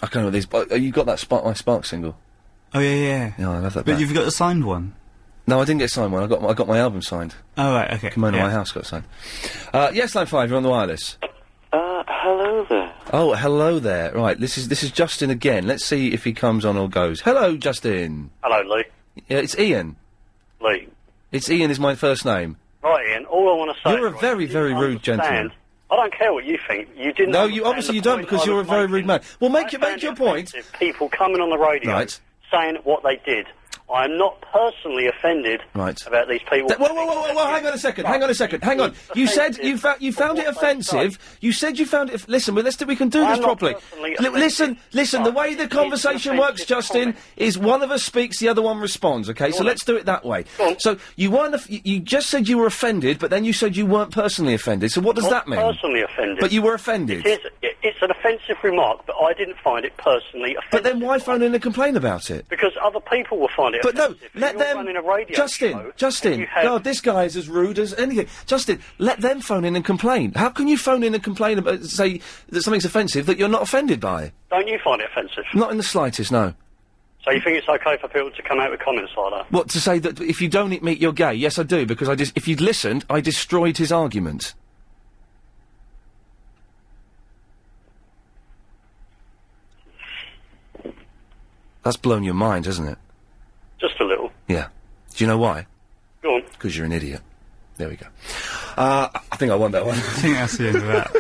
I don't know these, but you got that My Spark single? Oh yeah. Yeah, I love that. But you've got a signed one. No, I didn't get a signed one. I got my album signed. Oh right, okay. Come on, my house got signed. Yes, line 5, you're on the wireless. Hello there. Oh, hello there. Right, this is Justin again. Let's see if he comes on or goes. Hello, Justin. Hello, Lee. Yeah, it's Iain. Lee. It's Iain is my first name. Right, Ian, all I want to say... You're a very, very rude gentleman. I don't care what you think. You didn't... No, you obviously you don't, because you're a very rude man. Well, make your point. People coming on the radio saying what they did. I'm not personally offended about these people... Whoa, hang on a second, hang on. You said you found it offensive. You said you found it... Listen, we can do this properly. Listen, the way the conversation works, Justin, is one of us speaks, the other one responds, okay? So let's do it that way. So you just said you were offended, but then you said you weren't personally offended. So what does that mean? Personally offended. But you were offended. It's an offensive remark, but I didn't find it personally offensive. But then why phone in and complain about it? Because other people will find it but offensive. No, let them... Justin, God, this guy is as rude as anything. Justin, let them phone in and complain. How can you phone in and complain about, say, that something's offensive that you're not offended by? Don't you find it offensive? Not in the slightest, no. So you think it's okay for people to come out with comments like that? What, to say that if you don't eat meat, you're gay? Yes, I do, because if you'd listened, I destroyed his argument. That's blown your mind, hasn't it? Just a little. Yeah. Do you know why? Go on. Because you're an idiot. There we go. I think I won that one. I think that's the end of that.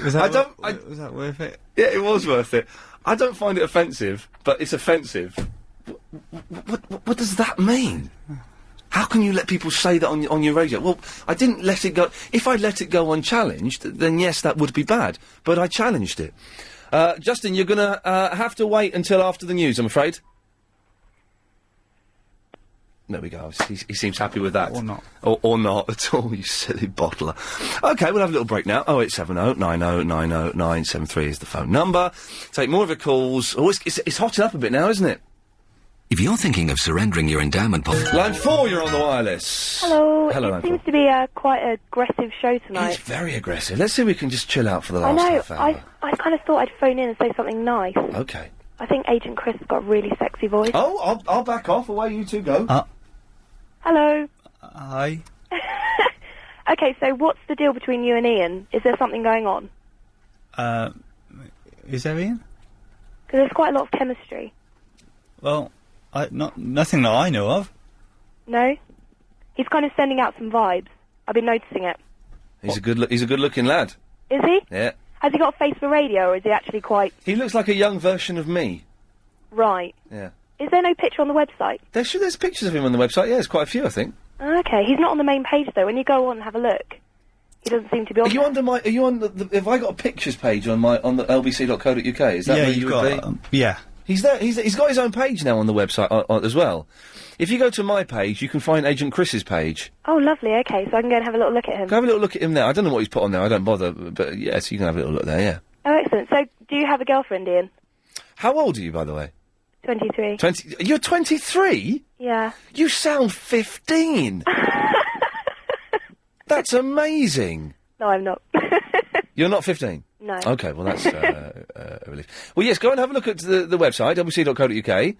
Was that worth it? Yeah, it was worth it. I don't find it offensive, but it's offensive. What does that mean? How can you let people say that on your radio? Well, I didn't let it go. If I'd let it go unchallenged, then yes, that would be bad. But I challenged it. Justin, you're gonna have to wait until after the news, I'm afraid. There we go. He seems happy with that. Or not. Or not at all, you silly bottler. OK, we'll have a little break now. 0870 90 90 973 is the phone number. Take more of your calls. Oh, it's hotting up a bit now, isn't it? If you're thinking of surrendering your endowment policy... Line 4, you're on the wireless. Hello. Hello, It Line seems 4. to be quite an aggressive show tonight. It's very aggressive. Let's see if we can just chill out for the I last know. half hour. I kind of thought I'd phone in and say something nice. OK. I think Agent Chris has got a really sexy voice. Oh, I'll back off. Away you two go. Hello. Hi. Okay, so what's the deal between you and Iain? Is there something going on? Is there Iain? Because there's quite a lot of chemistry. Well, nothing that I know of. No? He's kind of sending out some vibes. I've been noticing it. He's a good-looking lad. Is he? Yeah. Has he got a face for radio, or is he actually quite... He looks like a young version of me. Right. Yeah. Is there no picture on the website? There's pictures of him on the website. Yeah, there's quite a few, I think. Okay, he's not on the main page, though. When you go on and have a look, he doesn't seem to be on Are you on the have I got a pictures page on the lbc.co.uk? Is that Yeah, where you've you got, would be? yeah. He's there. He's got his own page now on the website as well. If you go to my page, you can find Agent Chris's page. Oh, lovely. Okay, so I can go and have a little look at him. Go have a little look at him there. I don't know what he's put on there. I don't bother. But yes, you can have a little look there. Yeah. Oh, excellent. So, do you have a girlfriend, Ian? How old are you, by the way? 23. 20. You're 23? Yeah. You sound 15. That's amazing. No, I'm not. You're not 15? No. Okay, well that's a relief. Well, yes, go and have a look at the website, lbc.co.uk,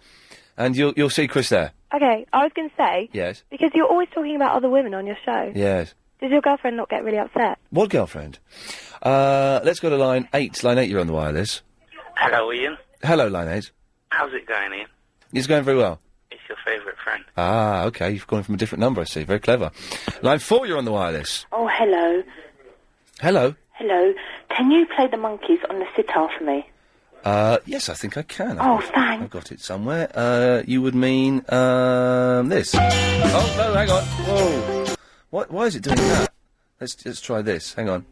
and you'll see Chris there. Okay, I was going to say... Yes. Because you're always talking about other women on your show. Yes. Does your girlfriend not get really upset? What girlfriend? Let's go to line 8. Line 8, you're on the wireless. Hello, Ian. Hello, line 8. How's it going, Ian? It's going very well. It's your favourite friend. Ah, okay, you've gone from a different number, I see. Very clever. Line 4, you're on the wireless. Oh, hello. Hello. Hello. Can you play the Monkeys on the sitar for me? Yes, I think I can. Thanks. I've got it somewhere. You would mean, this. Oh, no, hang on. Whoa. Why is it doing that? Let's try this. Hang on.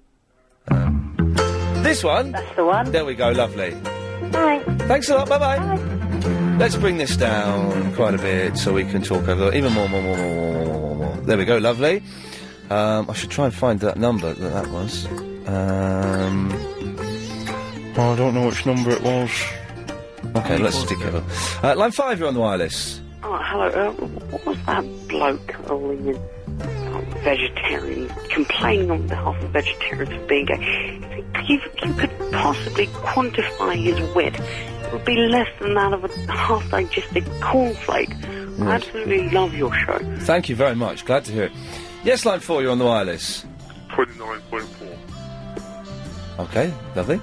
This one? That's the one. There we go, lovely. Thanks. Thanks a lot, bye-bye. Let's bring this down quite a bit so we can talk over even more. There we go, lovely. I should try and find that number that was. I don't know which number it was. Okay, let's stick it up. Line 5, you're on the wireless. Oh, hello. What was that bloke calling in vegetarian, complaining on behalf of vegetarians for being gay? If you could possibly quantify his wit, it would be less than that of a half-digested cornflake. Yes. I absolutely love your show. Thank you very much. Glad to hear it. Yes, line 4, you're on the wireless. 29.4. Okay, lovely.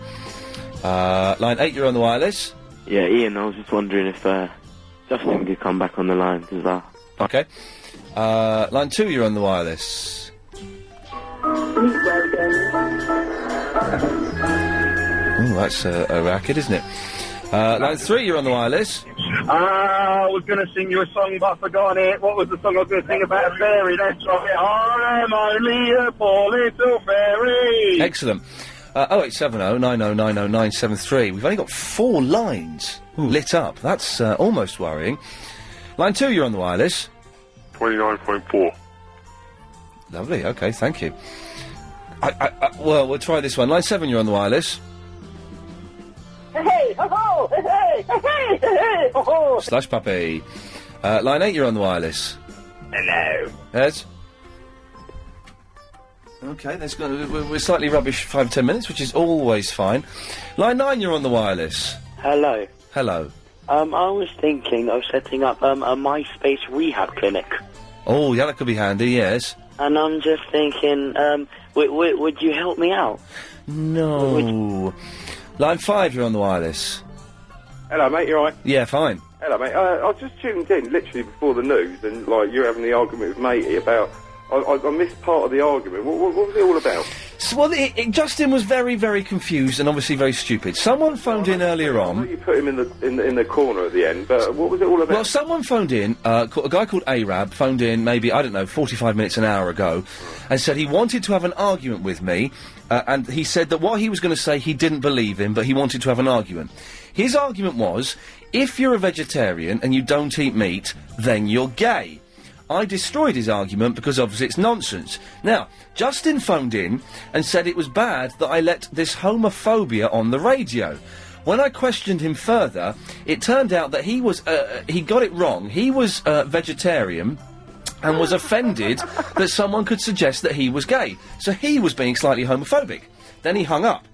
Line 8, you're on the wireless. Yeah, Ian, I was just wondering if Justin could come back on the line as well. Okay. Line 2, you're on the wireless. Oh, that's a racket, isn't it? Line 3, you're on the wireless. I was going to sing you a song, but I forgot it. What was the song I was going to sing about a fairy? That's right. I'm only a poor little fairy. Excellent. 0870 9090 973. We've only got 4 lines lit up. That's almost worrying. Line 2, you're on the wireless. 29.4. Lovely. Okay, thank you. Well, we'll try this one. Line 7, you're on the wireless. Hey, ho, ho, hey, hey, hey, ho, ho. Slush puppy. Line 8, you're on the wireless. Hello. Yes. Okay, that's good. We're slightly rubbish 5-10 minutes, which is always fine. Line 9, you're on the wireless. Hello. Hello. I was thinking of setting up a MySpace rehab clinic. Oh, yeah, that could be handy, yes. And I'm just thinking, would you help me out? No. Line 5, you're on the wireless. Hello, mate, you alright? Yeah, fine. Hello, mate. I was just tuned in literally before the news, and like you're having the argument with matey about. I missed part of the argument. What was it all about? So, well, Justin was very, very confused and obviously very stupid. Someone phoned in earlier on. You put him in the corner at the end, but what was it all about? Well, someone phoned in. A guy called Arab phoned in maybe 45 minutes, an hour ago, and said he wanted to have an argument with me. And he said that what he was going to say, he didn't believe him, but he wanted to have an argument. His argument was, if you're a vegetarian and you don't eat meat, then you're gay. I destroyed his argument because obviously it's nonsense. Now, Justin phoned in and said it was bad that I let this homophobia on the radio. When I questioned him further, it turned out that he got it wrong. He was vegetarian and was offended that someone could suggest that he was gay. So he was being slightly homophobic. Then he hung up.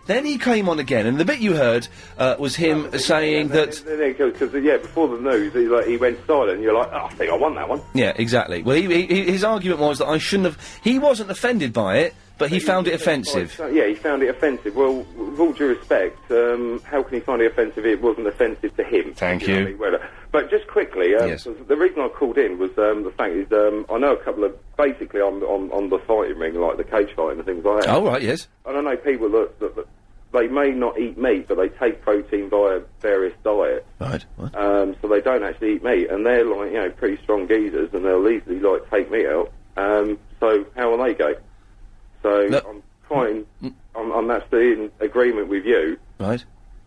Then he came on again, and the bit you heard was him saying that... Because, before the news, he went silent, and you're like, oh, I think I won that one. Yeah, exactly. Well, his argument was that I shouldn't have... He wasn't offended by it, but he found it offensive. Yeah, he found it offensive. Well, with all due respect, how can he find it offensive if it wasn't offensive to him? Thank you. Know what I mean? But just quickly, Yes. the reason I called in was the fact is I know a couple of basically on the fighting ring, like the cage fighting and things like that. Oh right, yes. And I know people that they may not eat meat, but they take protein via various diets. Right. What? So they don't actually eat meat, and they're like pretty strong geezers, and they'll easily like take meat out. So how will they go? So I'm quite I'm actually in agreement with you. Right.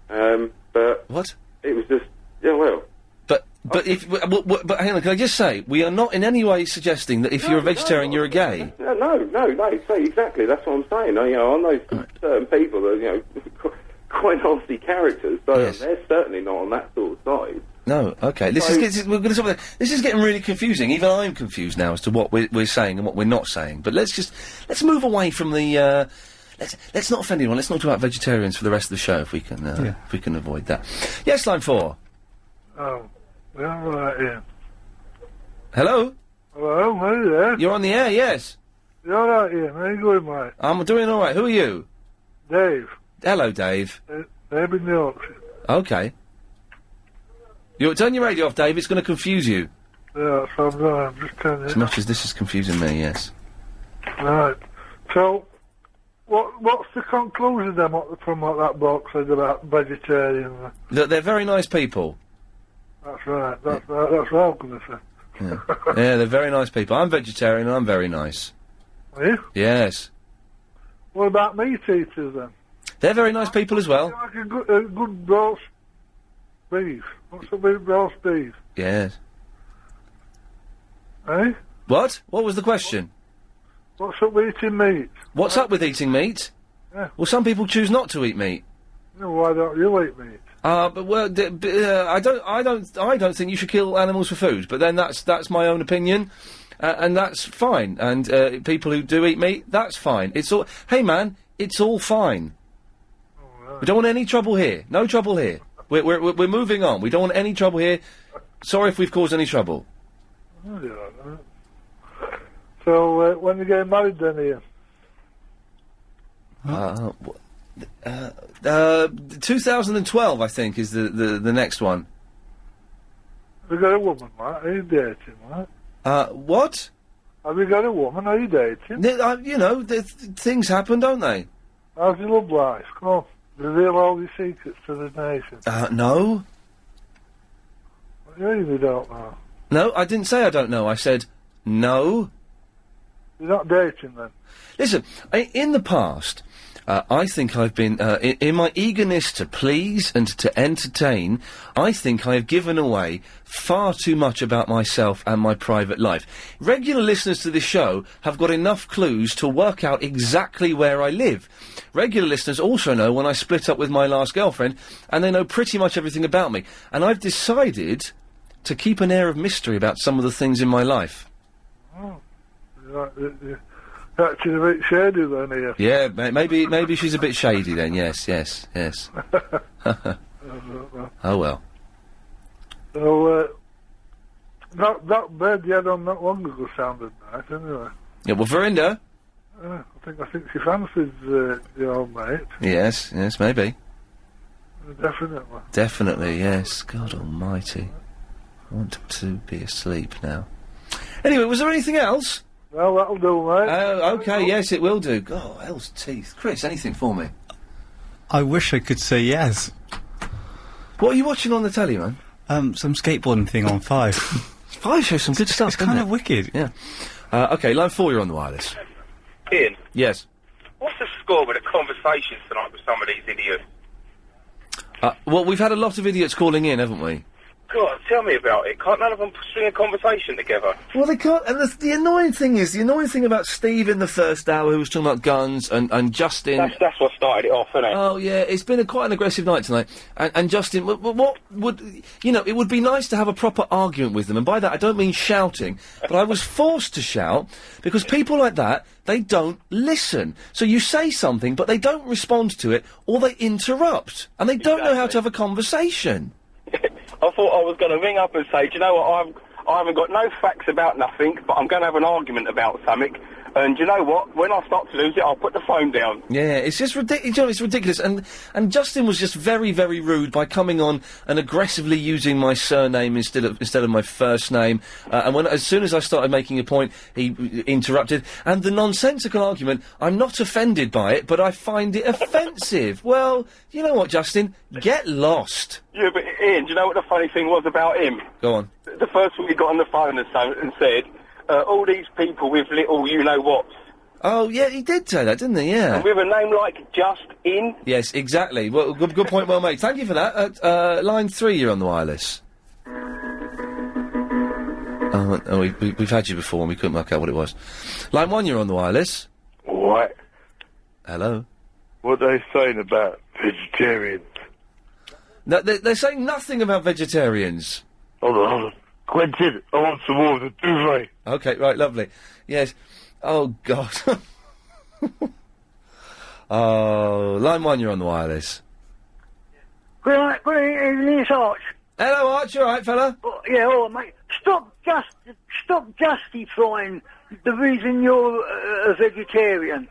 But what? It was just well. But but hang on, can I just say, we are not in any way suggesting that if you're a vegetarian, you're a gay. No. So exactly, that's what I'm saying. I know certain people that quite nasty characters, so they're certainly not on that sort of side. No, okay. This is getting really confusing. Even I'm confused now as to what we're saying and what we're not saying. But let's move away from the. Let's not offend anyone. Let's not talk about vegetarians for the rest of the show if we can avoid that. Yes, line 4. Oh. Yeah, right, yeah. Hello? Hello, are you there? You're on the air, yes. You're right, Ian. How you going, mate? I'm doing all right. Who are you? Dave. Hello, Dave. Dave in Yorkshire. Okay. Turn your radio off, Dave. It's going to confuse you. Yeah, that's what I'm doing. I'm just turning it As much as this is confusing me, yes. Right. So, what's the conclusion then from what that bloke said about vegetarian? That they're very nice people. That's right. That's what I'm going to say. Yeah. Yeah, they're very nice people. I'm vegetarian and I'm very nice. Are you? Yes. What about meat eaters then? They're very nice people as well. Like a good roast beef. What's a bit roast beef? Yes. Eh? What? What was the question? What's up with eating meat? What's up with eating meat? Yeah. Well, some people choose not to eat meat. No, why don't you eat meat? I don't think you should kill animals for food. But then that's my own opinion, and that's fine. And people who do eat meat, that's fine. It's all. Hey, man, it's all fine. We don't want any trouble here. No trouble here. We're moving on. We don't want any trouble here. Sorry if we've caused any trouble. Oh, yeah. So when you get married, then, Ian? 2012, I think, is the next one. Have you got a woman, mate? Are you dating, mate? What? Have you got a woman? Are you dating? Things happen, don't they? How's your love life? Come on. Reveal all your secrets to the nation. No. What do you mean you don't know? No, I didn't say I don't know. I said no. You're not dating, then? Listen, in the past, I think I've been, in my eagerness to please and to entertain, I think I have given away far too much about myself and my private life. Regular listeners to this show have got enough clues to work out exactly where I live. Regular listeners also know when I split up with my last girlfriend, and they know pretty much everything about me. And I've decided to keep an air of mystery about some of the things in my life. Oh. Actually a bit shady then, here. Yeah, maybe she's a bit shady then, yes. Oh well. So, that bed you had on not long ago sounded nice, anyway. Yeah, well, Verinda? I think she fancies the old mate. Yes, maybe. Definitely. Definitely, yes. God almighty. I want to be asleep now. Anyway, was there anything else? Well, that'll do, mate. Okay, yes, it will do. God, hell's teeth. Chris, anything for me? I wish I could say yes. What are you watching on the telly, man? Some skateboarding thing on 5. 5 shows some good stuff, It's kind of wicked. Yeah. Okay, line 4, you're on the wireless. Ian, Yes. what's the score with the conversations tonight with some of these idiots? Well, we've had a lot of idiots calling in, haven't we? God, tell me about it. Can't none of them string a conversation together? Well, they can't. And the annoying thing about Steve in the first hour, who was talking about guns, and Justin. That's what started it off, isn't it? Oh yeah, it's been quite an aggressive night tonight. And Justin, what would it would be nice to have a proper argument with them, and by that I don't mean shouting, but I was forced to shout because people like that, they don't listen. So you say something, but they don't respond to it, or they interrupt, and they don't know how to have a conversation. I thought I was going to ring up and say, do you know what, I haven't got no facts about nothing, but I'm going to have an argument about something, And you know what? When I start to lose it, I'll put the phone down. Yeah, it's just ridiculous. It's ridiculous. And Justin was just very, very rude by coming on and aggressively using my surname instead of my first name. And as soon as I started making a point, he interrupted. And the nonsensical argument, I'm not offended by it, but I find it offensive. Well, you know what, Justin? Get lost. Yeah, but Ian, do you know what the funny thing was about him? Go on. The first thing he got on the phone and said, all these people with little you-know-whats. Oh, yeah, he did say that, didn't he? Yeah. And with a name like Justin. Yes, exactly. Well, good point, well made. Thank you for that. Line 3, you're on the wireless. We've had you before and we couldn't work out what it was. Line 1, you're on the wireless. What? Hello? What are they saying about vegetarians? No, they're saying nothing about vegetarians. Hold on. Quentin, I want some more of the duvet. Okay, right, lovely. Yes. Oh, God. Oh, line 1, you're on the wireless. Good evening, it's Arch. Hello, Arch, you alright, fella? Mate. Stop justifying the reason you're a vegetarian.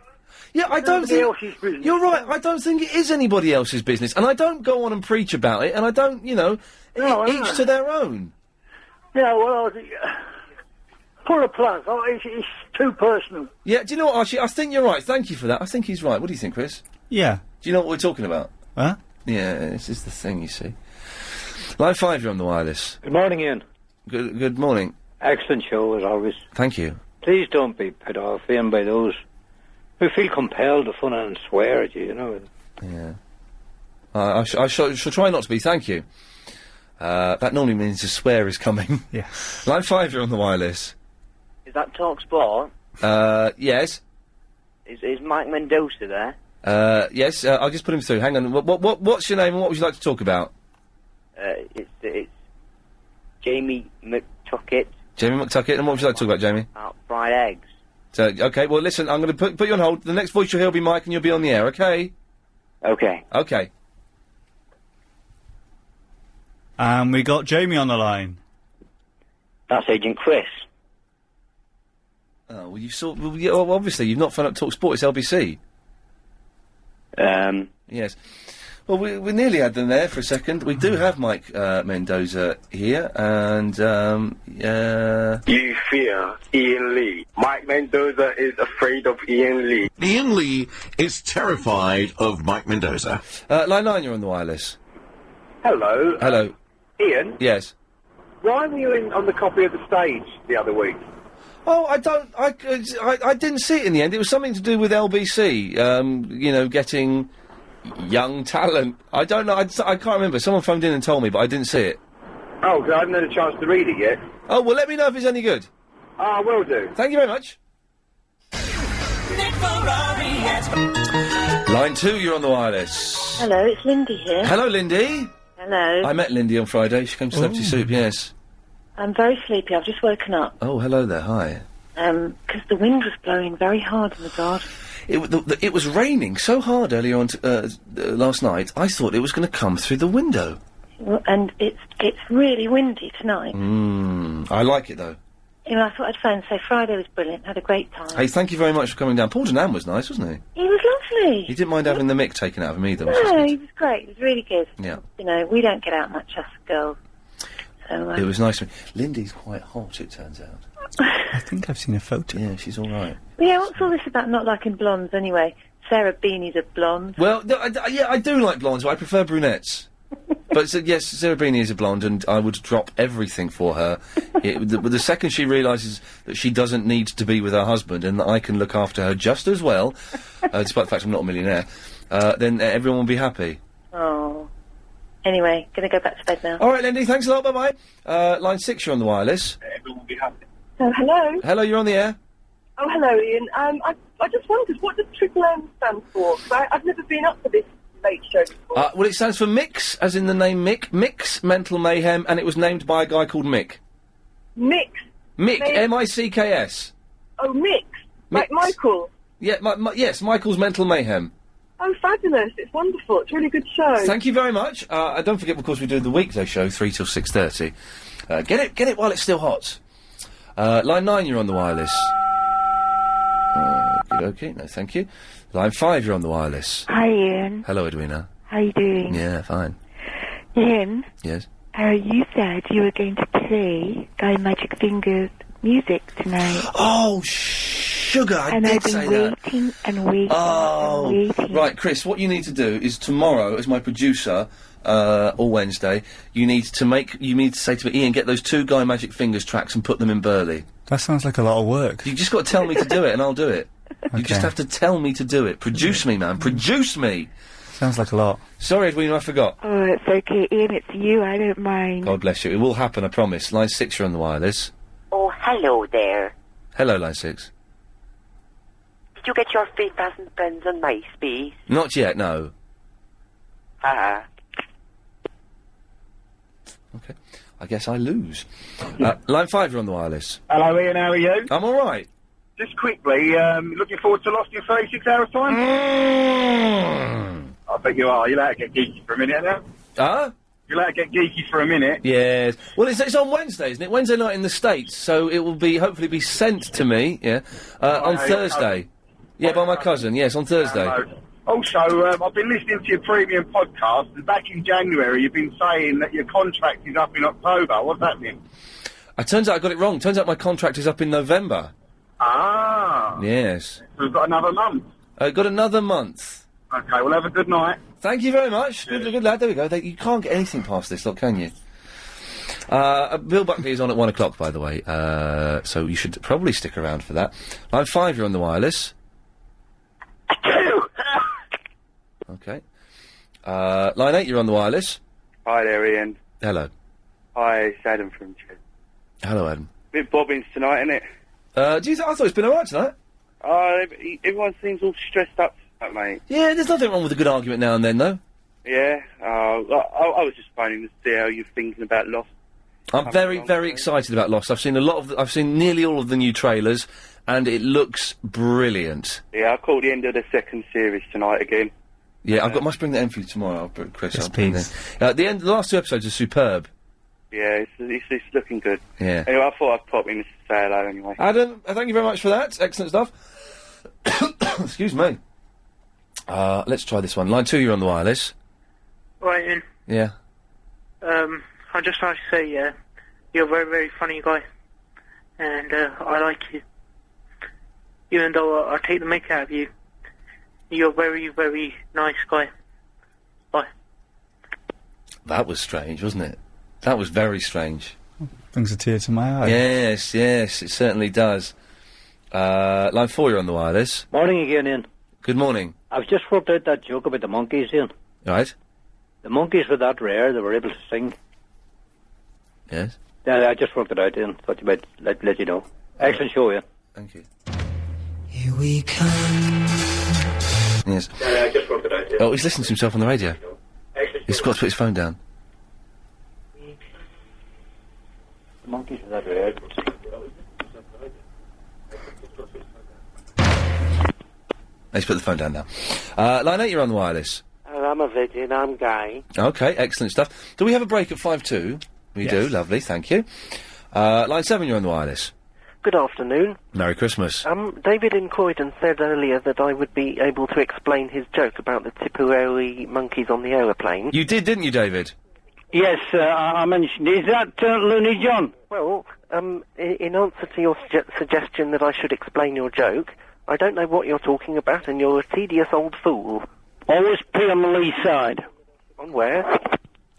Yeah, I don't think... You're right, I don't think it is anybody else's business, and I don't go on and preach about it, and I don't, each to their own. Yeah, well, pull a plug. It's too personal. Yeah, do you know what, Archie? I think you're right. Thank you for that. I think he's right. What do you think, Chris? Yeah. Do you know what we're talking about? Huh? Yeah, this is the thing, you see. Line 5, you're on the wireless. Good morning, Ian. Good morning. Excellent show, as always. Thank you. Please don't be put off, Ian, by those who feel compelled to phone and swear at you, Yeah. I shall try not to be, thank you. That normally means a swear is coming. Yeah. Line 5, you're on the wireless. Is that Talk Sport? Yes. Is Mike Mendoza there? Yes, I'll just put him through. Hang on. What's your name and what would you like to talk about? It's Jamie McTuckett. Jamie McTuckett, and what would you like to talk about, Jamie? Fried eggs. So, okay, well, listen, I'm going to put you on hold. The next voice you'll hear will be Mike, and you'll be on the air, okay? Okay. Okay. And we got Jamie on the line. That's Agent Chris. Oh, well, obviously, you've not phoned up Talk Sport, it's LBC. Yes. Well, we nearly had them there for a second. We do have Mike Mendoza here, and, You fear Iain Lee. Mike Mendoza is afraid of Iain Lee. Iain Lee is terrified of Mike Mendoza. Line 9, you're on the wireless. Hello. Hello. Ian? Yes. Why were you on the copy of the stage the other week? Oh, I didn't see it in the end. It was something to do with LBC, getting young talent. I don't know, I can't remember. Someone phoned in and told me, but I didn't see it. Oh, 'cause I haven't had a chance to read it yet. Oh, well, let me know if it's any good. I will do. Thank you very much. Line 2, you're on the wireless. Hello, it's Lindy here. Hello, Lindy. Hello. I met Lindy on Friday. She came to Celebrity Soup, yes. I'm very sleepy. I've just woken up. Oh, hello there. Hi. Because the wind was blowing very hard in the garden. It was raining so hard earlier on last night, I thought it was going to come through the window. Well, and it's really windy tonight. I like it, though. I thought I'd phone and say Friday was brilliant. Had a great time. Hey, thank you very much for coming down. Paul Denham was nice, wasn't he? He was lovely. He didn't mind having the mick taken out of him either. No, he was great. He was really good. Yeah. We don't get out much, us girls. So, it was nice. Lindy's quite hot, it turns out. I think I've seen a photo. Yeah, she's all right. Yeah, what's all this about not liking blondes anyway? Sarah Beanie's a blonde. Well, I do like blondes, but I prefer brunettes. But yes, Sarah Beanie is a blonde, and I would drop everything for her. The second she realises that she doesn't need to be with her husband and that I can look after her just as well, despite the fact I'm not a millionaire, then everyone will be happy. Oh. Anyway, gonna go back to bed now. All right, Lindy, thanks a lot, bye-bye. Line 6, you're on the wireless. Everyone will be happy. Oh, hello. Hello, you're on the air. Oh, hello, Ian. I just wondered, what does Triple M stand for? 'Cause I've never been up for this late show before. Well, it stands for Mix, as in the name Mick. Mix Mental Mayhem, and it was named by a guy called Mick. Mick? Mick, M-I-C-K-S. Oh, Mick? Like Michael? Yeah, yes, Michael's Mental Mayhem. Oh, fabulous. It's wonderful. It's a really good show. Thank you very much. Don't forget, of course, we do the weekday show, 3 till 6:30. Get it while it's still hot. Line 9, you're on the wireless. Okay, no, thank you. Line 5, you're on the wireless. Hi, Ian. Hello, Edwina. How you doing? Yeah, fine. Ian, Yes. you said you were going to play Guy Magic Fingers music tonight. Oh, sugar, I and did I've been say that. waiting and waiting Oh, and waiting. right, Chris, what you need to do is tomorrow, as my producer, or Wednesday, you need to say to me, Ian, get those 2 Guy Magic Fingers tracks and put them in Burley. That sounds like a lot of work. You just got to tell me to do it, and I'll do it. You just Okay. have to tell me to do it. Produce me, man. Produce me. Sounds like a lot. Sorry, Edwina, I forgot. Oh, it's okay, Ian, it's you, I don't mind. God bless you. It will happen, I promise. Line 6, you're on the wireless. Oh, hello there. Hello, line 6. Did you get your 3,000 friends on MySpace? Not yet, no. Ah. Okay. I guess I lose. Line 5, you're on the wireless. Hello, Ian, how are you? I'm alright. Just quickly, looking forward to Lost in 36 Hours Time? I bet you are. You'll have to get geeky for a minute now. Huh? You'll have to get geeky for a minute. Yes. Well, it's on Wednesday, isn't it? Wednesday night in the States, so it will be, hopefully be sent to me, on Thursday. Yeah, by my cousin, yes, on Thursday. Also, I've been listening to your premium podcast, and back in January you've been saying that your contract is up in October. What's that mean? Turns out I got it wrong. Turns out my contract is up in November. Ah. Yes. So we've got another month. Got another month. Okay, well, have a good night. Thank you very much. Good lad. There we go. You can't get anything past this lot, can you? Bill Buckley is on at 1 o'clock, by the way, so you should probably stick around for that. Line 5, you're on the wireless. Okay. Line 8, you're on the wireless. Hi there, Ian. Hello. Hi, it's Adam from Chester. Hello, Adam. Bit bobbins tonight, innit? I thought it's been alright tonight. Everyone seems all stressed up tonight, mate. Yeah, there's nothing wrong with a good argument now and then, though. Yeah? I was just phoning to see how you're thinking about Lost. I'm very, very excited about Lost. I've seen I've seen nearly all of the new trailers, and it looks brilliant. Yeah, I caught the end of the second series tonight again. Yeah, must bring that in for you tomorrow, Chris. Yes, I'll bring please. that. The last 2 episodes are superb. Yeah, it's looking good. Yeah. Anyway, I thought I'd pop in to say hello anyway. Adam, thank you very much for that. Excellent stuff. Excuse me. Let's try this one. Line 2, you're on the wireless. Right, Ian. Yeah. I'd just like to say, you're a very, very funny guy. And, I like you. Even though I take the mick out of you, you're a very, very nice guy. Bye. That was strange, wasn't it? That was very strange. Brings a tear to my eye. Yes, it certainly does. Line 4, you're on the wireless. Morning again, Ian. Good morning. I've just worked out that joke about the monkeys, Ian. Right. The monkeys were that rare, they were able to sing. Yes. Yeah, I just worked it out, Ian. Thought you might let you know. Excellent show, Ian. Thank you. Here we come. Yes. Yeah, I just worked it out, Ian. Oh, he's listening to himself on the radio. He's got to put his phone down. The monkeys were that rare. Let's put the phone down now. Line 8, you're on the wireless. I'm a virgin, I'm gay. Okay, excellent stuff. Do we have a break at 5-2? We Yes. do, lovely, thank you. Line 7, you're on the wireless. Good afternoon. Merry Christmas. David in Croydon said earlier that I would be able to explain his joke about the Tipperary monkeys on the aeroplane. You did, didn't you, David? Yes, I mentioned. Is that Looney John? Well, in answer to your suggestion that I should explain your joke, I don't know what you're talking about, and you're a tedious old fool. Always pay on the lee side. On where?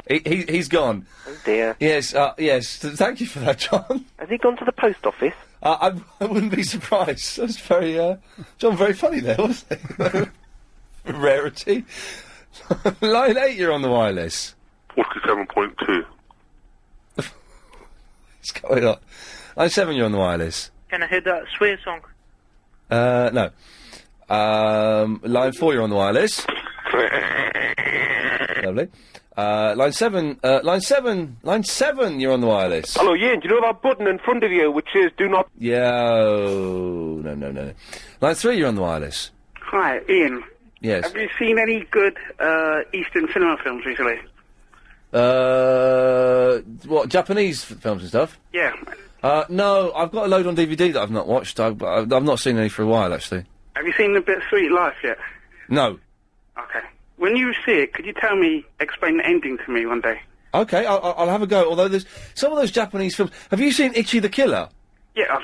He's gone. Oh dear. Yes, yes. Thank you for that, John. Has he gone to the post office? I wouldn't be surprised. That's very, John, very funny there, wasn't it? Rarity. Line 8, you're on the wireless. 47.2. What's going on? Line 7, you're on the wireless. Can I hear that swear song? No. Line 4, you're on the wireless. Lovely. Line 7, you're on the wireless. Hello, Ian, do you know that button in front of you which says do not... No. Line 3, you're on the wireless. Hi, Ian. Yes. Have you seen any good Eastern cinema films recently? What, Japanese films and stuff? Yeah. No, I've got a load on DVD that I've not watched. I've not seen any for a while, actually. Have you seen A Bit of Sweet Life yet? No. Okay. When you see it, could you explain the ending to me one day? Okay, I'll have a go. Although there's some of those Japanese films. Have you seen Ichi the Killer? Yeah,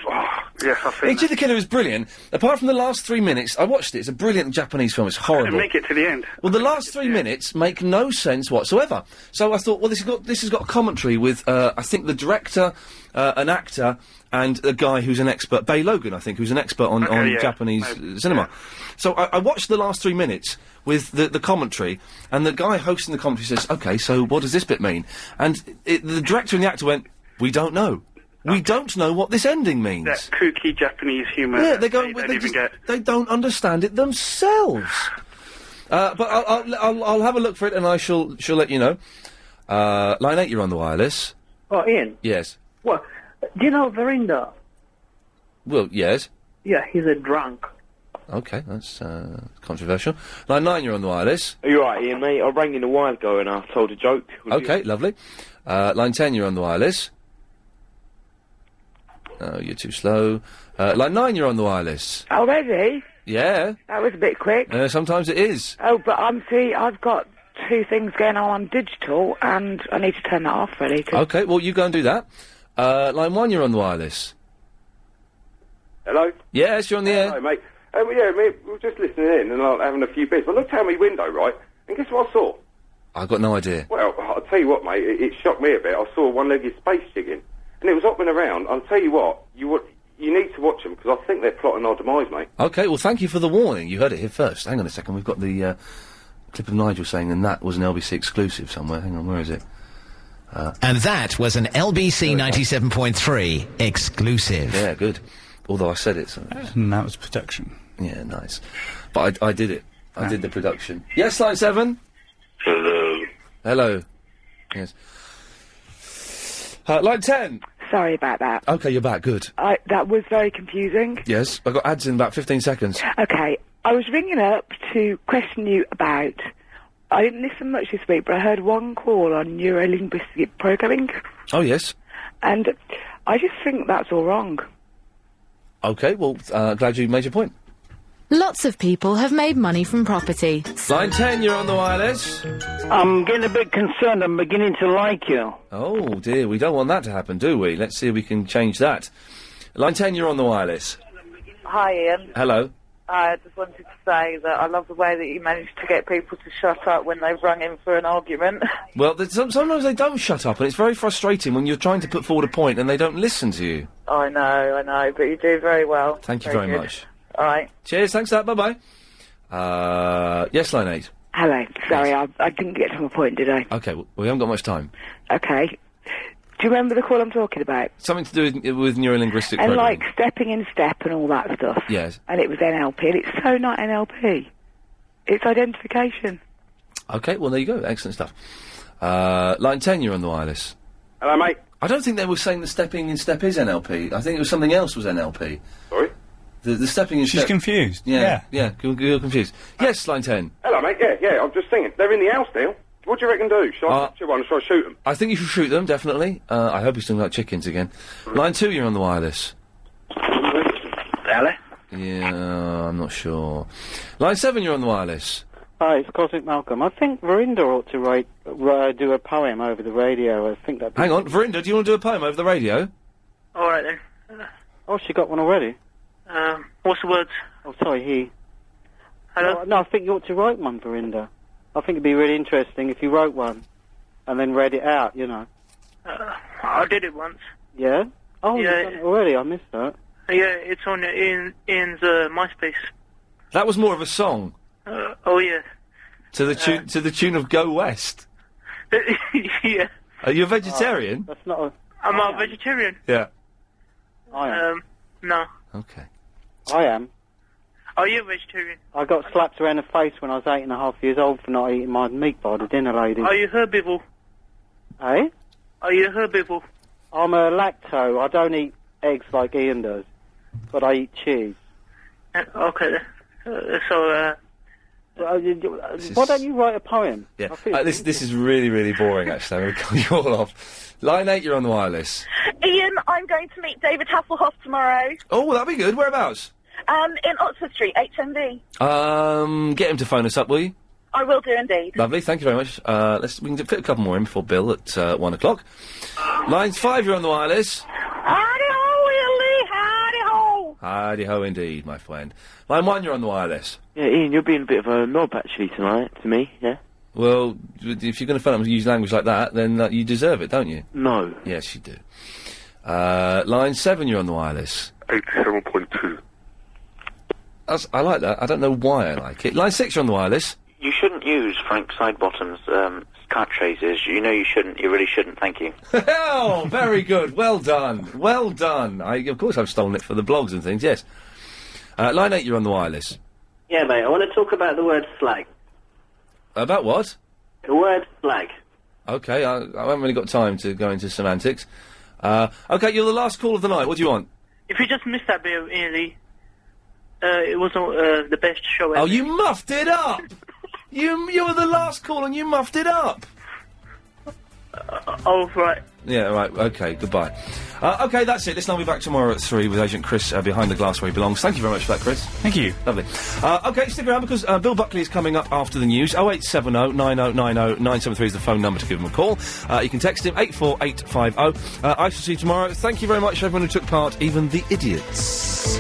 yes, I've seen Ichi the Killer is brilliant. Apart from the last 3 minutes, I watched it. It's a brilliant Japanese film. It's horrible. I didn't make it to the end. Well, the last 3 minutes make no sense whatsoever. So I thought, well, this has got a commentary with, I think, the director, an actor, and a guy who's an expert, Bay Logan, I think, who's an expert on Japanese cinema. So I watched the last 3 minutes with the commentary, and the guy hosting the commentary says, "Okay, so what does this bit mean?" And the director and the actor went, "We don't know. We don't know what this ending means." That kooky Japanese humour. Yeah, they don't even get. They don't understand it themselves. But I'll have a look for it, and she'll let you know. Line 8, you're on the wireless. Oh, Ian. Yes. What? Do you know Verinda? Well, yes. Yeah, he's a drunk. Okay, that's controversial. Line 9, you're on the wireless. Are you right, Ian, mate? I rang in a while ago and I told a joke. Okay, lovely. Line 10, you're on the wireless. Oh, you're too slow. Line 9, you're on the wireless. Already? Yeah. That was a bit quick. Sometimes it is. Oh, but I've got 2 things going on digital, and I need to turn that off, really. Okay, well, you go and do that. Line 1, you're on the wireless. Hello? Yes, you're on the air. Hello, mate. We were just listening in and having a few bits. I looked out my window, right, and guess what I saw? I've got no idea. Well, I'll tell you what, mate, it shocked me a bit. I saw a one-legged space chicken, and it was hopping around. I'll tell you what, you need to watch them, because I think they're plotting our demise, mate. Okay, well, thank you for the warning. You heard it here first. Hang on a second, we've got the clip of Nigel saying, and that was an LBC exclusive somewhere. Hang on, where is it? And that was an LBC 97.3 exclusive. Yeah, good. Although I said it, so... And that was production. Yeah, nice. But I did it. I did the production. Yes, Line 7? Hello. Hello. Yes. Line 10? Sorry about that. Okay, you're back. Good. That was very confusing. Yes, I got ads in about 15 seconds. Okay, I was ringing up to question you about... I didn't listen much this week, but I heard one call on neurolinguistic programming. Oh, yes. And I just think that's all wrong. Okay, well, glad you made your point. Lots of people have made money from property. Line 10, you're on the wireless. I'm getting a bit concerned. I'm beginning to like you. Oh, dear, we don't want that to happen, do we? Let's see if we can change that. Line 10, you're on the wireless. Hi, Ian. Hello. I just wanted to say that I love the way that you managed to get people to shut up when they've rung in for an argument. Well, sometimes they don't shut up, and it's very frustrating when you're trying to put forward a point and they don't listen to you. I know, but you do very well. Thank you very good. much. All right. Cheers, thanks for that, bye-bye. Yes, Line 8. Hello, sorry, I didn't get to my point, did I? Okay, well, we haven't got much time. Okay. Do you remember the call I'm talking about? Something to do with neurolinguistic And programming. like stepping in step and all that stuff. Yes. And it was NLP, and it's so not NLP. It's identification. Okay, well, there you go. Excellent stuff. Line 10, you're on the wireless. Hello, mate. I don't think they were saying the stepping in step is NLP. I think it was something else was NLP. Sorry? The stepping in step... She's confused. Yeah, you're confused. Yes, Line 10. Hello, mate. Yeah, I'm just thinking. They're in the house now. What do you reckon do? Shall I capture one or shall I shoot them? I think you should shoot them, definitely. I hope he's talking about chickens again. Line 2, you're on the wireless. Hello? Yeah, I'm not sure. Line 7, you're on the wireless. Hi, it's Cosmic Malcolm. I think Verinda ought to do a poem over the radio. I think that. Hang on, Verinda, do you want to do a poem over the radio? All right, then. Oh, she got one already? What's the words? Oh, sorry, he. Hello? No, I think you ought to write one, Verinda. I think it'd be really interesting if you wrote one and then read it out, you know. I did it once. Yeah? Oh, Yeah. you've done it already. I missed that. Yeah, it's on Ian's MySpace. That was more of a song. Oh, yeah. To the tune of Go West. Yeah. Are you a vegetarian? That's not a... I'm a vegetarian. Yeah. I am. No. Okay. I am. Are you a vegetarian? I got slapped around the face when I was 8.5 years old for not eating my meat by the dinner lady. Are you herbivore? Eh? Are you a herbivore? I'm a lacto. I don't eat eggs like Ian does, but I eat cheese. Okay. Why don't you write a poem? Yeah. This is really, really boring, actually. I'm going to cut you all off. Line 8, you're on the wireless. Ian, I'm going to meet David Hasselhoff tomorrow. Oh, that'd be good. Whereabouts? In Oxford Street, HMV. Get him to phone us up, will you? I will do indeed. Lovely, thank you very much. We can fit a couple more in before Bill at 1 o'clock. Line 5, you're on the wireless. Howdy-ho, Willie, howdy-ho. Howdy-ho indeed, my friend. Line 1, you're on the wireless. Yeah, Ian, you're being a bit of a knob, actually, tonight, to me, yeah? Well, if you're going to phone up and use language like that, then you deserve it, don't you? No. Yes, you do. Line 7, you're on the wireless. 87.2. I like that. I don't know why I like it. Line 6, you're on the wireless. You shouldn't use Frank Sidebottom's catchphrases. You know you shouldn't. You really shouldn't. Thank you. Oh, very good. Well done. Well done. Of course I've stolen it for the blogs and things, yes. Line 8, you're on the wireless. Yeah, mate, I want to talk about the word slag. About what? The word slag. Okay, I haven't really got time to go into semantics. Okay, you're the last call of the night. What do you want? If you just missed that bit of Ian Lee, it wasn't the best show ever. Oh, you muffed it up! You were the last call and you muffed it up! Oh, right. Yeah, right, okay, goodbye. Okay, that's it. Listen, I'll be back tomorrow at 3 with Agent Chris behind the glass where he belongs. Thank you very much for that, Chris. Thank you. Lovely. Okay, stick around because Bill Buckley is coming up after the news. 0870 9090 973 is the phone number to give him a call. You can text him 84850. I shall see you tomorrow. Thank you very much, everyone who took part, even the idiots.